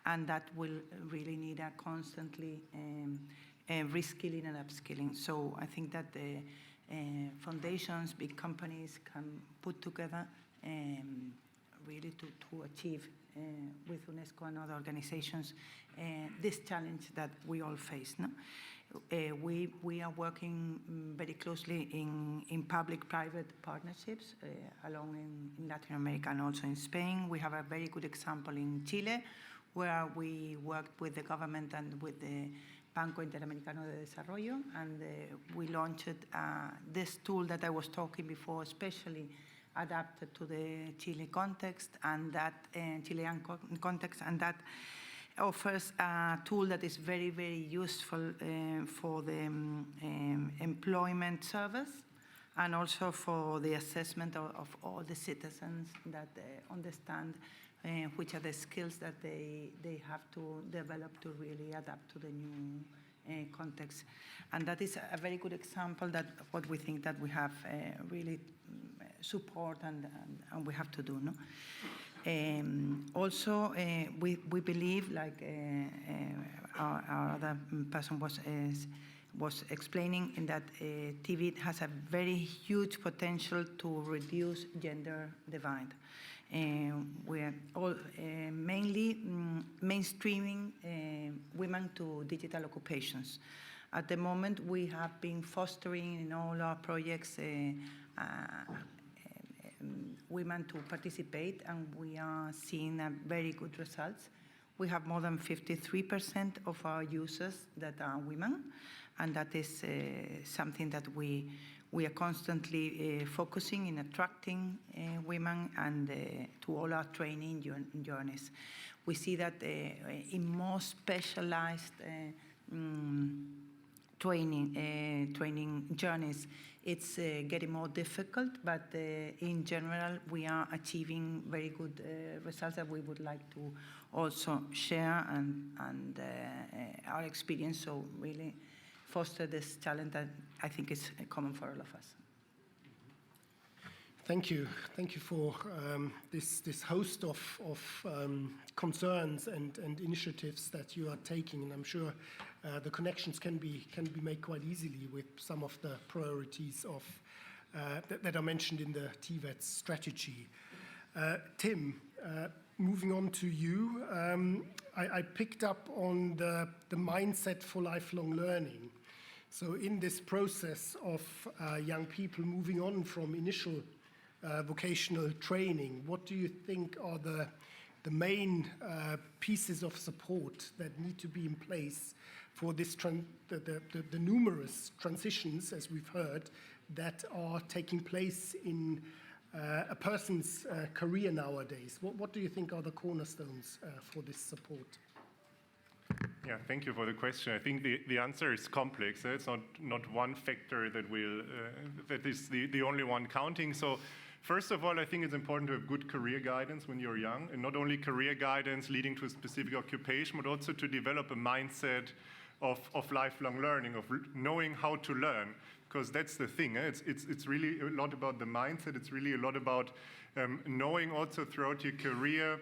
and that will really need a constantly reskilling and upskilling. So I think that the foundations, big companies can put together really to achieve with UNESCO and other organizations this challenge that we all face. No? We are working very closely in public-private partnerships along in Latin America and also in Spain. We have a very good example in Chile, where we worked with the government and with the Banco Interamericano de Desarrollo, and we launched this tool that I was talking before, especially adapted to the Chile context and that Chilean context, and that offers a tool that is very, very useful for the employment service and also for the assessment of all the citizens that understand which are the skills that they have to develop to really adapt to the new context. And that is a very good example that what we think that we have really support and we have to do. No? Also, we believe, like our other person was explaining, in that TVET has a very huge potential to reduce gender divide. We're all mainly mainstreaming women to digital occupations. At the moment, we have been fostering in all our projects women to participate, and we are seeing very good results. We have more than 53% of our users that are women, and that is something that we are constantly focusing in attracting women and to all our training journeys. We see that in more specialized training journeys, it's getting more difficult, but in general, we are achieving very good results that we would like to also share and our experience, so really foster this challenge that I think is common for all of us. Thank you. Thank you for this host of concerns and initiatives that you are taking, and I'm sure the connections can be made quite easily with some of the priorities of that are mentioned in the TVET strategy. Tim, moving on to you, I picked up on the mindset for lifelong learning. So in this process of young people moving on from initial vocational training, what do you think are the main pieces of support that need to be in place for this the numerous transitions, as we've heard, that are taking place in a person's career nowadays? What do you think are the cornerstones for this support? Yeah, thank you for the question. I think the answer is complex. It's not one factor that is the only one counting. So first of all, I think it's important to have good career guidance when you're young, and not only career guidance leading to a specific occupation, but also to develop a mindset of lifelong learning, of knowing how to learn, because that's the thing. It's really a lot about the mindset. It's really a lot about knowing also throughout your career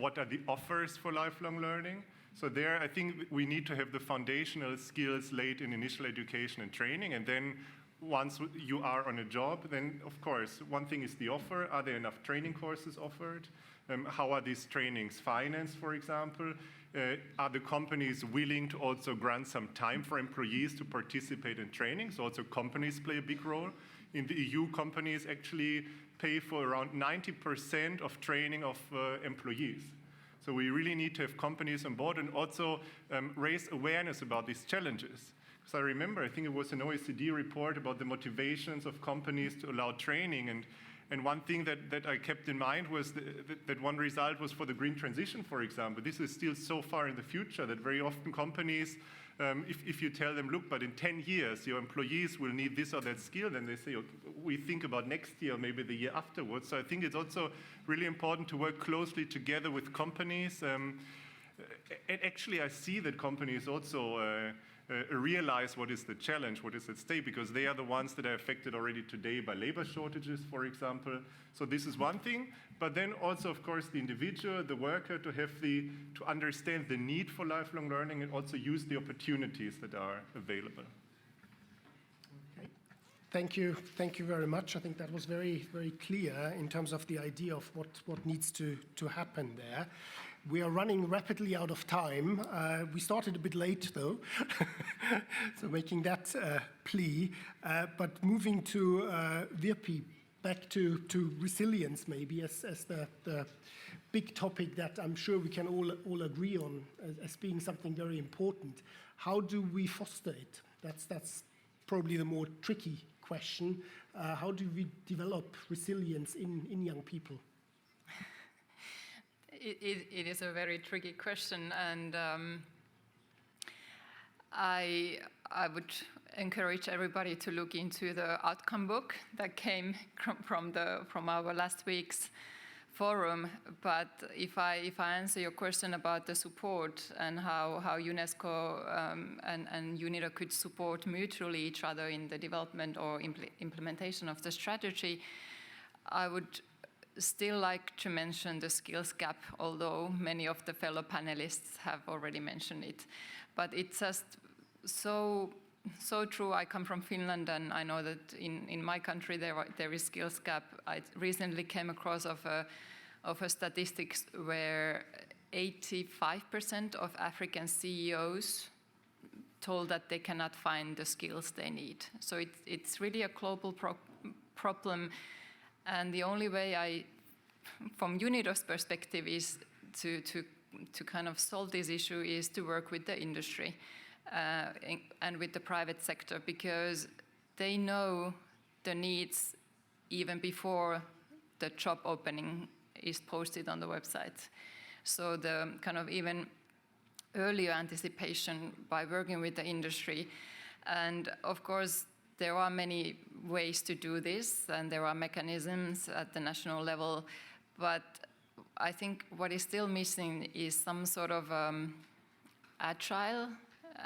what are the offers for lifelong learning. So there, I think we need to have the foundational skills laid in initial education and training, and then once you are on a job, then of course, one thing is the offer. Are there enough training courses offered? How are these trainings financed, for example? Are the companies willing to also grant some time for employees to participate in training? So also companies play a big role. In the EU, companies actually pay for around 90% of training of employees. So we really need to have companies on board and also raise awareness about these challenges. Because I remember, I think it was an OECD report about the motivations of companies to allow training. And one thing that I kept in mind was that one result was for the green transition, for example. This is still so far in the future that very often companies If you tell them, look, but in 10 years, your employees will need this or that skill, then they say, okay, we think about next year, or maybe the year afterwards. So I think it's also really important to work closely together with companies. And actually, I see that companies also realize what is the challenge, what is at stake, because they are the ones that are affected already today by labor shortages, for example. So this is one thing, but then also, of course, the individual, the worker, to understand the need for lifelong learning and also use the opportunities that are available. Okay. Thank you very much. I think that was very, very clear in terms of the idea of what needs to happen there. We are running rapidly out of time. We started a bit late, though, so making that plea. But moving to Virpi, back to resilience, maybe as the big topic that I'm sure we can all agree on as being something very important. How do we foster it? That's probably the more tricky question. How do we develop resilience in young people? It is a very tricky question, and I would encourage everybody to look into the outcome book that came from our last week's forum. But if I answer your question about the support and how UNESCO and UNEDOC could support mutually each other in the development or implementation of the strategy, I would still like to mention the skills gap, although many of the fellow panelists have already mentioned it. But it's just so true. I come from Finland, and I know that in my country there is skills gap. I recently came across of a statistics where 85% of African CEOs told that they cannot find the skills they need. So it's really a global problem. And the only way from UNEDOC's perspective, is to kind of solve this issue is to work with the industry and with the private sector, because they know the needs even before the job opening is posted on the website. So the kind of even earlier anticipation by working with the industry. And of course, there are many ways to do this, and there are mechanisms at the national level, but I think what is still missing is some sort of agile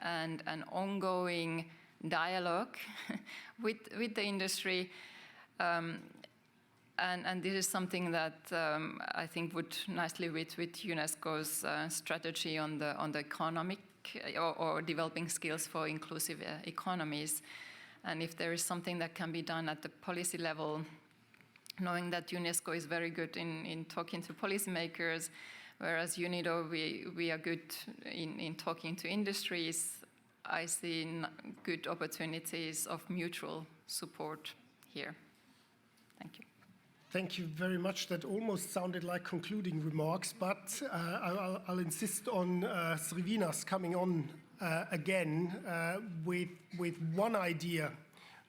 and an ongoing dialogue with the industry, and this is something that I think would nicely with UNESCO's strategy on the economic or developing skills for inclusive economies. And if there is something that can be done at the policy level, knowing that UNESCO is very good in talking to policymakers, whereas UNEDO, we are good in talking to industries, I see good opportunities of mutual support here. Thank you. Thank you very much. That almost sounded like concluding remarks, but I'll insist on Srivinas coming on again with one idea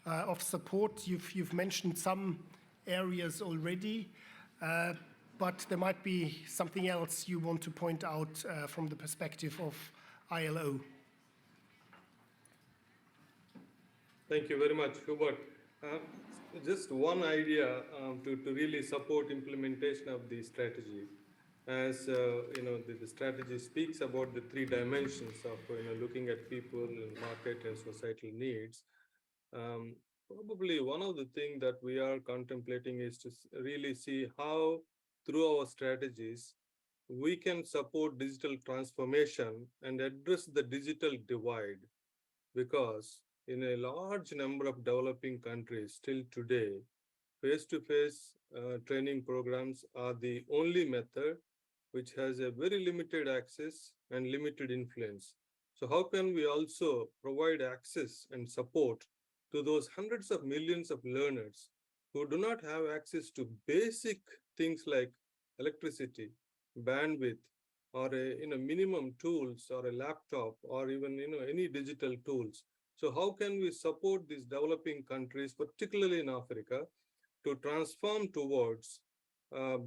of support. You've mentioned some areas already, but there might be something else you want to point out from the perspective of ILO. Thank you very much, Hubert. Just one idea to really support implementation of the strategy. As the strategy speaks about the three dimensions of looking at people and market and societal needs. Probably one of the things that we are contemplating is to really see how, through our strategies, we can support digital transformation and address the digital divide. Because in a large number of developing countries, still today, face-to-face training programs are the only method which has a very limited access and limited influence. So how can we also provide access and support to those hundreds of millions of learners who do not have access to basic things like electricity, bandwidth, or minimum tools, or a laptop, or even any digital tools? So how can we support these developing countries, particularly in Africa, to transform towards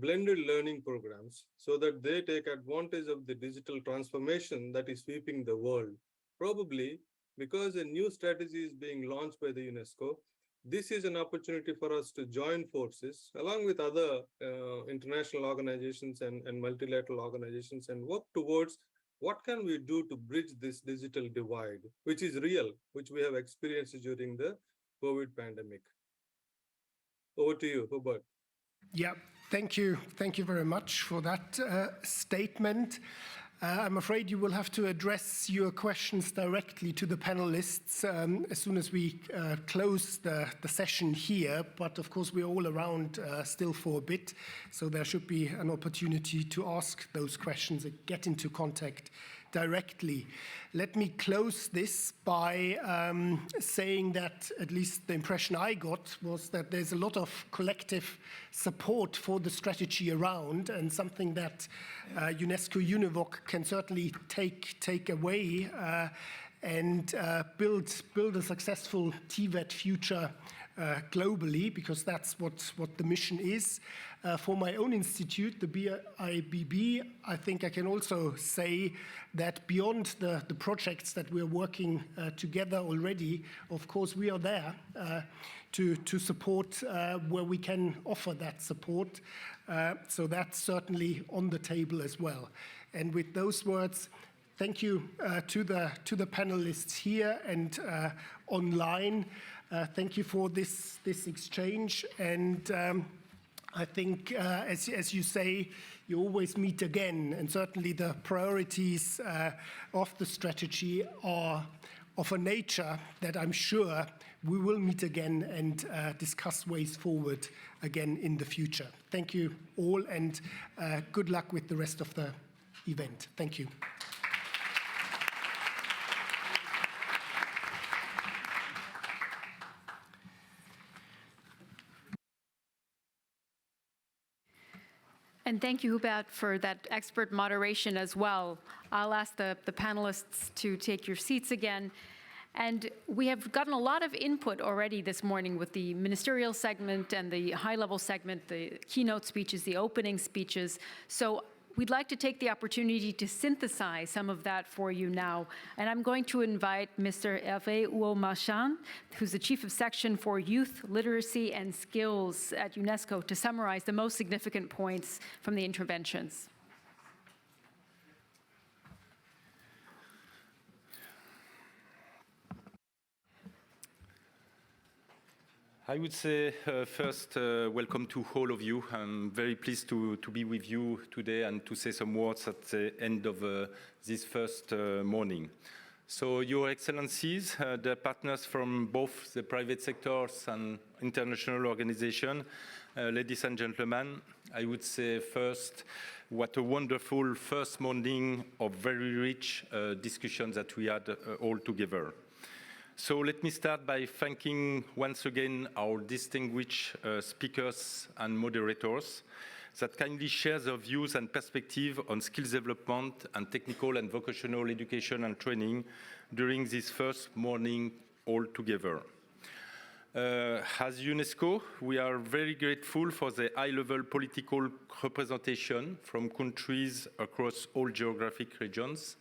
blended learning programs so that they take advantage of the digital transformation that is sweeping the world? probably because a new strategy is being launched by the UNESCO, this is an opportunity for us to join forces along with other international organizations and multilateral organizations and work towards what can we do to bridge this digital divide, which is real, which we have experienced during the COVID pandemic. Over to you, Hubert. Yeah, thank you. Thank you very much for that statement. I'm afraid you will have to address your questions directly to the panelists as soon as we close the session here. But of course, we're all around still for a bit, so there should be an opportunity to ask those questions and get into contact directly. Let me close this by saying that at least the impression I got was that there's a lot of collective support for the strategy around, and something that UNESCO-UNEVOC can certainly take away and build a successful TVET future globally, because that's what the mission is. For my own institute, the BIBB, I think I can also say that beyond the projects that we're working together already, of course, we are there to support where we can offer that support. So that's certainly on the table as well. And with those words, thank you to the panelists here and online. Thank you for this exchange, and I think, as you say, you always meet again, and certainly the priorities of the strategy are of a nature that I'm sure we will meet again and discuss ways forward again in the future. Thank you all, and good luck with the rest of the event. Thank you. And thank you, Hubert, for that expert moderation as well. I'll ask the panelists to take your seats again. And we have gotten a lot of input already this morning with the ministerial segment and the high-level segment, the keynote speeches, the opening speeches. So we'd like to take the opportunity to synthesize some of that for you now. And I'm going to invite Mr. Hervé Ouaumachan, who's the Chief of Section for Youth, Literacy and Skills at UNESCO, to summarize the most significant points from the interventions. I would say first, welcome to all of you. I'm very pleased to be with you today and to say some words at the end of this first morning. So, Your Excellencies, the partners from both the private sectors and international organizations, ladies and gentlemen, I would say first, what a wonderful first morning of very rich discussions that we had all together. So let me start by thanking once again our distinguished speakers and moderators that kindly share their views and perspective on skills development and technical and vocational education and training during this first morning all together. As UNESCO, we are very grateful for the high-level political representation from countries across all geographic regions.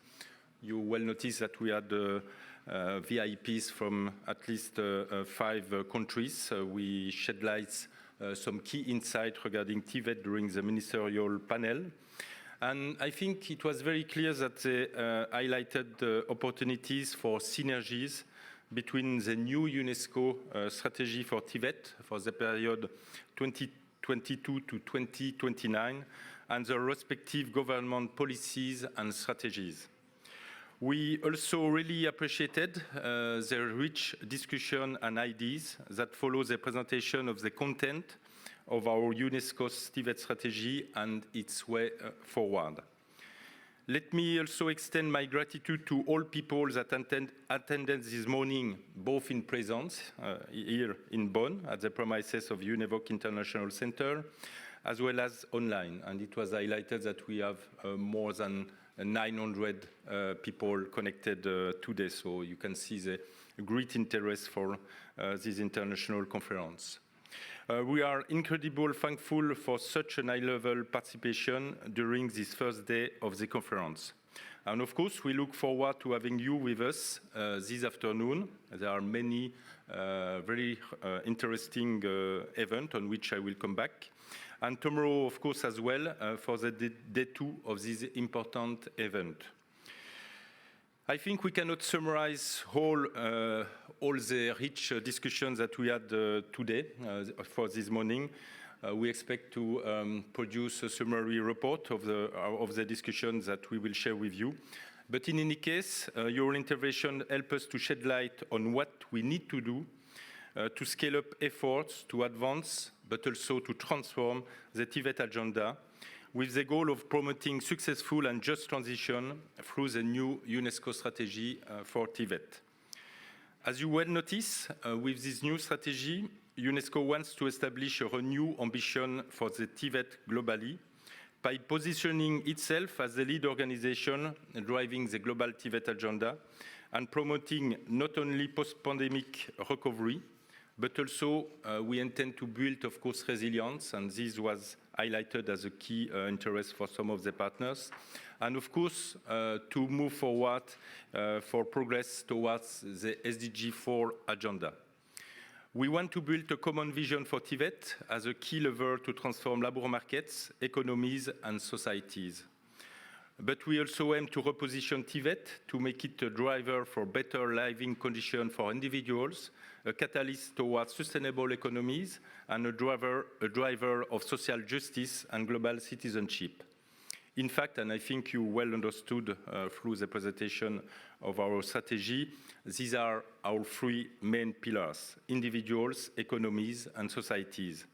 You will notice that we had VIPs from at least 5 countries. We shed light some key insights regarding TVET during the ministerial panel. And I think it was very clear that they highlighted opportunities for synergies between the new UNESCO strategy for TVET for the period 2022 to 2029 and the respective government policies and strategies. We also really appreciated the rich discussion and ideas that follow the presentation of the content of our UNESCO's TVET strategy and its way forward. Let me also extend my gratitude to all people that attended this morning, both in presence here in Bonn at the premises of UNEVOC International Center, as well as online. And it was highlighted that we have more than 900 people connected today, so you can see the great interest for this international conference. We are incredibly thankful for such a high-level participation during this first day of the conference. And of course, we look forward to having you with us this afternoon. There are many very interesting events on which I will come back. And tomorrow, of course, as well, for the day 2 of this important event. I think we cannot summarize all the rich discussions that we had today for this morning. We expect to produce a summary report of the discussions that we will share with you. But in any case, your intervention helps us to shed light on what we need to do to scale up efforts to advance, but also to transform the TVET agenda with the goal of promoting successful and just transition through the new UNESCO strategy for TVET. As you well notice, with this new strategy, UNESCO wants to establish a renewed ambition for the TVET globally by positioning itself as the lead organization driving the global TVET agenda and promoting not only post-pandemic recovery, but also we intend to build, of course, resilience, and this was highlighted as a key interest for some of the partners, and of course, to move forward for progress towards the SDG 4 agenda. We want to build a common vision for TVET as a key lever to transform labor markets, economies, and societies. But we also aim to reposition TVET to make it a driver for better living conditions for individuals, a catalyst towards sustainable economies, and a driver of social justice and global citizenship. In fact, and I think you well understood through the presentation of our strategy, these are our 3 main pillars: individuals, economies, and societies.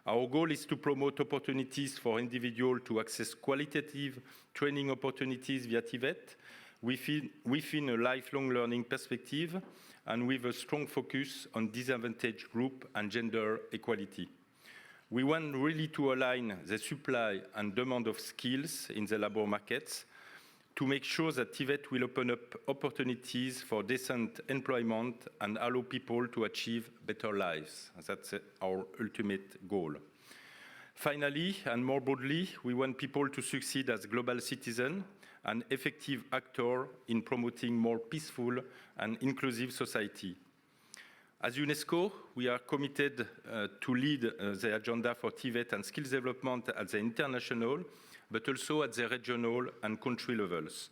Our goal is to promote opportunities for individuals to access qualitative training opportunities via TVET within a lifelong learning perspective and with a strong focus on disadvantaged group and gender equality. We want really to align the supply and demand of skills in the labor markets to make sure that TVET will open up opportunities for decent employment and allow people to achieve better lives. That's our ultimate goal. Finally, and more broadly, we want people to succeed as global citizens and effective actors in promoting more peaceful and inclusive society. As UNESCO, we are committed to lead the agenda for TVET and skills development at the international, but also at the regional and country levels.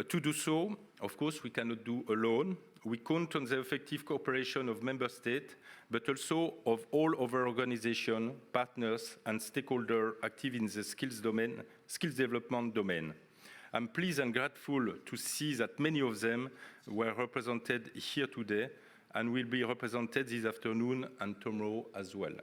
To do so, of course, we cannot do alone. We count on the effective cooperation of member states, but also of all other organizations, partners, and stakeholders active in the skills development domain. I'm pleased and grateful to see that many of them were represented here today and will be represented this afternoon and tomorrow as well.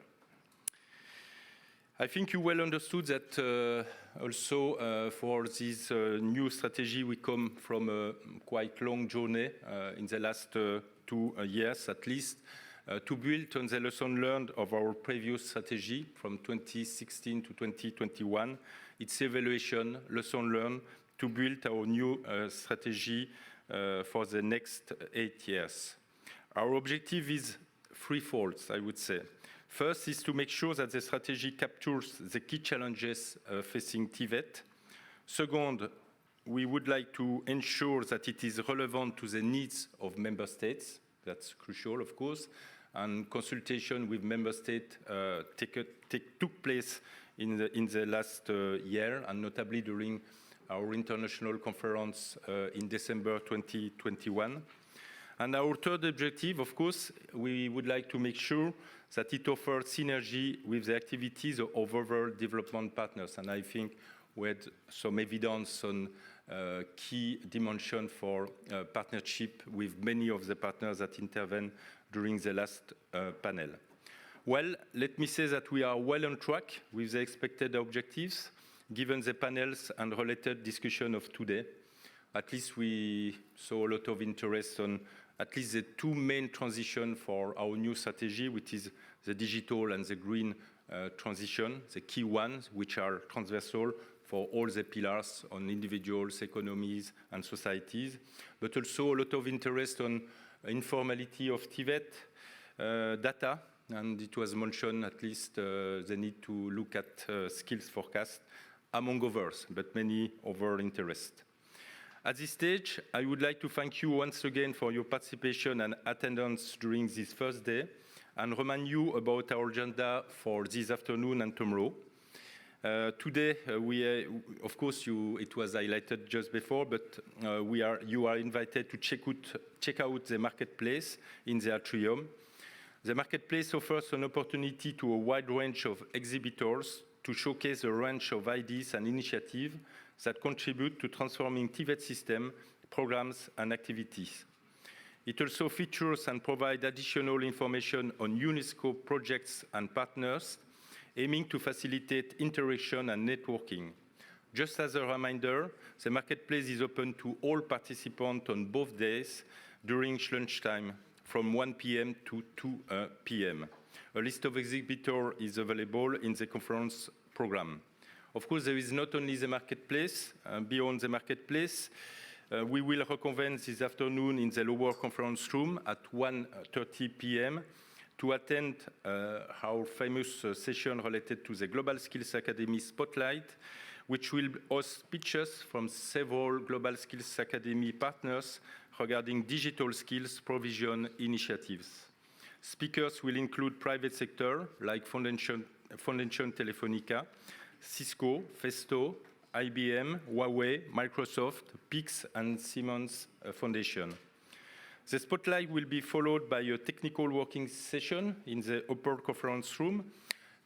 I think you well understood that also for this new strategy, we come from a quite long journey in the last 2 years at least to build on the lesson learned of our previous strategy from 2016 to 2021, its evaluation, lesson learned, to build our new strategy for the next 8 years. Our objective is threefold, I would say. First is to make sure that the strategy captures the key challenges facing TVET. Second, we would like to ensure that it is relevant to the needs of member states. That's crucial, of course. And consultation with member states took place in the last year, and notably during our international conference in December 2021. And our third objective, of course, we would like to make sure that it offers synergy with the activities of other development partners. And I think we had some evidence on key dimension for partnership with many of the partners that intervened during the last panel. Well, let me say that we are well on track with the expected objectives, given the panels and related discussion of today. At least we saw a lot of interest on at least the 2 main transitions for our new strategy, which is the digital and the green transition, the key ones, which are transversal for all the pillars on individuals, economies, and societies, but also a lot of interest on informality of TVET data, and it was mentioned at least the need to look at skills forecast, among others, but many other interests. At this stage, I would like to thank you once again for your participation and attendance during this first day, and remind you about our agenda for this afternoon and tomorrow. Today, of course, it was highlighted just before, but you are invited to check out the marketplace in the atrium. The marketplace offers an opportunity to a wide range of exhibitors to showcase a range of ideas and initiatives that contribute to transforming TVET system, programs, and activities. It also features and provides additional information on UNESCO projects and partners, aiming to facilitate interaction and networking. Just as a reminder, the marketplace is open to all participants on both days during lunchtime from 1 p.m. to 2 p.m. A list of exhibitors is available in the conference program. Of course, there is not only the marketplace. Beyond the marketplace, we will reconvene this afternoon in the lower conference room at 1:30 p.m. to attend our famous session related to the Global Skills Academy Spotlight, which will host speeches from several Global Skills Academy partners regarding digital skills provision initiatives. Speakers will include private sector like Foundation Telefonica, Cisco, Festo, IBM, Huawei, Microsoft, PIX, and Siemens Foundation. The spotlight will be followed by a technical working session in the upper conference room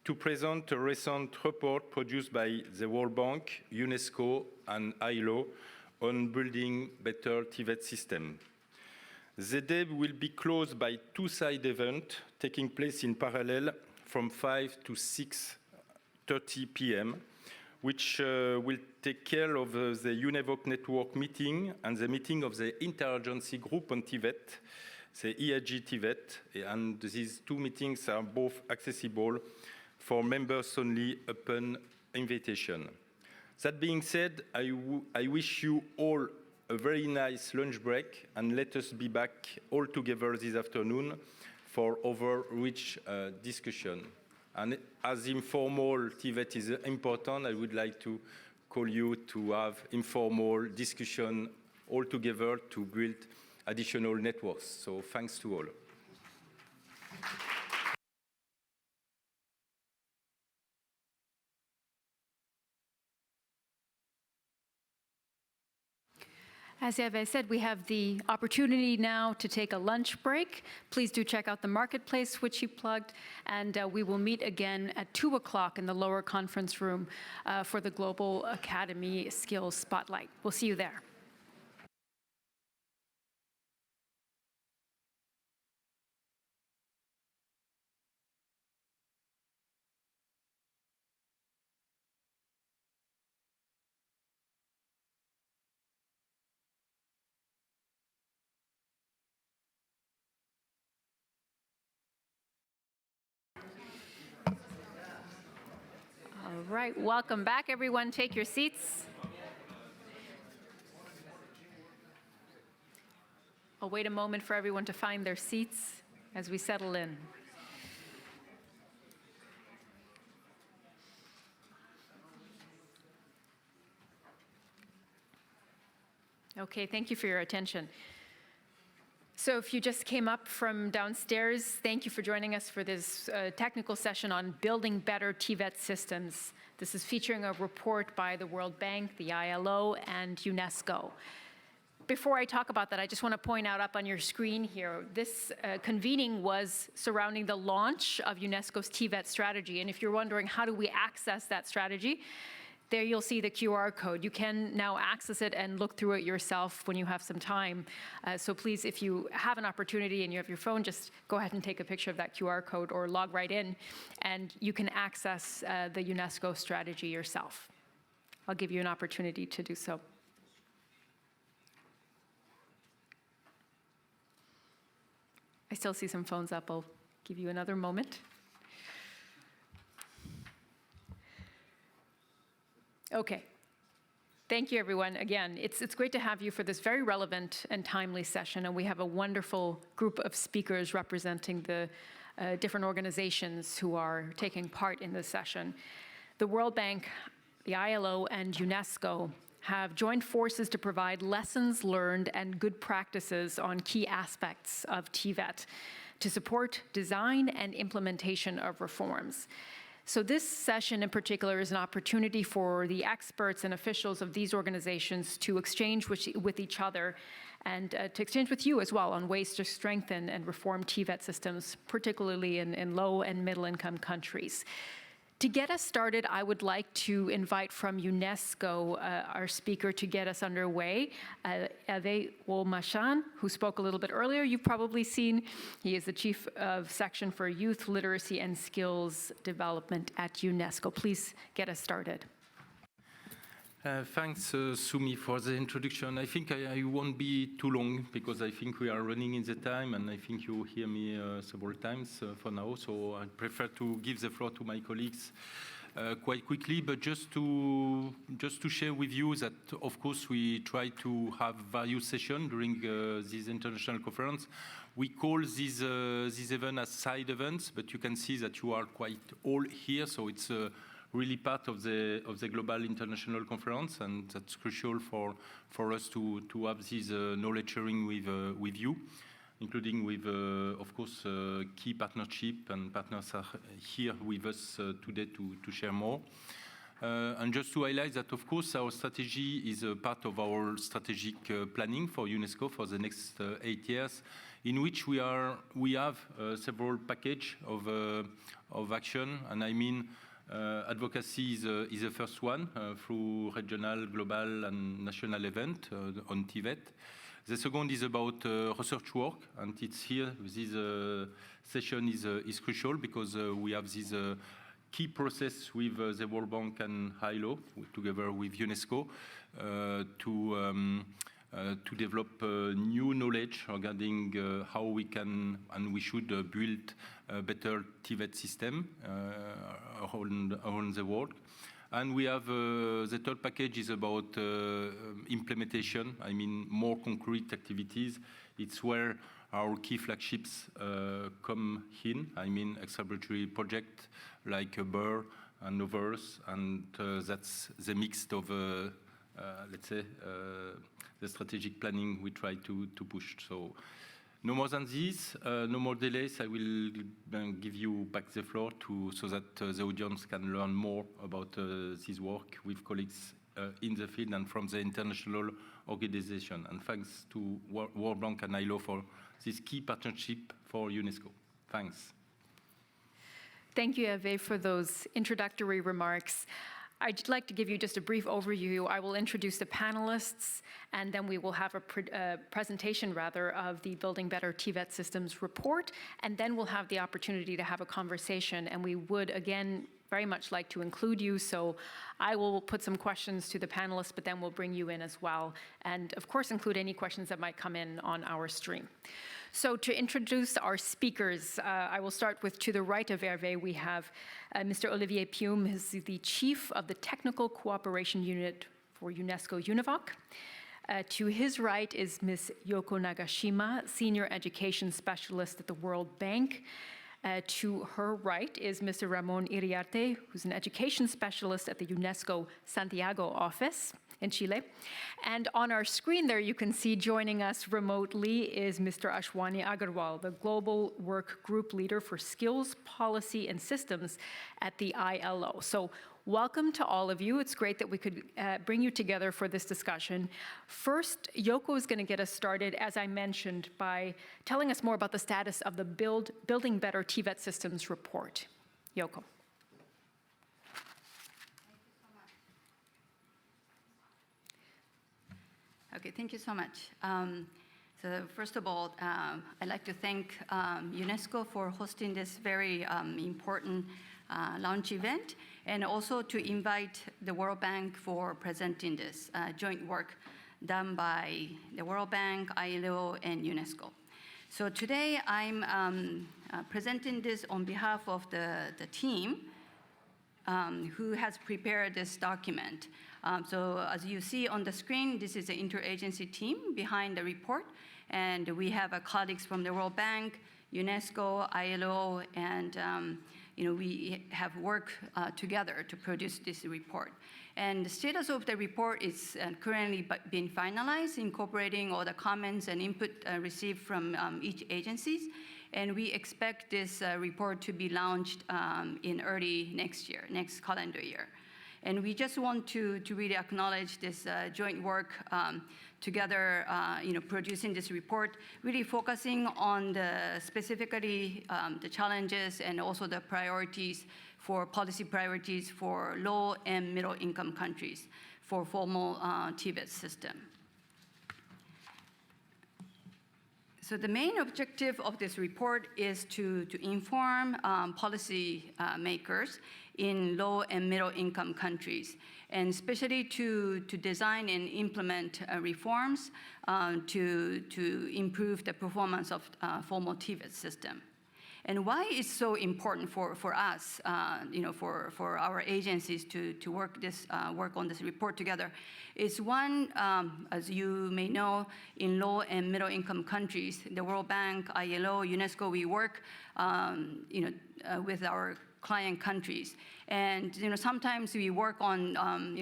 to present a recent report produced by the World Bank, UNESCO, and ILO on building better TVET system. The day will be closed by two-side events taking place in parallel from 5 to 6:30 p.m., which will take care of the UNEVOC network meeting and the meeting of the interagency group on TVET, the EIG TVET, and these two meetings are both accessible for members only upon invitation. That being said, I wish you all a very nice lunch break, and let us be back all together this afternoon for overrich discussion. And as informal TVET is important, I would like to call you to have informal discussion all together to build additional networks. So thanks to all. As Eva said, we have the opportunity now to take a lunch break. Please do check out the marketplace, which you plugged, and we will meet again at 2 o'clock in the lower conference room for the Global Academy Skills Spotlight. We'll see you there. All right, welcome back, everyone. Take your seats. I'll wait a moment for everyone to find their seats as we settle in. Okay, thank you for your attention. So if you just came up from downstairs, thank you for joining us for this technical session on building better TVET systems. This is featuring a report by the World Bank, the ILO, and UNESCO. Before I talk about that, I just want to point out up on your screen here, this convening was surrounding the launch of UNESCO's TVET strategy. And if you're wondering how do we access that strategy, there you'll see the QR code. You can now access it and look through it yourself when you have some time. So please, if you have an opportunity and you have your phone, just go ahead and take a picture of that QR code or log right in, and you can access the UNESCO strategy yourself. I'll give you an opportunity to do so. I still see some phones up. I'll give you another moment. Okay. Thank you, everyone. Again, it's great to have you for this very relevant and timely session, and we have a wonderful group of speakers representing the different organizations who are taking part in this session. The World Bank, the ILO, and UNESCO have joined forces to provide lessons learned and good practices on key aspects of TVET to support design and implementation of reforms. So this session in particular is an opportunity for the experts and officials of these organizations to exchange with each other and to exchange with you as well on ways to strengthen and reform TVET systems, particularly in low and middle income countries. To get us started, I would like to invite from UNESCO our speaker to get us underway, Hervé Wolmachan, who spoke a little bit earlier. You've probably seen. He is the Chief of Section for Youth Literacy and Skills Development at UNESCO. Please get us started. Thanks, Sumi, for the introduction. I think I won't be too long because I think we are running in the time, and I think you hear me several times for now. So I prefer to give the floor to my colleagues quite quickly, but just to share with you that, of course, we try to have various sessions during this international conference. We call these events as side events, but you can see that you are quite all here, so it's really part of the global international conference, and that's crucial for us to have this knowledge sharing with you, including with, of course, key partnership, and partners are here with us today to share more. And just to highlight that, of course, our strategy is a part of our strategic planning for UNESCO for the next 8 years, in which we have several package of action, and I mean, advocacy is the first one through regional, global, and national event on TVET. The second is about research work, and it's here. This session is crucial because we have this key process with the World Bank and ILO together with UNESCO to develop new knowledge regarding how we can and we should build a better TVET system around the world. And we have the third package is about implementation, I mean more concrete activities. It's where our key flagships come in, I mean exacerbatory project like BUR and others, and that's the mix of, let's say, the strategic planning we try to push. So no more than this, no more delays. I will give you back the floor so that the audience can learn more about this work with colleagues in the field and from the international organization. And thanks to World Bank and ILO for this key partnership for UNESCO. Thanks. Thank you, Hervé, for those introductory remarks. I'd like to give you just a brief overview. I will introduce the panelists, and then we will have a presentation, rather, of the Building Better TVET Systems report, and then we'll have the opportunity to have a conversation, and we would, again, very much like to include you, so I will put some questions to the panelists, but then we'll bring you in as well, and of course include any questions that might come in on our stream. So to introduce our speakers, I will start with, to the right of Hervé, we have Mr. Olivier Pium, who's the Chief of the Technical Cooperation Unit for UNESCO-UNEVOC. To his right is Ms. Yoko Nagashima, Senior Education Specialist at the World Bank. To her right is Mr. Ramon Iriarte, who's an Education Specialist at the UNESCO Santiago office in Chile. And on our screen there, you can see joining us remotely is Mr. Ashwani Agarwal, the Global Work Group Leader for Skills, Policy, and Systems at the ILO. So welcome to all of you. It's great that we could bring you together for this discussion. First, Yoko is going to get us started, as I mentioned, by telling us more about the status of the Building Better TVET Systems report. Yoko. Okay, thank you so much. So first of all, I'd like to thank UNESCO for hosting this very important launch event, and also to invite the World Bank for presenting this joint work done by the World Bank, ILO, and UNESCO. So today I'm presenting this on behalf of the team who has prepared this document. So as you see on the screen, this is the interagency team behind the report, and we have colleagues from the World Bank, UNESCO, ILO, and we have worked together to produce this report. And the status of the report is currently being finalized, incorporating all the comments and input received from each agencies. And we expect this report to be launched in early next year, next calendar year. And we just want to really acknowledge this joint work together, producing this report, really focusing on specifically the challenges and also the priorities for policy priorities for low and middle income countries for formal TVET system. So the main objective of this report is to inform policy makers in low and middle income countries, and especially to design and implement reforms to improve the performance of formal TVET system. And why it's so important for us, for our agencies to work on this report together, is one, as you may know, in low and middle income countries, the World Bank, ILO, UNESCO, we work, with our client countries. And sometimes we work on,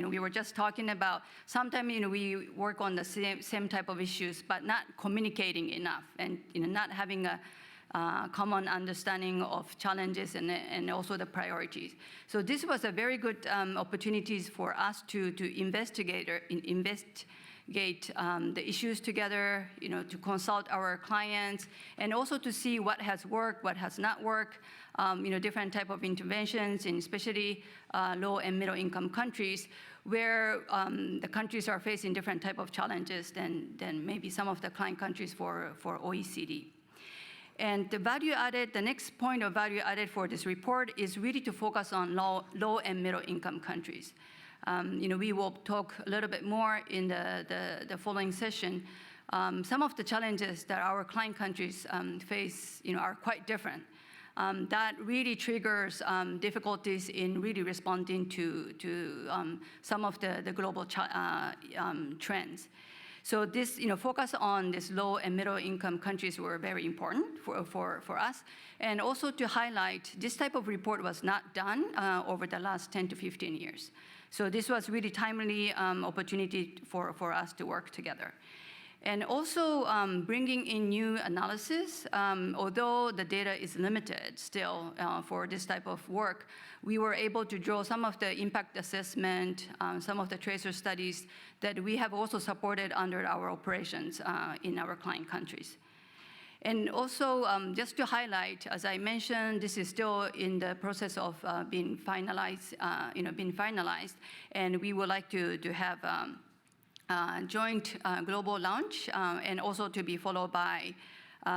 we were just talking about, sometimes we work on the same type of issues, but not communicating enough, and not having a common understanding of challenges and also the priorities. So this was a very good opportunities for us to investigate the issues together, to consult our clients, and also to see what has worked, what has not worked, different type of interventions, and especially low and middle income countries, where the countries are facing different type of challenges than maybe some of the client countries for OECD. And the next point of value added for this report is really to focus on low and middle income countries. We will talk a little bit more in the following session. Some of the challenges that our client countries face, are quite different. That really triggers difficulties in really responding to some of the global trends. So this, focus on this low and middle income countries were very important for us. And also to highlight, this type of report was not done over the last 10 to 15 years. So this was really timely opportunity for us to work together. And also bringing in new analysis, although the data is limited still for this type of work, we were able to draw some of the impact assessment, some of the tracer studies that we have also supported under our operations in our client countries. And also, just to highlight, as I mentioned, this is still in the process of being finalized, and we would like to have joint global launch, and also to be followed by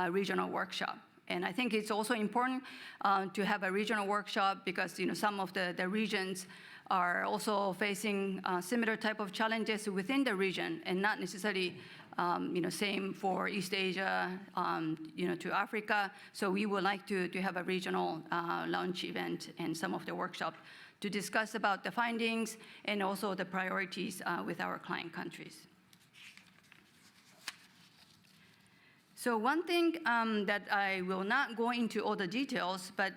regional workshop. And I think it's also important to have a regional workshop because some of the regions are also facing similar type of challenges within the region, and not necessarily same for East Asia, to Africa. So we would like to have a regional launch event and some of the workshop to discuss about the findings and also the priorities with our client countries. So one thing that I will not go into all the details, but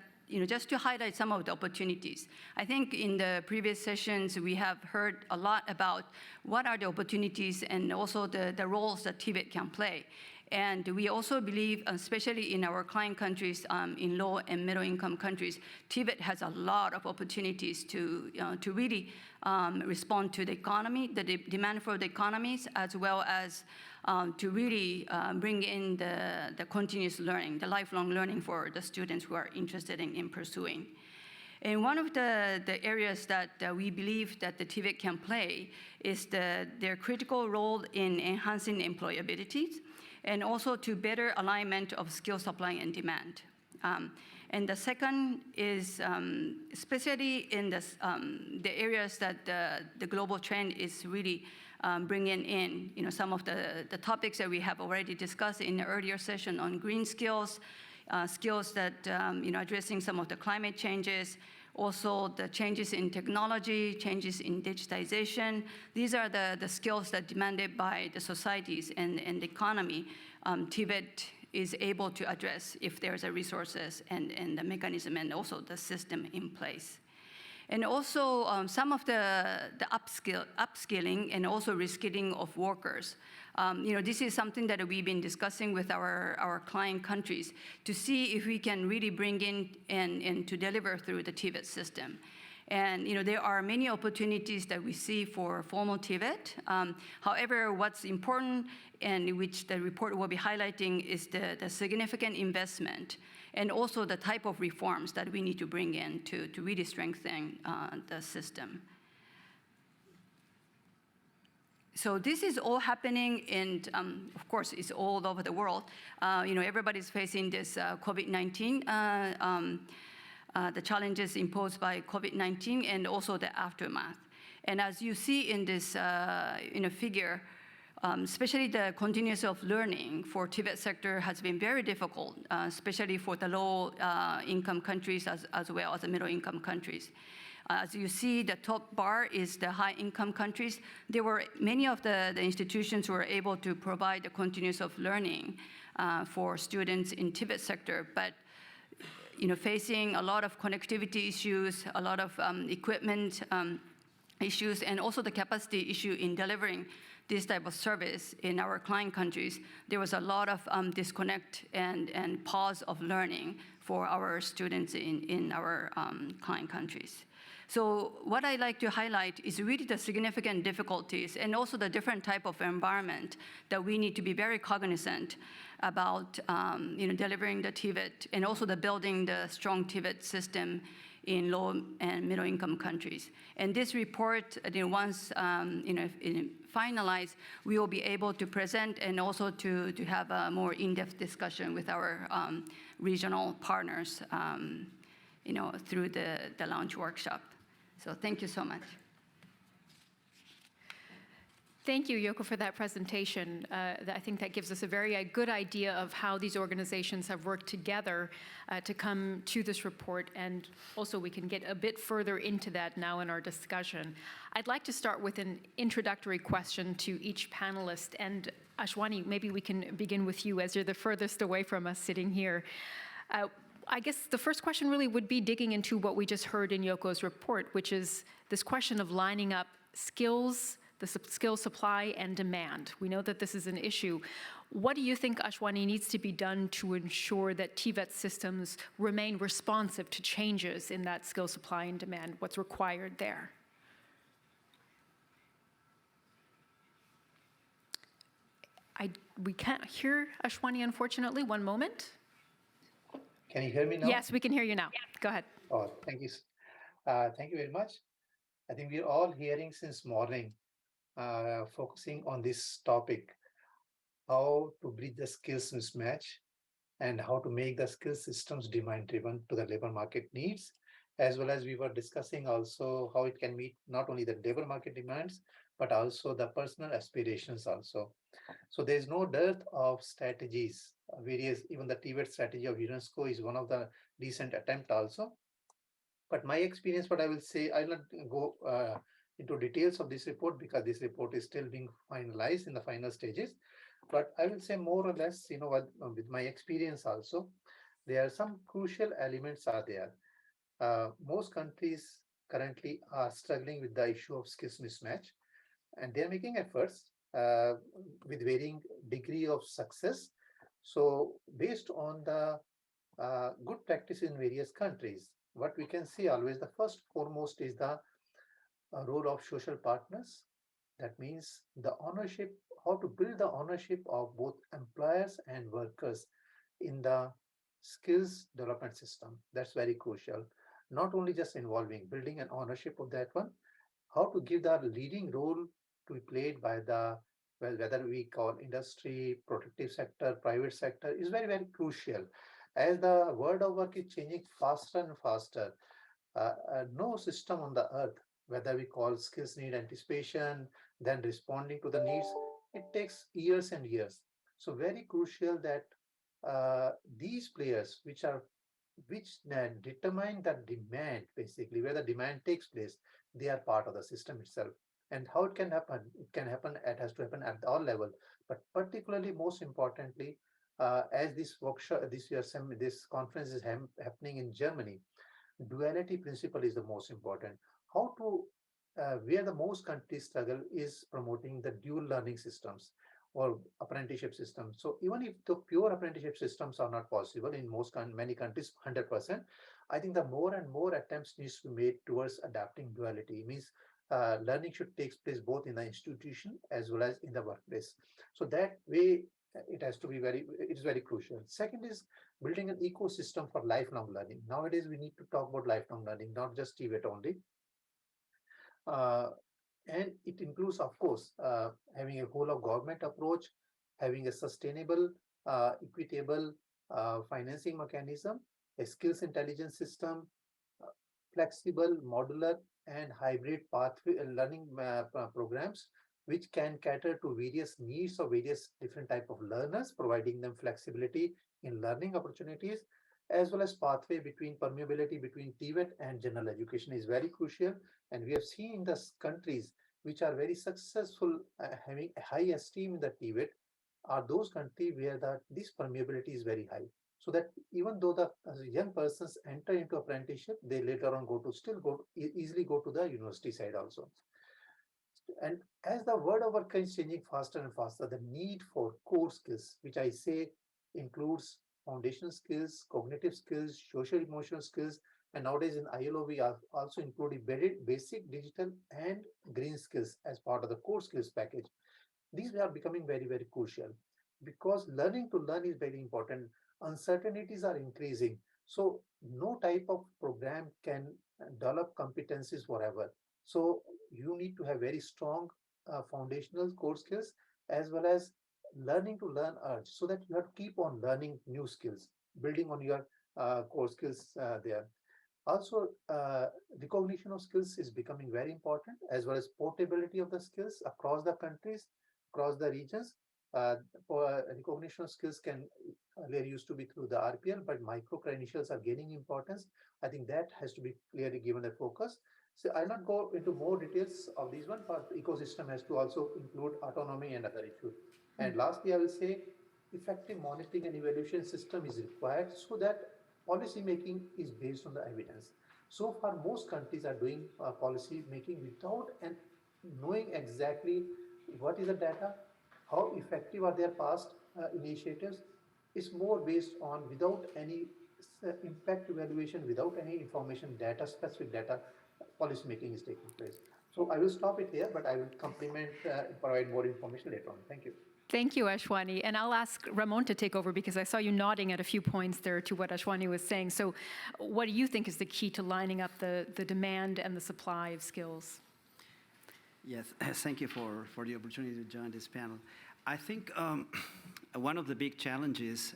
just to highlight some of the opportunities. I think in the previous sessions, we have heard a lot about what are the opportunities and also the roles that TVET can play. And we also believe, especially in our client countries, in low and middle income countries, TVET has a lot of opportunities to really respond to the economy, the demand for the economies, as well as to really bring in the continuous learning, the lifelong learning for the students who are interested in pursuing. And one of the areas that we believe that the TVET can play is their critical role in enhancing employability, and also to better alignment of skill supply and demand. And the second is, especially in the areas that the global trend is really bringing in, some of the topics that we have already discussed in the earlier session on green skills, skills that, addressing some of the climate changes, also the changes in technology, changes in digitization. These are the skills that demanded by the societies and the economy. TVET is able to address if there's a resources and the mechanism and also the system in place. And also some of the upskilling and also reskilling of workers. This is something that we've been discussing with our client countries to see if we can really bring in and to deliver through the TVET system. And there are many opportunities that we see for formal TVET. However, what's important and which the report will be highlighting is the significant investment and also the type of reforms that we need to bring in to really strengthen the system. So this is all happening, and of course, it's all over the world. Everybody's facing this COVID-19, the challenges imposed by COVID-19, and also the aftermath. And as you see in this figure, especially the continuous of learning for TVET sector has been very difficult, especially for the low-income countries as well as the middle-income countries. As you see, the top bar is the high-income countries. There were many of the institutions who were able to provide the continuous of learning for students in TVET sector, but facing a lot of connectivity issues, a lot of equipment issues, and also the capacity issue in delivering this type of service in our client countries, there was a lot of disconnect and pause of learning for our students in our client countries. So what I like to highlight is really the significant difficulties and also the different type of environment that we need to be very cognizant about delivering the TVET and also the building the strong TVET system in low and middle income countries. And this report, once finalized, we will be able to present and also to have a more in-depth discussion with our regional partners through the launch workshop. So thank you so much. Thank you, Yoko, for that presentation. I think that gives us a very good idea of how these organizations have worked together to come to this report, and also we can get a bit further into that now in our discussion. I'd like to start with an introductory question to each panelist, and Ashwani, maybe we can begin with you as you're the furthest away from us sitting here. I guess the first question really would be digging into what we just heard in Yoko's report, which is this question of lining up skills, the skill supply and demand. We know that this is an issue. What do you think, Ashwani, needs to be done to ensure that TVET systems remain responsive to changes in that skill supply and demand? What's required there? We can't hear Ashwani, unfortunately. One moment. Can you hear me now? Yes, we can hear you now. Go ahead. Oh, thank you. Thank you very much. I think we're all hearing since morning, focusing on this topic, how to bridge the skills mismatch and how to make the skill systems demand-driven to the labor market needs, as well as we were discussing also how it can meet not only the labor market demands, but also the personal aspirations also. So there's no dearth of strategies, various, even the TVET strategy of UNESCO is one of the recent attempt also. But my experience, what I will say, I'll not go into details of this report because this report is still being finalized in the final stages. But I will say more or less, with my experience also, there are some crucial elements are there. Most countries currently are struggling with the issue of skills mismatch, and they're making efforts with varying degree of success. So based on the good practice in various countries, what we can see always, the first foremost is the role of social partners. That means the ownership, how to build the ownership of both employers and workers in the skills development system. That's very crucial. Not only just involving building an ownership of that one, how to give the leading role to be played by the, well, whether we call industry, productive sector, private sector, is very, very crucial. As the world of work is changing faster and faster, no system on the earth, whether we call skills need anticipation, then responding to the needs, it takes years and years. So very crucial that these players, which determine the demand, basically where the demand takes place, they are part of the system itself. And how it can happen? It can happen, it has to happen at all level, but particularly most importantly, as this workshop, this conference is happening in Germany, duality principle is the most important. How to, where the most countries struggle is promoting the dual learning systems or apprenticeship systems. So even if the pure apprenticeship systems are not possible in many countries, 100%, I think the more and more attempts needs to be made towards adapting duality. It means learning should take place both in the institution as well as in the workplace. So that way, it has to be it is very crucial. Second is building an ecosystem for lifelong learning. Nowadays, we need to talk about lifelong learning, not just TVET only. And it includes, of course, having a whole of government approach, having a sustainable, equitable financing mechanism, a skills intelligence system, flexible, modular, and hybrid pathway learning programs, which can cater to various needs of various different type of learners, providing them flexibility in learning opportunities, as well as pathway between permeability between TVET and general education is very crucial. And we have seen in the countries which are very successful having a high esteem in the TVET are those countries where this permeability is very high. So that even though the young persons enter into apprenticeship, they later on easily go to the university side also. And as the world of work is changing faster and faster, the need for core skills, which I say includes foundational skills, cognitive skills, social emotional skills, and nowadays in ILO, we are also including basic digital and green skills as part of the core skills package. These are becoming very, very crucial because learning to learn is very important. Uncertainties are increasing. So no type of program can develop competencies forever. So you need to have very strong foundational core skills as well as learning to learn urge so that you have to keep on learning new skills, building on your core skills there. Also, recognition of skills is becoming very important as well as portability of the skills across the countries, across the regions. Recognition of skills can earlier used to be through the RPL, but micro credentials are gaining importance. I think that has to be clearly given a focus. So I'll not go into more details of these one, but the ecosystem has to also include autonomy and other issues. And lastly, I will say effective monitoring and evaluation system is required so that policy making is based on the evidence. So far, most countries are doing policy making without knowing exactly what is the data, how effective are their past initiatives. It's more based on without any impact evaluation, without any information, specific data, policy making is taking place. So I will stop it here, but I will complement, provide more information later on. Thank you. Thank you, Ashwani. And I'll ask Ramon to take over because I saw you nodding at a few points there to what Ashwani was saying. So what do you think is the key to lining up the demand and the supply of skills? Yes, thank you for the opportunity to join this panel. I think one of the big challenges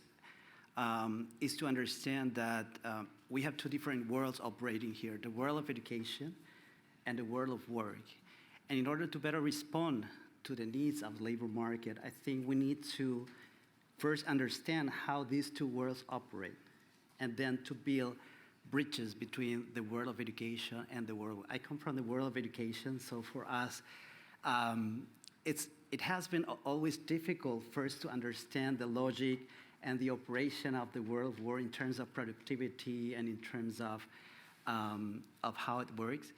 is to understand that we have two different worlds operating here, the world of education and the world of work. And in order to better respond to the needs of the labor market, I think we need to first understand how these two worlds operate, and then to build bridges between the world of education and the world. I come from the world of education, so for us, it has been always difficult first to understand the logic and the operation of the world of work in terms of productivity and in terms of how it works.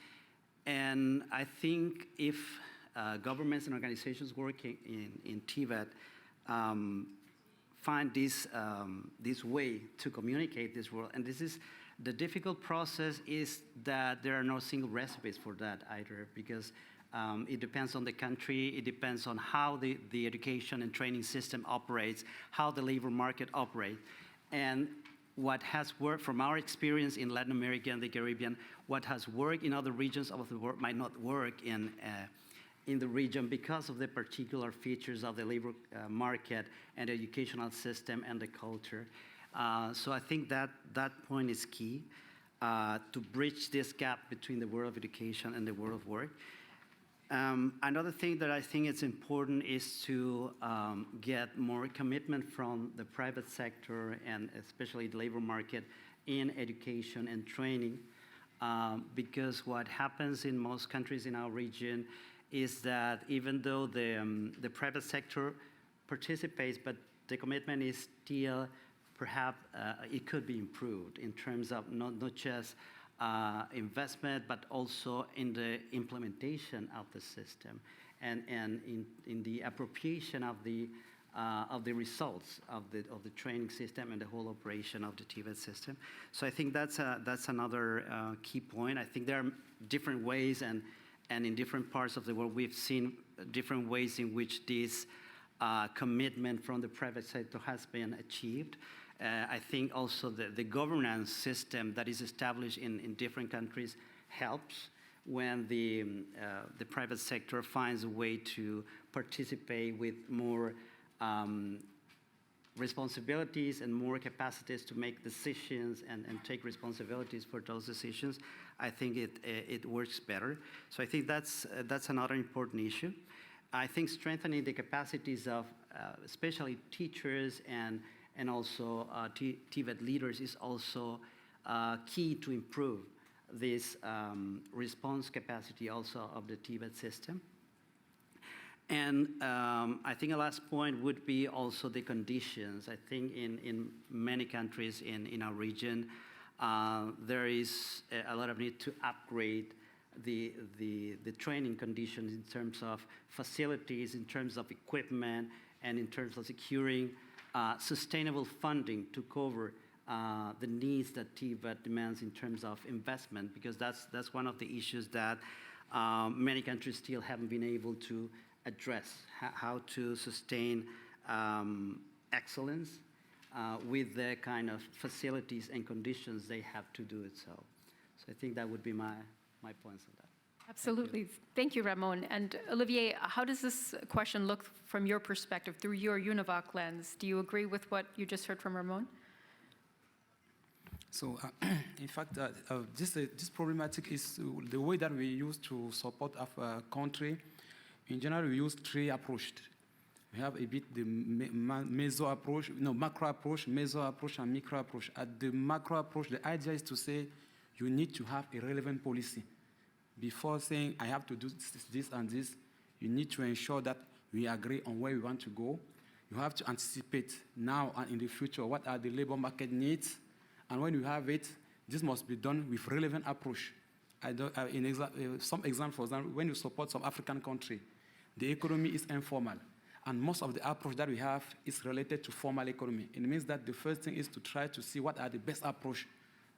And I think if governments and organizations working in TVET find this way to communicate this world, and this is the difficult process is that there are no single recipes for that either, because it depends on the country, it depends on how the education and training system operates, how the labor market operates. And what has worked from our experience in Latin America and the Caribbean, what has worked in other regions of the world might not work in the region because of the particular features of the labor market and the educational system and the culture. So I think that point is key to bridge this gap between the world of education and the world of work. Another thing that I think is important is to get more commitment from the private sector and especially the labor market in education and training, because what happens in most countries in our region is that even though the private sector participates, but the commitment is still perhaps it could be improved in terms of not just investment, but also in the implementation of the system and in the appropriation of the results of the training system and the whole operation of the TVET system. So I think that's another key point. I think there are different ways, and in different parts of the world, we've seen different ways in which this commitment from the private sector has been achieved. I think also the governance system that is established in different countries helps when the private sector finds a way to participate with more responsibilities and more capacities to make decisions and take responsibilities for those decisions. I think it works better. So I think that's another important issue. I think strengthening the capacities of especially teachers and also TVET leaders is also key to improve this response capacity also of the TVET system. And I think a last point would be also the conditions. I think in many countries in our region, there is a lot of need to upgrade the training conditions in terms of facilities, in terms of equipment, and in terms of securing sustainable funding to cover the needs that TVET demands in terms of investment, because that's one of the issues that many countries still haven't been able to address, how to sustain excellence with the kind of facilities and conditions they have to do it so. So I think that would be my points on that. Absolutely. Thank you, Ramon. And Olivier, how does this question look from your perspective, through your UNEVOC lens? Do you agree with what you just heard from Ramon? So, in fact, this problematic is the way that we use to support our country. In general, we use three approaches. We have a bit the meso approach, macro approach, meso approach, and micro approach. At the macro approach, the idea is to say you need to have a relevant policy. Before saying I have to do this and this, you need to ensure that we agree on where we want to go. You have to anticipate now and in the future what are the labor market needs. And when you have it, this must be done with relevant approach. Some example, for example, when you support some African country, the economy is informal. And most of the approach that we have is related to formal economy. It means that the first thing is to try to see what are the best approach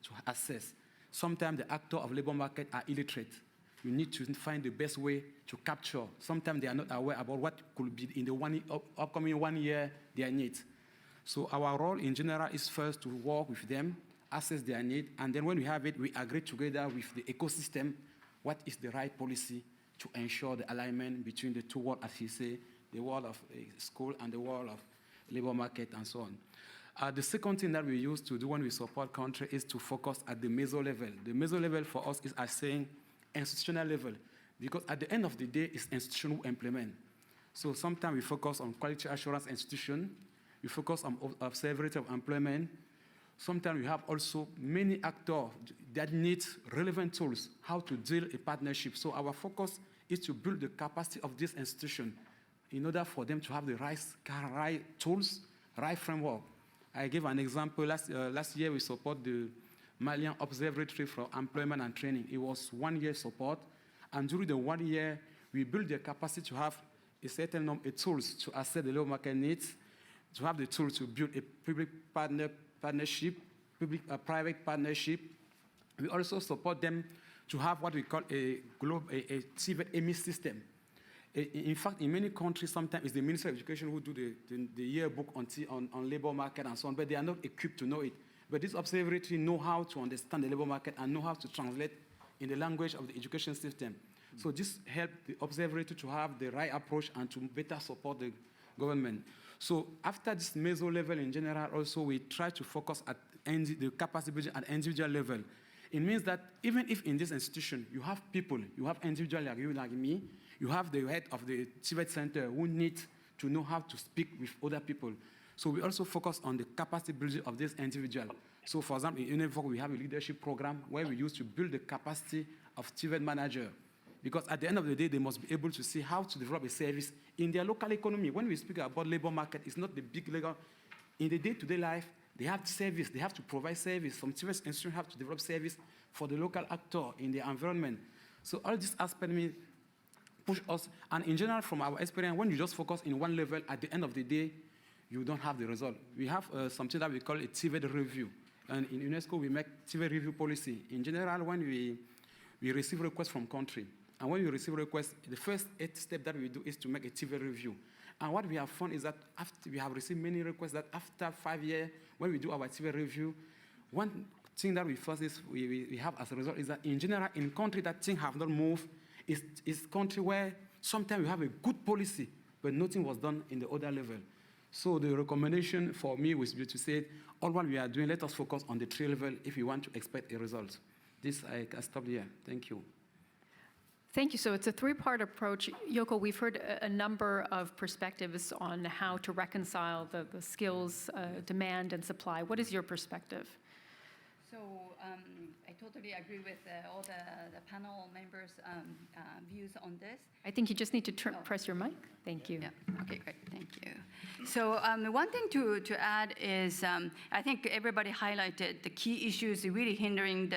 to assess. Sometimes the actors of labor market are illiterate. You need to find the best way to capture. Sometimes they are not aware about what could be in the upcoming 1 year their needs. So our role in general is first to work with them, assess their need, and then when we have it, we agree together with the ecosystem what is the right policy to ensure the alignment between the two worlds, as you say, the world of school and the world of labor market and so on. The second thing that we use to do when we support country is to focus at the meso level. The meso level for us is, as saying, institutional level, because at the end of the day, it's institution who implement. So sometimes we focus on quality assurance institution, we focus on observability of employment. Sometimes we have also many actors that need relevant tools, how to deal a partnership. So our focus is to build the capacity of this institution in order for them to have the right tools, right framework. I give an example. Last year we support the Malian Observatory for Employment and Training. It was 1 year support, and during the 1 year, we built the capacity to have a certain number of tools to assess the labor market needs, to have the tools to build a public partnership, public-private partnership. We also support them to have what we call a TVET emis system. In fact, in many countries, sometimes it's the Ministry of Education who do the yearbook on labor market and so on, but they are not equipped to know it. But this observatory know how to understand the labor market and know how to translate in the language of the education system. So this helps the observatory to have the right approach and to better support the government. So after this meso level in general, also we try to focus at the capacity building at individual level. It means that even if in this institution you have people, you have individuals like you, like me, you have the head of the TVET center who need to know how to speak with other people. So we also focus on the capacity building of this individual. So for example, in UNEVOC, we have a leadership program where we use to build the capacity of TVET manager. Because at the end of the day, they must be able to see how to develop a service in their local economy. When we speak about labor market, it's not the big legal. In the day-to-day life, They have service. They have to provide service. Some TVET institutions have to develop service for the local actor in the environment. So all this aspect push us. And in general, from our experience, when you just focus in one level, at the end of the day, you don't have the result. We have something that we call a TVET review. And in UNESCO, we make TVET review policy. In general, when we receive requests from country, and when we receive requests, the first 8 steps that we do is to make a TVET review. And what we have found is that after we have received many requests, that after 5 years, when we do our TVET review, one thing that we first we have as a result is that in general, in country that things have not moved, is country where sometimes we have a good policy, but nothing was done in the other level. So the recommendation for me was to say, all what we are doing, let us focus on the 3 level if we want to expect a result. This, I can stop here. Thank you. Thank you. So it's a 3-part approach. Yoko, we've heard a number of perspectives on how to reconcile the skills demand and supply. What is your perspective? So I totally agree with all the panel members' views on this. I think you just need to press your mic. Thank you. Yeah. Okay, great. Thank you. So one thing to add is I think everybody highlighted the key issues really hindering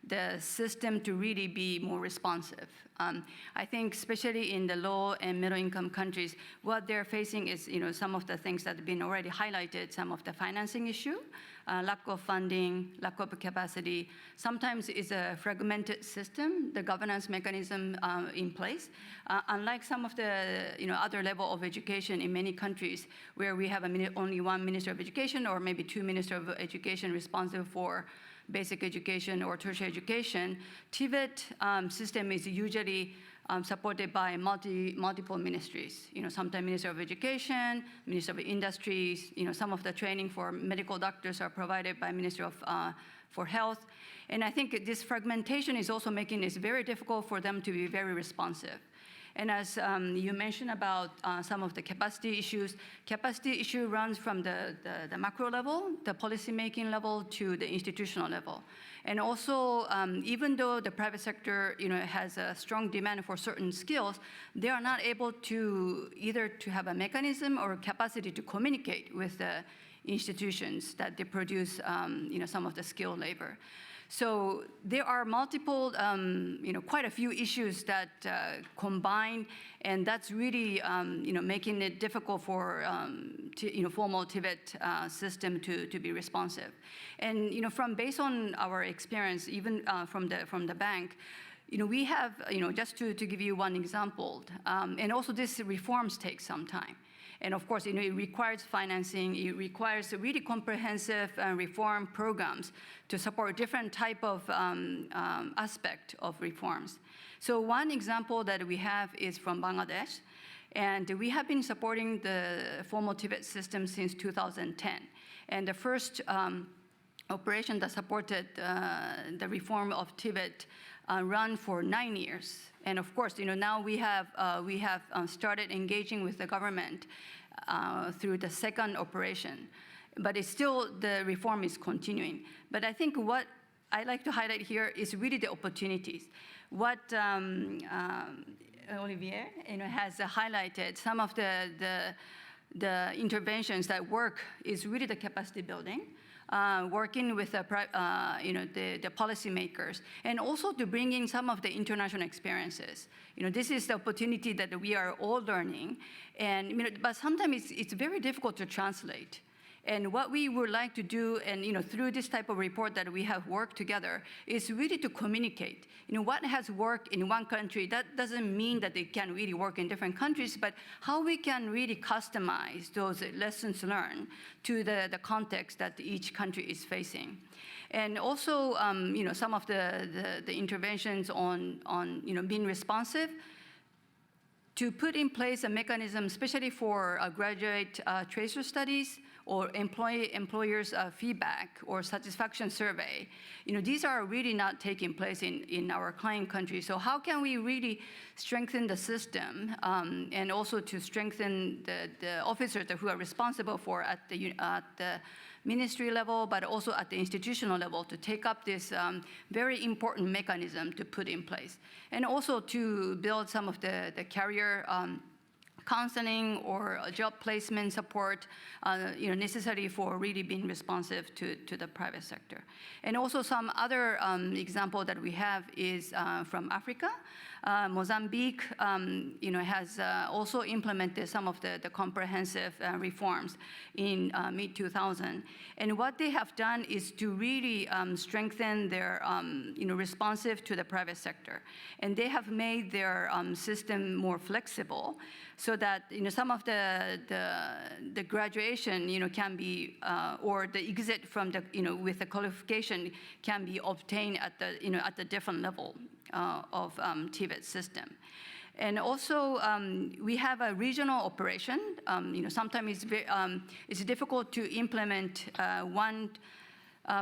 the system to really be more responsive. I think especially in the low and middle income countries, what they're facing is some of the things that have been already highlighted, some of the financing issue, lack of funding, lack of capacity. Sometimes it's a fragmented system, the governance mechanism in place. Unlike some of the other level of education in many countries where we have only one Minister of Education or maybe 2 Ministers of Education responsible for basic education or tertiary education, TVET system is usually supported by multiple ministries. Sometimes Minister of Education, Minister of Industries. Some of the training for medical doctors are provided by Ministry of for Health. And I think this fragmentation is also making it very difficult for them to be very responsive. And as you mentioned about some of the capacity issue runs from the macro level, the policy-making level, to the institutional level. And also, even though the private sector has a strong demand for certain skills, they are not able to either to have a mechanism or capacity to communicate with the institutions that they produce some of the skilled labor. So there are multiple, quite a few issues that combine, and that's really, making it difficult for formal TVET system to be responsive. And based on our experience, even from the bank, we have, just to give you one example, and also this reforms take some time. And of course, it requires financing. It requires really comprehensive reform programs to support different type of aspect of reforms. So one example that we have is from Bangladesh. And we have been supporting the formal TVET system since 2010. And the first operation that supported the reform of TVET run for 9 years. And of course, now we have started engaging with the government through the second operation, but it's still, the reform is continuing. But I think what I like to highlight here is really the opportunities. What Olivier has highlighted, some of the interventions that work is really the capacity building. Working with the policymakers, and also to bring in some of the international experiences. This is the opportunity that we are all learning, and but sometimes it's very difficult to translate. And what we would like to do, and through this type of report that we have worked together, is really to communicate. What has worked in one country, that doesn't mean that it can really work in different countries, but how we can really customize those lessons learned to the context that each country is facing. And also, some of the interventions on being responsive, to put in place a mechanism, especially for graduate tracer studies, or employers' feedback or satisfaction survey. These are really not taking place in our client countries. So how can we really strengthen the system and also to strengthen the officers who are responsible for at the ministry level, but also at the institutional level, to take up this very important mechanism to put in place. And also to build some of the career counseling or job placement support necessary for really being responsive to the private sector. And also some other example that we have is from Africa. Mozambique has also implemented some of the comprehensive reforms in mid-2000. And what they have done is to really strengthen their responsive to the private sector. And they have made their system more flexible so that some of the graduation can be or the exit from the with the qualification can be obtained at the different level of TVET system. And also, we have a regional operation. Sometimes it's difficult to implement one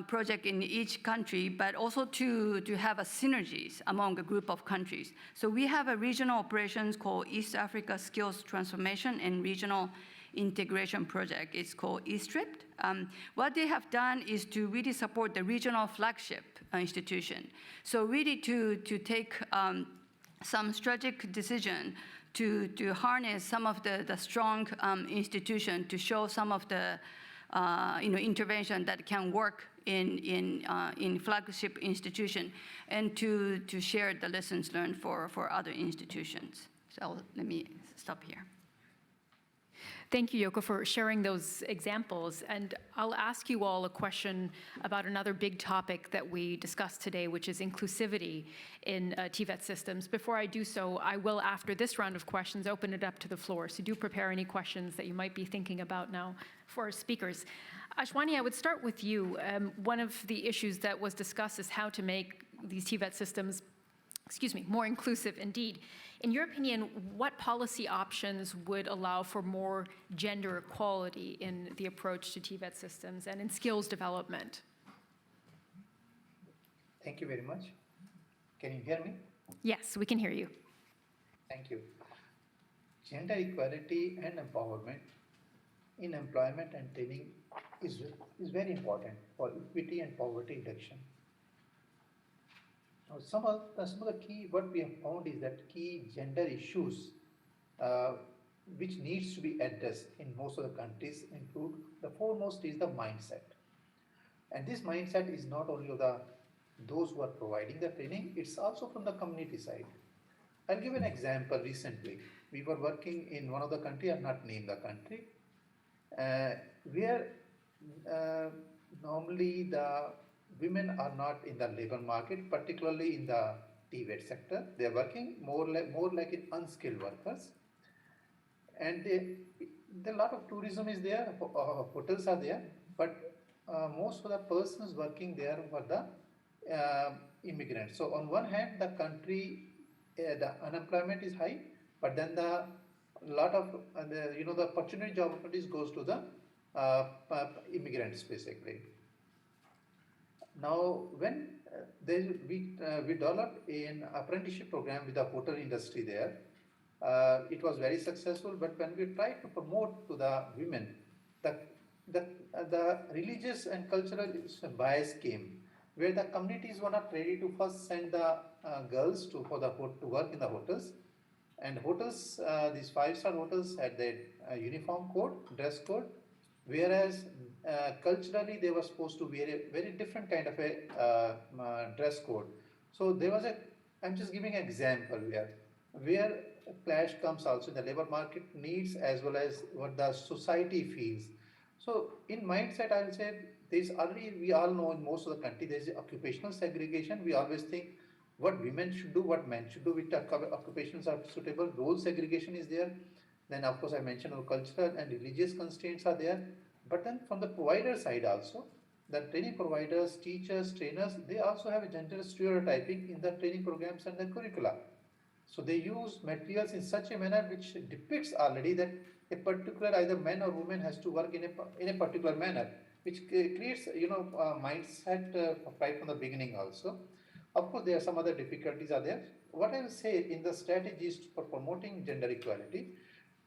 project in each country, but also to have a synergies among a group of countries. So we have a regional operations called East Africa Skills Transformation and Regional Integration Project. It's called ESTRIP. What they have done is to really support the regional flagship institution. So really to take some strategic decision to harness some of the strong institution to show some of the intervention that can work in flagship institution and to share the lessons learned for other institutions. So let me stop here. Thank you, Yoko, for sharing those examples. And I'll ask you all a question about another big topic that we discussed today, which is inclusivity in TVET systems. Before I do so, I will, after this round of questions, open it up to the floor. So do prepare any questions that you might be thinking about now for our speakers. Ashwani, I would start with you. One of the issues that was discussed is how to make these TVET systems, more inclusive indeed. In your opinion, what policy options would allow for more gender equality in the approach to TVET systems and in skills development? Thank you very much. Can you hear me? Yes, we can hear you. Thank you. Gender equality and empowerment in employment and training is very important for equity and poverty reduction. Now, some of the key, what we have found is that key gender issues which needs to be addressed in most of the countries include, the foremost is the mindset. And this mindset is not only of those who are providing the training, it's also from the community side. I'll give an example. Recently, we were working in one of the country, I'll not name the country, where normally the women are not in the labor market, particularly in the TVET sector. They are working more like in unskilled workers. And a lot of tourism is there, hotels are there, but most of the persons working there were the immigrants. So on one hand, the country, the unemployment is high, but then the opportunity, job opportunities goes to the immigrants basically. Now, when we developed an apprenticeship program with the hotel industry there, it was very successful. But when we tried to promote to the women, the religious and cultural bias came, where the communities were not ready to first send the girls to work in the hotels. And hotels, these 5-star hotels had their uniform code, dress code, whereas culturally they were supposed to wear a very different kind of a dress code. So there was I'm just giving an example where a clash comes also in the labor market needs as well as what the society feels. So in mindset, I will say there's already, we all know in most of the country, there's occupational segregation. We always think what women should do, what men should do, which occupations are suitable. Role segregation is there. Then of course I mentioned cultural and religious constraints are there. But then from the provider side also, the training providers, teachers, trainers, they also have a gender stereotyping in the training programs and the curricula. So they use materials in such a manner which depicts already that a particular either man or woman has to work in a particular manner, which creates mindset right from the beginning also. Of course, there are some other difficulties are there. What I will say in the strategies for promoting gender equality,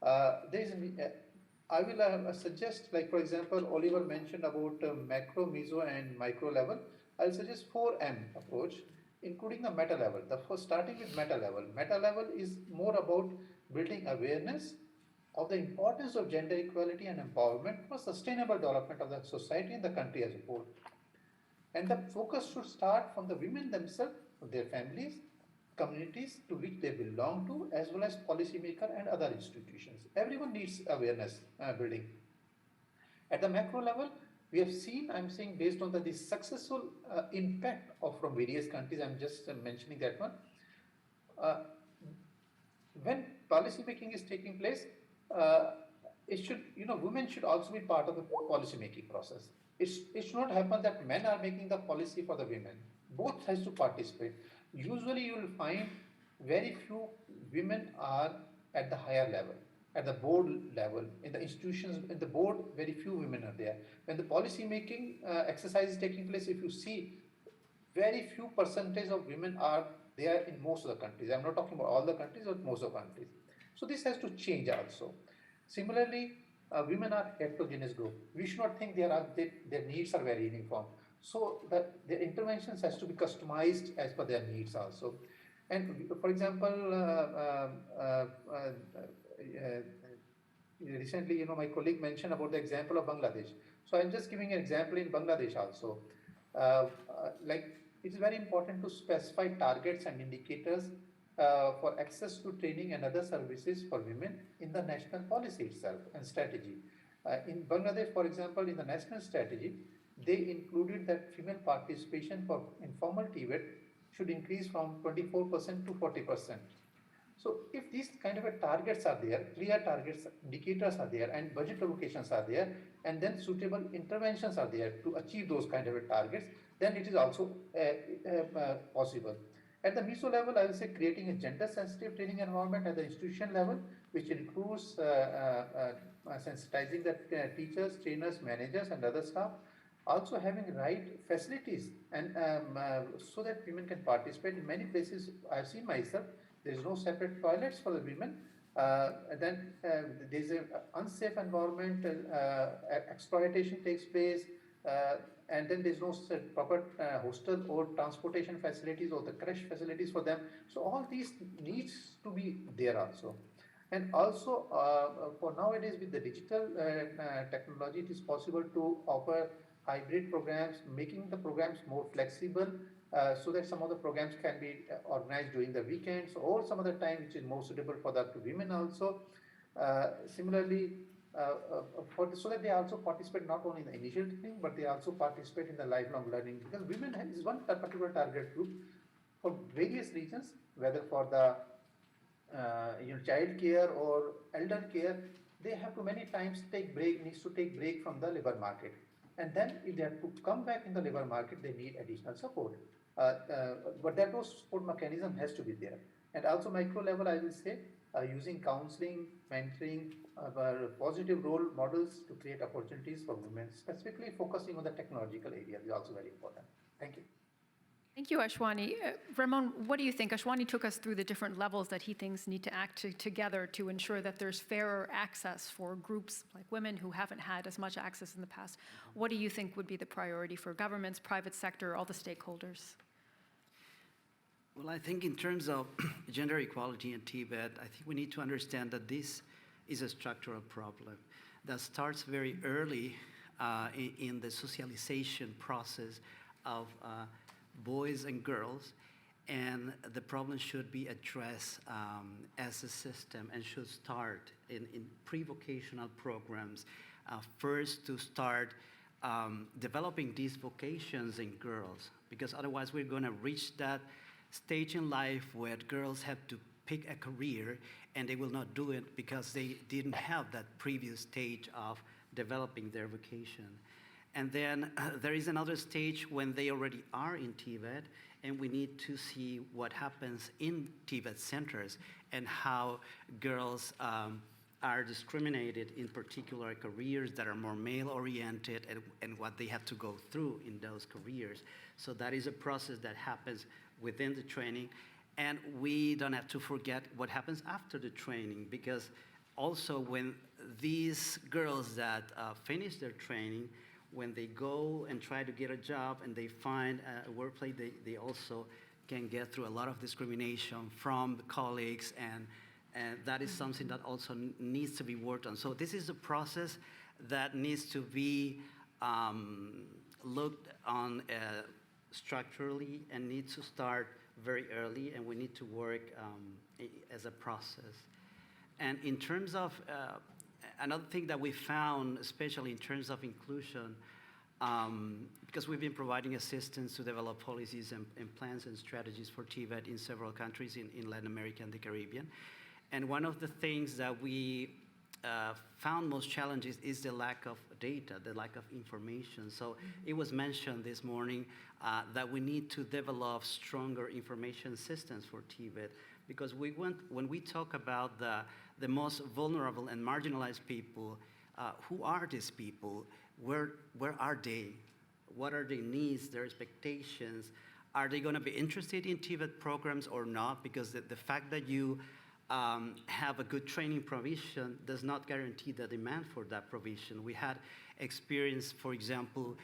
I will suggest, like for example, Oliver mentioned about macro, meso and micro level. I'll suggest 4M approach, including the meta level. Starting with meta level. Meta level is more about building awareness of the importance of gender equality and empowerment for sustainable development of the society and the country as a whole. And the focus should start from the women themselves, their families, communities to which they belong to, as well as policymakers and other institutions. Everyone needs awareness building. At the macro level, we have seen, I'm saying based on the successful impact from various countries, I'm just mentioning that one. When policy making is taking place, it should, women should also be part of the policy making process. It should not happen that men are making the policy for the women. Both has to participate. Usually you will find very few women are at the higher level, at the board level, in the institutions, in the board, very few women are there. When the policy making exercise is taking place, if you see, very few percentage of women are there in most of the countries. I'm not talking about all the countries, but most of the countries. So this has to change also. Similarly, women are heterogeneous group. We should not think their needs are very uniform. So their interventions has to be customized as per their needs also. And for example, recently, my colleague mentioned about the example of Bangladesh. So I'm just giving an example in Bangladesh also. It's very important to specify targets and indicators for access to training and other services for women in the national policy itself and strategy. In Bangladesh, for example, in the national strategy, they included that female participation for informal TVET should increase from 24% to 40%. So if these kind of targets are there, clear targets, indicators are there, and budget allocations are there, and then suitable interventions are there to achieve those kind of targets, then it is also possible. At the meso level, I will say creating a gender-sensitive training environment at the institution level, which includes sensitizing the teachers, trainers, managers, and other staff. Also having right facilities and so that women can participate. In many places, I've seen myself, there is no separate toilets for the women. Then there's an unsafe environment, exploitation takes place, and then there's no proper hostel or transportation facilities or the creche facilities for them. So all these needs to be there also. And also for nowadays with the digital technology, it is possible to offer hybrid programs, making the programs more flexible so that some of the programs can be organized during the weekends or some other time which is more suitable for the women also. Similarly, so that they also participate not only in the initial training, but they also participate in the lifelong learning, because women is one particular target group for various reasons, whether for the child care or elder care, they have to many times needs to take break from the labor market. And then if they have to come back in the labor market, they need additional support. But that support mechanism has to be there. And also micro level, I will say, using counseling, mentoring, positive role models to create opportunities for women, specifically focusing on the technological area is also very important. Thank you. Thank you, Ashwani. Ramon, what do you think? Ashwani took us through the different levels that he thinks need to act together to ensure that there's fairer access for groups like women who haven't had as much access in the past. What do you think would be the priority for governments, private sector, all the stakeholders? Well, I think in terms of gender equality in Tibet, I think we need to understand that this is a structural problem that starts very early in the socialization process of boys and girls, and the problem should be addressed as a system and should start in pre-vocational programs. First to start developing these vocations in girls, because otherwise we're going to reach that stage in life where girls have to pick a career and they will not do it because they didn't have that previous stage of developing their vocation. And then there is another stage when they already are in TVET, and we need to see what happens in TVET centers and how girls are discriminated in particular careers that are more male-oriented and what they have to go through in those careers. So that is a process that happens within the training. And we don't have to forget what happens after the training, because also when these girls that finish their training, when they go and try to get a job and they find a workplace, they also can get through a lot of discrimination from the colleagues And that is something that also needs to be worked on. So this is a process that needs to be looked on structurally and needs to start very early, and we need to work as a process. And in terms of, another thing that we found, especially in terms of inclusion, because we've been providing assistance to develop policies and plans and strategies for TVET in several countries in Latin America and the Caribbean. And one of the things that we found most challenges is the lack of data, the lack of information. So it was mentioned this morning that we need to develop stronger information systems for TVET, because when we talk about the most vulnerable and marginalized people, who are these people? Where are they? What are their needs, their expectations? Are they going to be interested in TVET programs or not? Because the fact that you have a good training provision does not guarantee the demand for that provision. We had experience, for example,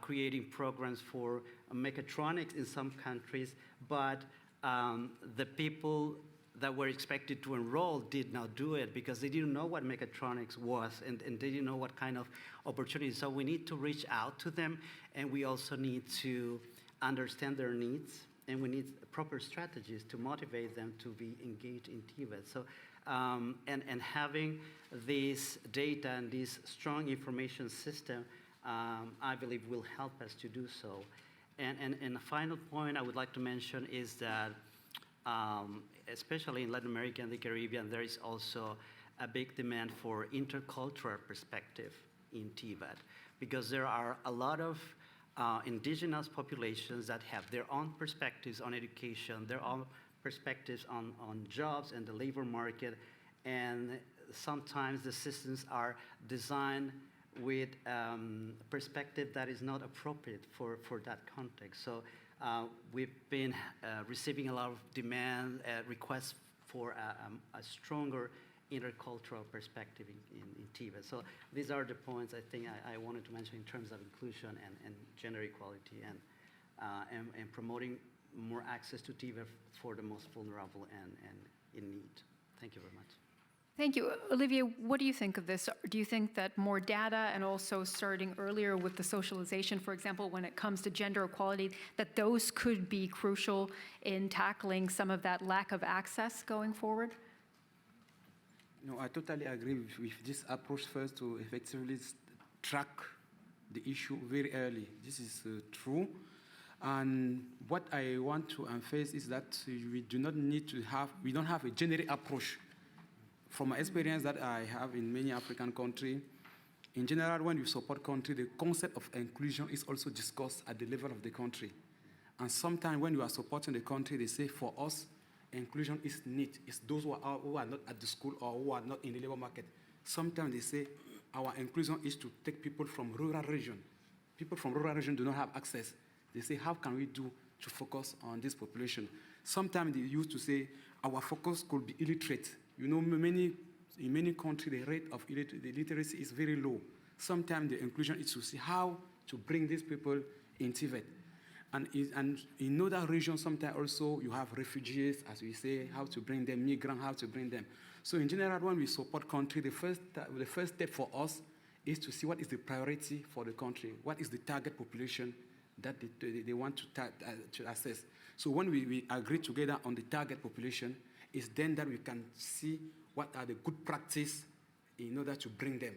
creating programs for mechatronics in some countries, but the people that were expected to enroll did not do it because they didn't know what mechatronics was and they didn't know what kind of opportunities. So we need to reach out to them, and we also need to understand their needs, and we need proper strategies to motivate them to be engaged in TVET. So, and having this data and this strong information system, I believe will help us to do so. And the final point I would like to mention is that especially in Latin America and the Caribbean, there is also a big demand for intercultural perspective in TVET, because there are a lot of indigenous populations that have their own perspectives on education, their own perspectives on jobs and the labor market, and sometimes the systems are designed with a perspective that is not appropriate for that context. So we've been receiving a lot of demand, requests for a stronger intercultural perspective in TVET. So these are the points I think I wanted to mention in terms of inclusion and gender equality and promoting more access to TVET for the most vulnerable and in need. Thank you very much. Thank you. Olivier, what do you think of this? Do you think that more data and also starting earlier with the socialization, for example, when it comes to gender equality, that those could be crucial in tackling some of that lack of access going forward? No, I totally agree with this approach first to effectively track the issue very early. This is true. And what I want to emphasize is that we don't have a generic approach. From my experience that I have in many African countries, in general, when you support country, the concept of inclusion is also discussed at the level of the country. And sometimes when you are supporting the country, they say, for us, inclusion is need. It's those who are not at the school or who are not in the labor market. Sometimes they say, our inclusion is to take people from rural region. People from rural region do not have access. They say, how can we do to focus on this population? Sometimes they used to say, our focus could be illiterate. You know, in many countries, the rate of illiteracy is very low. Sometimes the inclusion is to see how to bring these people in TVET. And in other regions, sometimes also you have refugees, as we say, how to bring them, migrants, how to bring them. So in general, when we support country, the first step for us is to see what is the priority for the country, what is the target population that they want to assess. So when we agree together on the target population, it's then that we can see what are the good practice in order to bring them.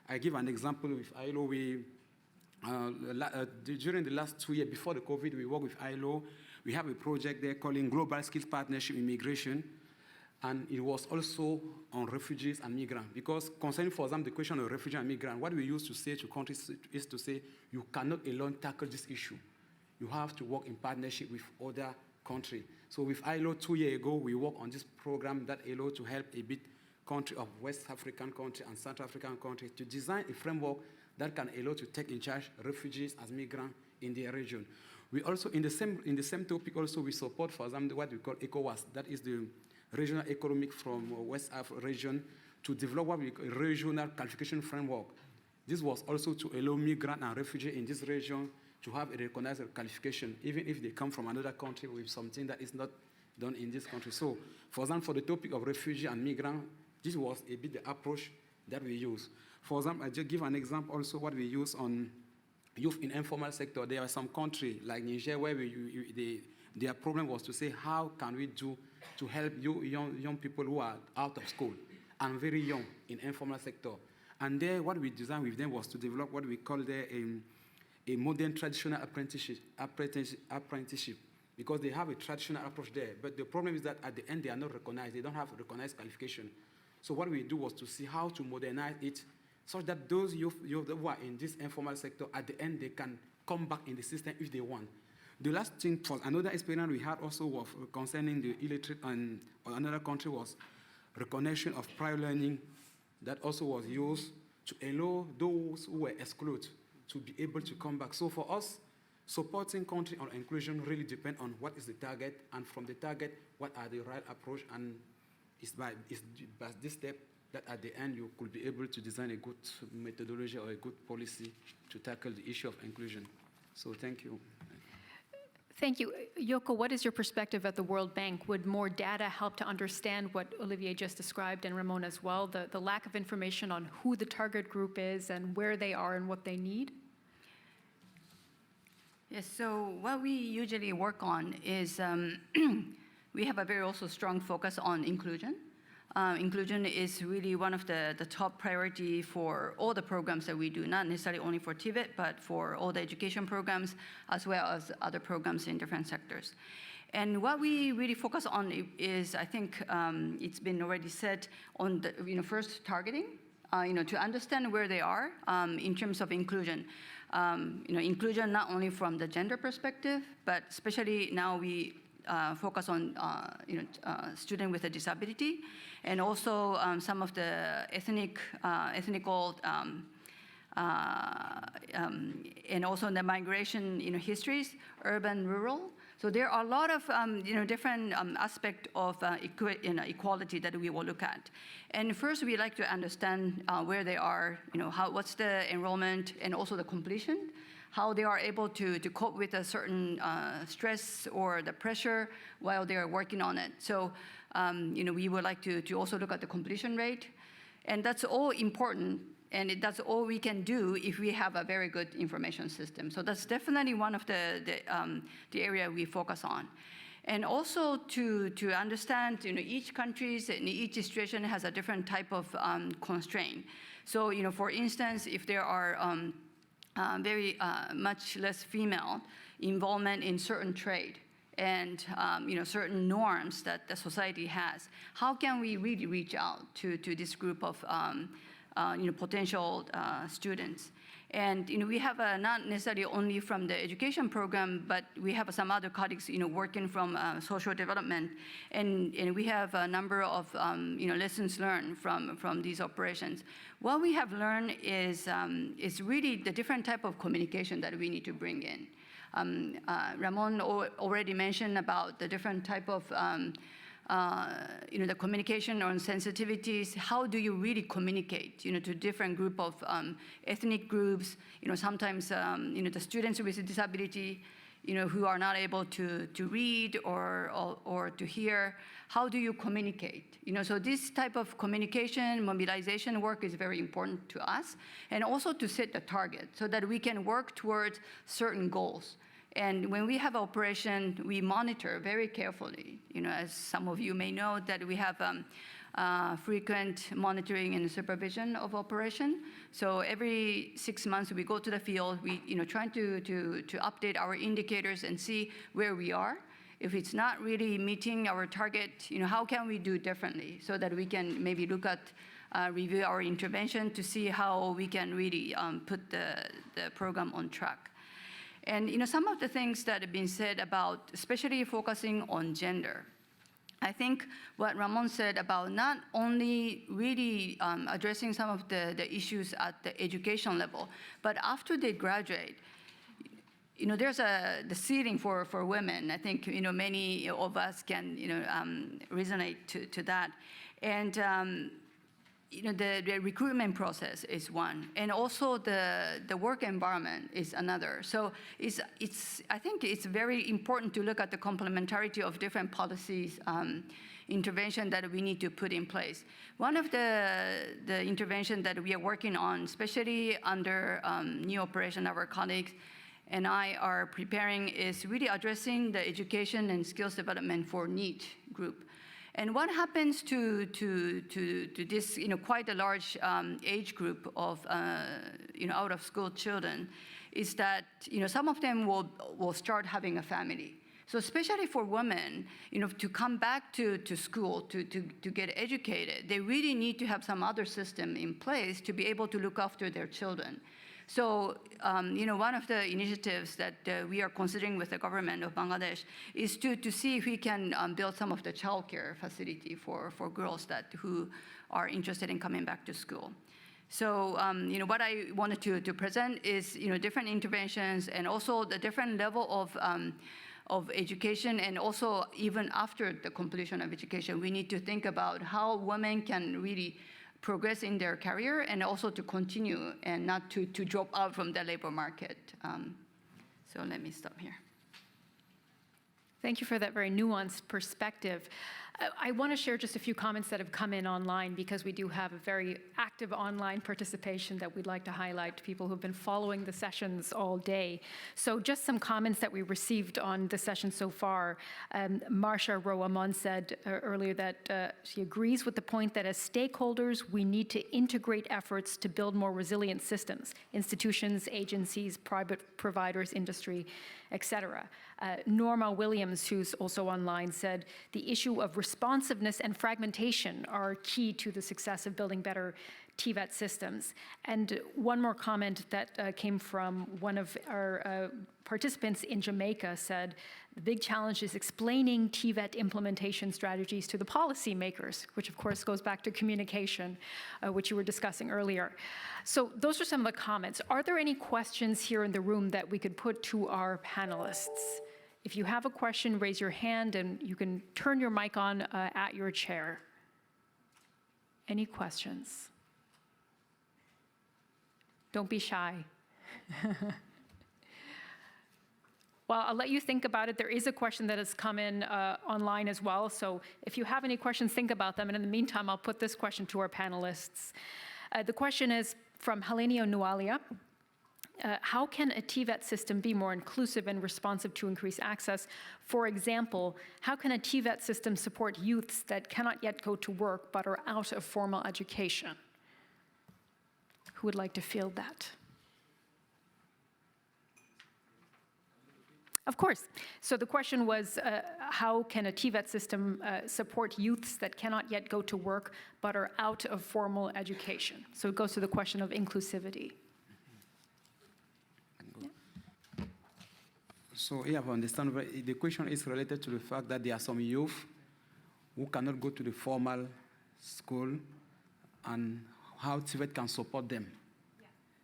I give an example with ILO. During the last 2 years, before the COVID, we work with ILO. We have a project there called Global Skills Partnership Immigration, and it was also on refugees and migrants. Because concerning, for example, the question of refugee and migrant, what we used to say to countries is to say, you cannot alone tackle this issue. You have to work in partnership with other countries. So with ILO 2 years ago, we worked on this program that ILO to help a bit country of West African country and Central African countries to design a framework that can allow to take in charge refugees as migrants in their region. We also, in the same topic, also we support, for example, what we call ECOWAS, that is the regional economic from West Africa region, to develop what we call a regional qualification framework. This was also to allow migrants and refugees in this region to have a recognized qualification, even if they come from another country with something that is not done in this country. So, for example, for the topic of refugee and migrant, this was a bit the approach that we use. For example, I just give an example also what we use on youth in informal sector. There are some countries like Niger where their problem was to say, how can we do to help young people who are out of school and very young in informal sector. And there, what we designed with them was to develop what we call a modern traditional apprenticeship, because they have a traditional approach there. But the problem is that at the end, they are not recognized. They don't have recognized qualification. So what we do was to see how to modernize it such that those youth who are in this informal sector, at the end, they can come back in the system if they want. The last thing, for another experience we had also was concerning the illiterate and another country was recognition of prior learning that also was used to allow those who were excluded to be able to come back. So for us, supporting country on inclusion really depends on what is the target, and from the target, what are the right approach, and it's by this step that at the end you could be able to design a good methodology or a good policy to tackle the issue of inclusion. So thank you. Thank you. Yoko, what is your perspective at the World Bank? Would more data help to understand what Olivier just described, and Ramon as well, the lack of information on who the target group is and where they are and what they need? Yes, so what we usually work on is we have a very also strong focus on inclusion. Inclusion is really one of the top priority for all the programs that we do, not necessarily only for TVET, but for all the education programs, as well as other programs in different sectors. And what we really focus on is, I think it's been already said, on the first targeting, to understand where they are in terms of inclusion. Inclusion not only from the gender perspective, but especially now we focus on students with a disability, and also some of the ethnical, and also the migration histories, urban, rural. So there are a lot of different aspects of equality that we will look at. And first, we like to understand where they are, what's the enrollment and also the completion, how they are able to cope with a certain stress or the pressure while they are working on it. So, we would like to also look at the completion rate. And that's all important, and that's all we can do if we have a very good information system. So that's definitely one of the area we focus on. And also to understand, each countries and each situation has a different type of constraint. So, for instance, if there are very much less female involvement in certain trade and certain norms that the society has, how can we really reach out to this group of potential students? And we have not necessarily only from the education program, but we have some other colleagues working from social development, and we have a number of lessons learned from these operations. What we have learned is really the different type of communication that we need to bring in. Ramon already mentioned about the different type of the communication on sensitivities. How do you really communicate, to different group of ethnic groups? Sometimes, the students with a disability, who are not able to read or to hear. How do you communicate? So this type of communication, mobilization work is very important to us, and also to set the target so that we can work towards certain goals. And when we have operation, we monitor very carefully. As some of you may know, that we have frequent monitoring and supervision of operation. So every 6 months, we go to the field. We, trying to update our indicators and see where we are. If it's not really meeting our target, how can we do differently so that we can maybe look at review our intervention to see how we can really put the program on track. And some of the things that have been said about, especially focusing on gender. I think what Ramon said about not only really addressing some of the issues at the education level, but after they graduate, there's the ceiling for women. I think many of us can resonate to that, and the recruitment process is one, and also the work environment is another. So I think it's very important to look at the complementarity of different policies, intervention that we need to put in place. One of the intervention that we are working on, especially under new operation, our colleagues and I are preparing, is really addressing the education and skills development for NEET group. And what happens to this, quite a large age group of, out-of-school children is that, some of them will start having a family. So especially for women, to come back to school, to get educated, they really need to have some other system in place to be able to look after their children. So, one of the initiatives that we are considering with the government of Bangladesh is to see if we can build some of the childcare facility for girls who are interested in coming back to school. So, what I wanted to present is, different interventions and also the different level of education, and also even after the completion of education, we need to think about how women can really progress in their career and also to continue and not to drop out from the labor market. So let me stop here. Thank you for that very nuanced perspective. I want to share just a few comments that have come in online, because we do have a very active online participation that we'd like to highlight to people who've been following the sessions all day. So just some comments that we received on the session so far. Marsha Roamon said earlier that she agrees with the point that as stakeholders, we need to integrate efforts to build more resilient systems, institutions, agencies, private providers, industry, etc. Norma Williams, who's also online, said the issue of responsiveness and fragmentation are key to the success of building better TVET systems. And one more comment that came from one of our participants in Jamaica said, the big challenge is explaining TVET implementation strategies to the policymakers, which of course goes back to communication, which you were discussing earlier. So those are some of the comments. Are there any questions here in the room that we could put to our panelists? If you have a question, raise your hand and you can turn your mic on at your chair. Any questions? Don't be shy. Well, I'll let you think about it. There is a question that has come in online as well. So if you have any questions, think about them. And in the meantime, I'll put this question to our panelists. The question is from Helenio Nualia. How can a TVET system be more inclusive and responsive to increase access? For example, how can a TVET system support youths that cannot yet go to work but are out of formal education? Who would like to field that? Of course. So the question was, how can a TVET system support youths that cannot yet go to work but are out of formal education? So it goes to the question of inclusivity. So yeah, I understand. The question is related to the fact that there are some youth who cannot go to the formal school, and how TVET can support them.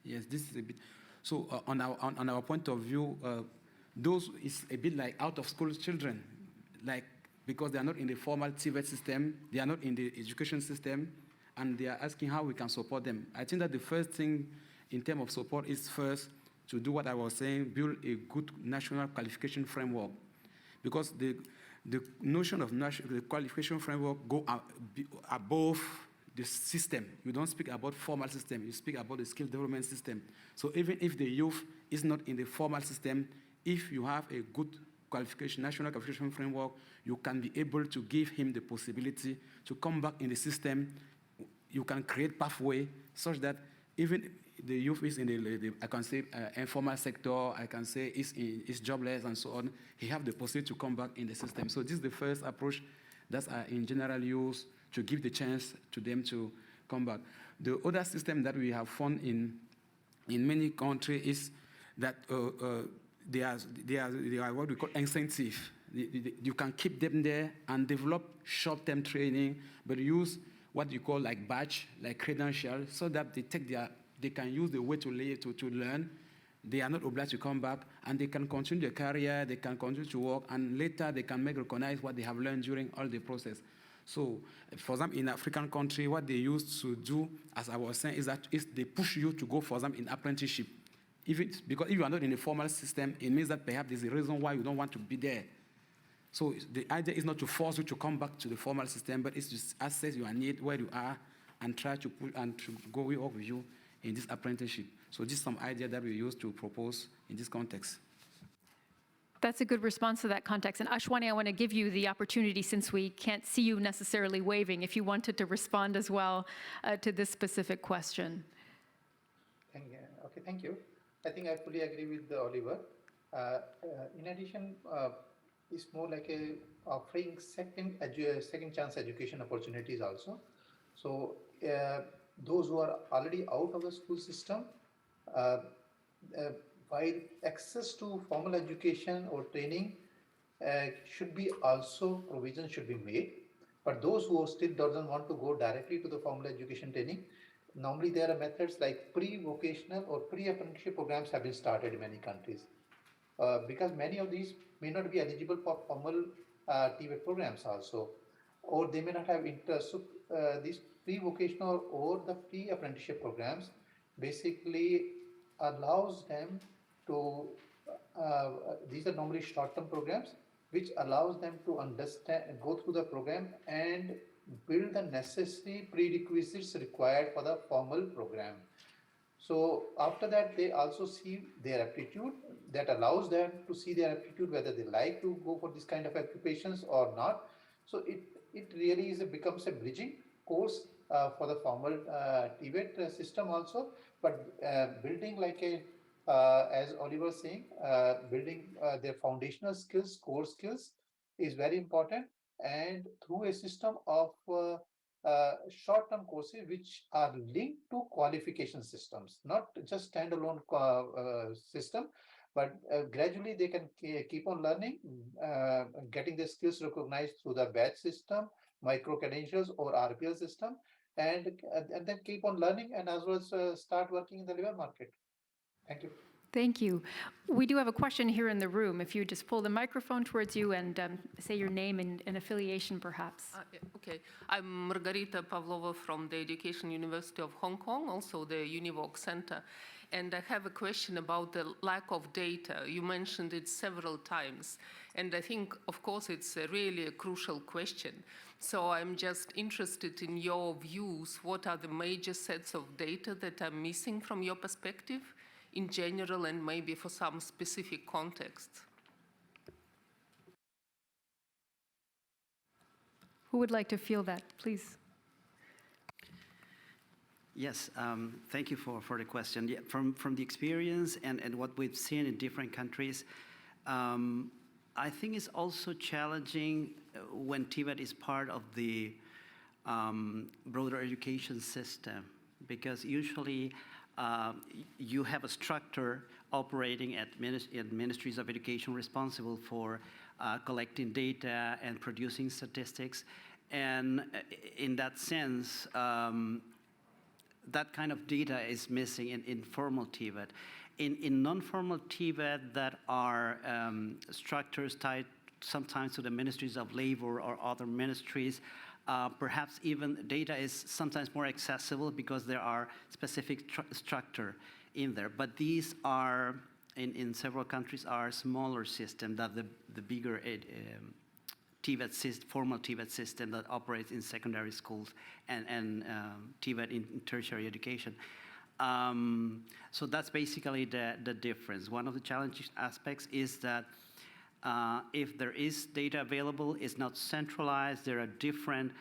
Yeah. Yes, this is a bit. So on our point of view, those is a bit like out-of-school children, like because they are not in the formal TVET system, they are not in the education system, and they are asking how we can support them. I think that the first thing in terms of support is first to do what I was saying, build a good national qualification framework. Because the notion of the qualification framework go above the system. You don't speak about formal system, you speak about the skill development system. So even if the youth is not in the formal system, if you have a good national qualification framework, you can be able to give him the possibility to come back in the system. You can create pathway such that even the youth is in the I can say, informal sector, I can say is jobless and so on, he have the possibility to come back in the system. So this is the first approach that's in general used to give the chance to them to come back. The other system that we have found in many countries is that they are what we call incentive. You can keep them there and develop short-term training, but use what you call like badge, like credential, so that they can use the way to learn. They are not obliged to come back, and they can continue their career, they can continue to work, and later they can recognize what they have learned during all the process. So, for example, in African country, what they used to do, as I was saying, is that they push you to go, for example, in apprenticeship. Because if you are not in a formal system, it means that perhaps there's a reason why you don't want to be there. So the idea is not to force you to come back to the formal system, but it's to assess your need where you are and try to push and to go way up with you in this apprenticeship. So this is some idea that we use to propose in this context. That's a good response to that context. And Ashwani, I want to give you the opportunity, since we can't see you necessarily waving, if you wanted to respond as well to this specific question. Okay, thank you. I think I fully agree with Oliver. In addition, it's more like offering second chance education opportunities also. So those who are already out of the school system, while access to formal education or training should be also, provision should be made. But those who still doesn't want to go directly to the formal education training, normally there are methods like pre-vocational or pre-apprenticeship programs have been started in many countries. Because many of these may not be eligible for formal TVET programs also, or they may not have interest. So these pre-vocational or the pre-apprenticeship programs basically allows them to, these are normally short-term programs, which allows them to understand, go through the program and build the necessary prerequisites required for the formal program. So after that, they also see their aptitude. That allows them to see their aptitude, whether they like to go for this kind of occupations or not. So it really becomes a bridging course for the formal TVET system also. But building like as Oliver was saying, building their foundational skills, core skills is very important. And through a system of short-term courses which are linked to qualification systems, not just standalone system, but gradually they can keep on learning, getting their skills recognized through the badge system, micro-credentials or RPL system, and then keep on learning and as well as start working in the labor market. Thank you. Thank you. We do have a question here in the room. If you just pull the microphone towards you and say your name and affiliation, perhaps. Okay. I'm Margarita Pavlova from the Education University of Hong Kong, also the UNEVOC Center. And I have a question about the lack of data. You mentioned it several times. And I think, of course, it's really a crucial question. So I'm just interested in your views. What are the major sets of data that are missing from your perspective in general and maybe for some specific context? Who would like to field that, please? Yes, thank you for the question. Yeah, from the experience and what we've seen in different countries, I think it's also challenging when TVET is part of the broader education system, because usually you have a structure operating at ministries of education responsible for collecting data and producing statistics. And in that sense, that kind of data is missing in formal TVET. In non-formal TVET that are structures tied sometimes to the ministries of labor or other ministries, perhaps even data is sometimes more accessible because there are specific structure in there. But these are, in several countries, are smaller systems than the bigger TVET system, formal TVET system that operates in secondary schools and TVET in tertiary education. So that's basically the difference. One of the challenging aspects is that if there is data available, it's not centralized. There are different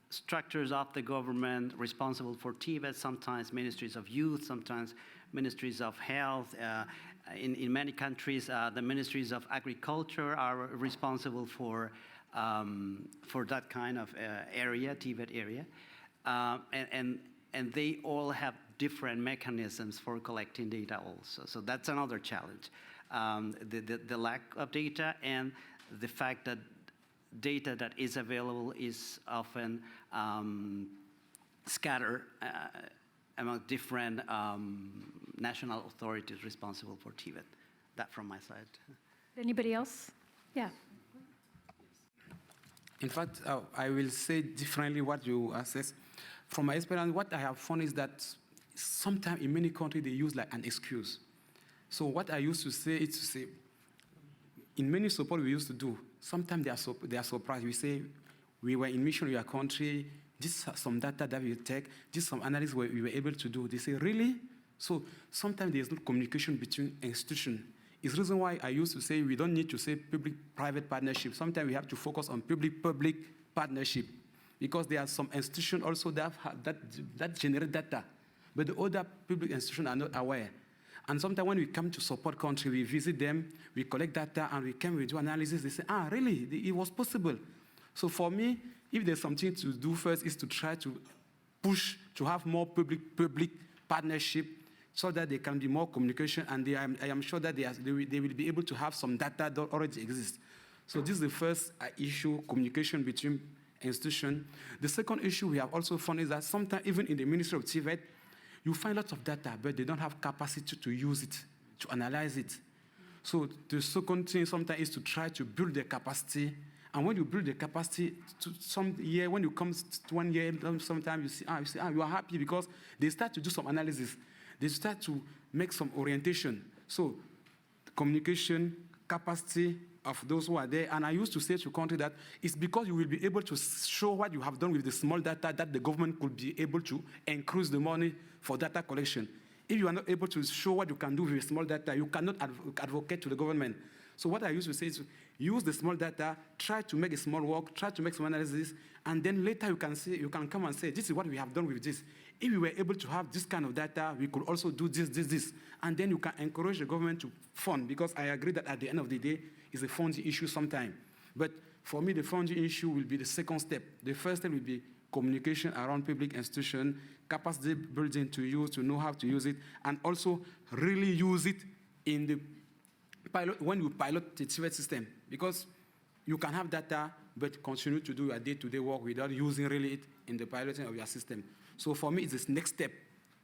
structures of the government responsible for TVET, sometimes ministries of youth, sometimes ministries of health. In many countries, the ministries of agriculture are responsible for that kind of area, TVET area. And they all have different mechanisms for collecting data also. So that's another challenge. The lack of data and the fact that data that is available is often scattered among different national authorities responsible for TVET. That from my side. Anybody else? Yeah. In fact, I will say differently what you assess. From my experience, what I have found is that sometimes in many countries they use like an excuse. So what I used to say is to say, in many support we used to do, sometimes they are surprised. We say, we were in mission in your country, this is some data that we take, this is some analysis we were able to do. They say, really? So sometimes there's no communication between institutions. It's the reason why I used to say we don't need to say public-private partnership. Sometimes we have to focus on public-public partnership because there are some institutions also that generate data, but the other public institutions are not aware. And sometimes when we come to support country, we visit them, we collect data, and we do analysis. They say, really? It was possible. So for me, if there's something to do first is to try to push to have more public partnership so that there can be more communication, and I am sure that they will be able to have some data that already exists. So this is the first issue, communication between institutions. The second issue we have also found is that sometimes even in the Ministry of TVET, you find lots of data, but they don't have capacity to use it, to analyze it. So the second thing sometimes is to try to build the capacity. And when you build the capacity, to some year, when you come to 1 year, sometimes you see, you are happy because they start to do some analysis. They start to make some orientation. So communication, capacity of those who are there. And I used to say to country that it's because you will be able to show what you have done with the small data that the government could be able to increase the money for data collection. If you are not able to show what you can do with small data, you cannot advocate to the government. So what I used to say is use the small data, try to make a small work, try to make some analysis, and then later you can come and say, this is what we have done with this. If we were able to have this kind of data, we could also do this. And then you can encourage the government to fund, because I agree that at the end of the day, it's a funding issue sometimes. But for me, the funding issue will be the second step. The first step will be communication around public institutions, capacity building to use, to know how to use it, and also really use it in the pilot, when you pilot the TVET system, because you can have data, but continue to do your day-to-day work without using really it in the piloting of your system. So for me, it's this next step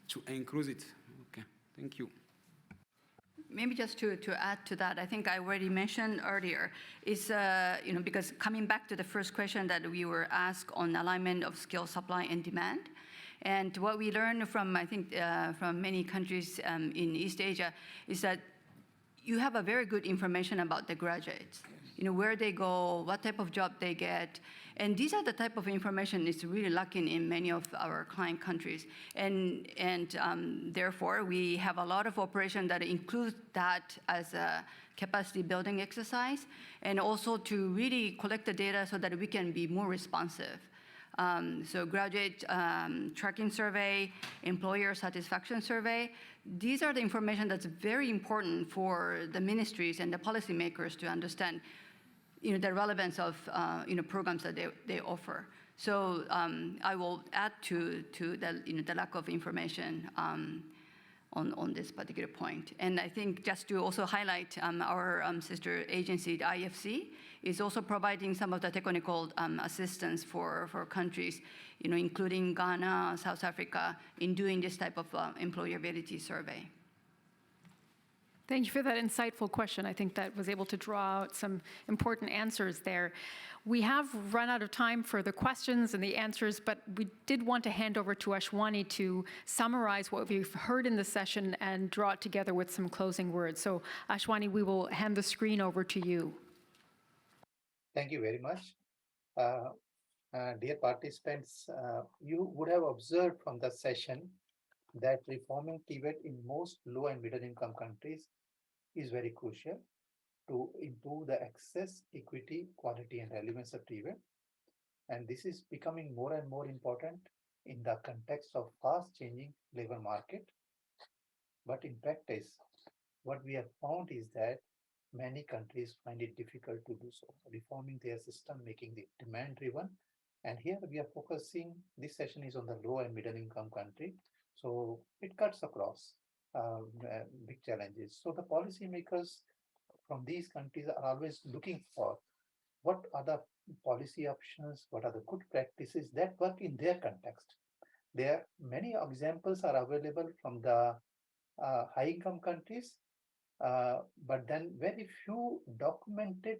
to increase it. Okay, thank you. Maybe just to add to that, I think I already mentioned earlier, is, because coming back to the first question that we were asked on alignment of skill supply and demand, and what we learned from, I think, from many countries in East Asia is that you have a very good information about the graduates, where they go, what type of job they get. And these are the type of information that's really lacking in many of our client countries. And therefore, we have a lot of operation that includes that as a capacity building exercise, and also to really collect the data so that we can be more responsive. So graduate tracking survey, employer satisfaction survey, these are the information that's very important for the ministries and the policymakers to understand the relevance of programs that they offer. So I will add to the lack of information on this particular point. And I think just to also highlight our sister agency, the IFC, is also providing some of the technical assistance for countries, including Ghana, South Africa, in doing this type of employability survey. Thank you for that insightful question. I think that was able to draw out some important answers there. We have run out of time for the questions and the answers, but we did want to hand over to Ashwani to summarize what we've heard in the session and draw it together with some closing words. So Ashwani, we will hand the screen over to you. Thank you very much. Dear participants, you would have observed from the session that reforming TVET in most low and middle income countries is very crucial to improve the access, equity, quality, and relevance of TVET. And this is becoming more and more important in the context of fast-changing labor market. But in practice, what we have found is that many countries find it difficult to do so, reforming their system, making it demand-driven. And here we are focusing, this session is on the low and middle income country. So it cuts across big challenges. So the policymakers from these countries are always looking for what are the policy options, what are the good practices that work in their context. There many examples are available from the high-income countries, but then very few documented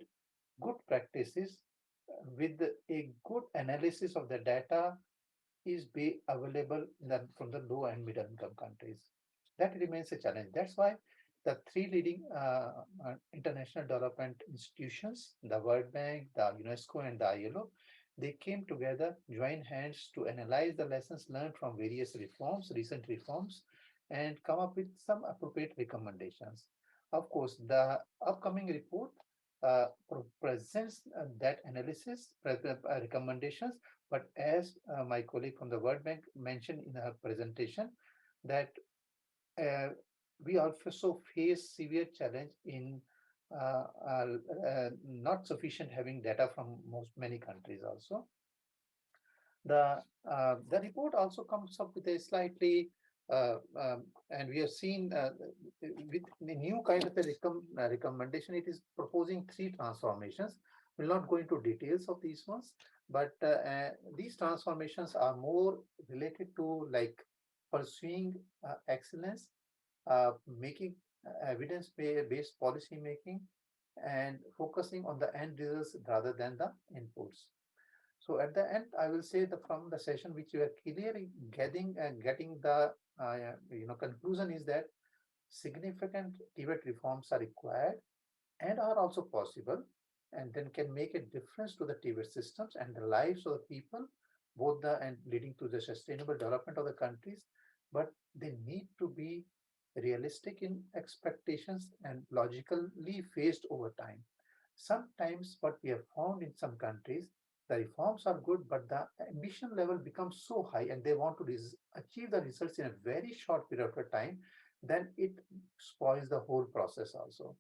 good practices with a good analysis of the data is be available from the low and middle income countries. That remains a challenge. That's why the three leading international development institutions, the World Bank, the UNESCO, and the ILO, they came together, joined hands to analyze the lessons learned from various reforms, recent reforms, and come up with some appropriate recommendations. Of course, the upcoming report presents that analysis, recommendations, but as my colleague from the World Bank mentioned in her presentation, that we also face severe challenge in not sufficient having data from many countries also. The report also comes up with a slightly and we have seen with the new kind of a recommendation, it is proposing 3 transformations. We'll not go into details of these ones, but these transformations are more related to like pursuing excellence, making evidence-based policy making, and focusing on the end results rather than the inputs. So at the end, I will say that from the session which you are clearly getting the conclusion is that significant TVET reforms are required and are also possible, and then can make a difference to the TVET systems and the lives of the people, both and leading to the sustainable development of the countries. But they need to be realistic in expectations and logically phased over time. Sometimes what we have found in some countries, the reforms are good, but the ambition level becomes so high and they want to achieve the results in a very short period of time, then it spoils the whole process also.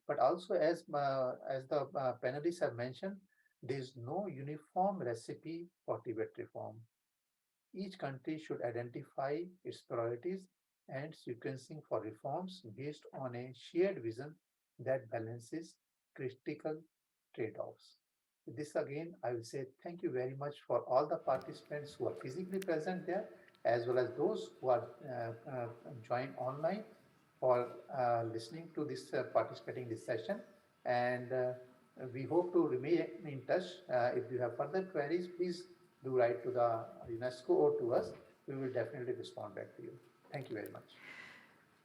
But also, as the panelists have mentioned, there is no uniform recipe for TVET reform. Each country should identify its priorities and sequencing for reforms based on a shared vision that balances critical trade-offs. With this again, I will say thank you very much for all the participants who are physically present there, as well as those who are joined online for listening to this, participating in this session. And we hope to remain in touch. If you have further queries, please do write to the UNESCO or to us. We will definitely respond back to you. Thank you very much.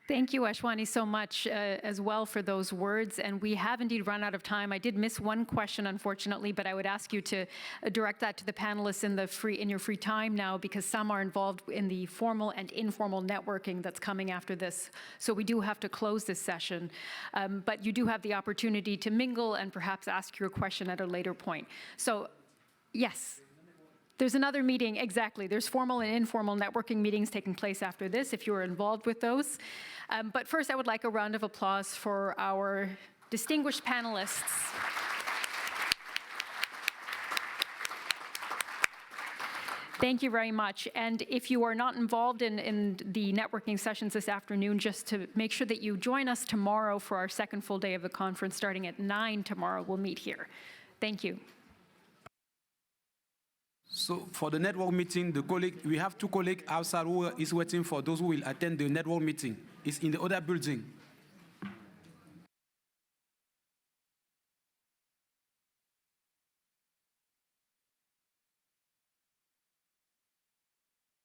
Thank you, Ashwani, so much as well for those words. And we have indeed run out of time. I did miss one question, unfortunately, but I would ask you to direct that to the panelists in your free time now, because some are involved in the formal and informal networking that's coming after this. So we do have to close this session. But you do have the opportunity to mingle and perhaps ask your question at a later point. So, yes. There's another meeting, exactly. There's formal and informal networking meetings taking place after this, if you're involved with those. But first, I would like a round of applause for our distinguished panelists. Thank you very much. And if you are not involved in the networking sessions this afternoon, just to make sure that you join us tomorrow for our second full day of the conference, starting at 9 tomorrow. We'll meet here. Thank you. So for the network meeting, we have 2 colleagues outside who is waiting for those who will attend the network meeting. It's in the other building.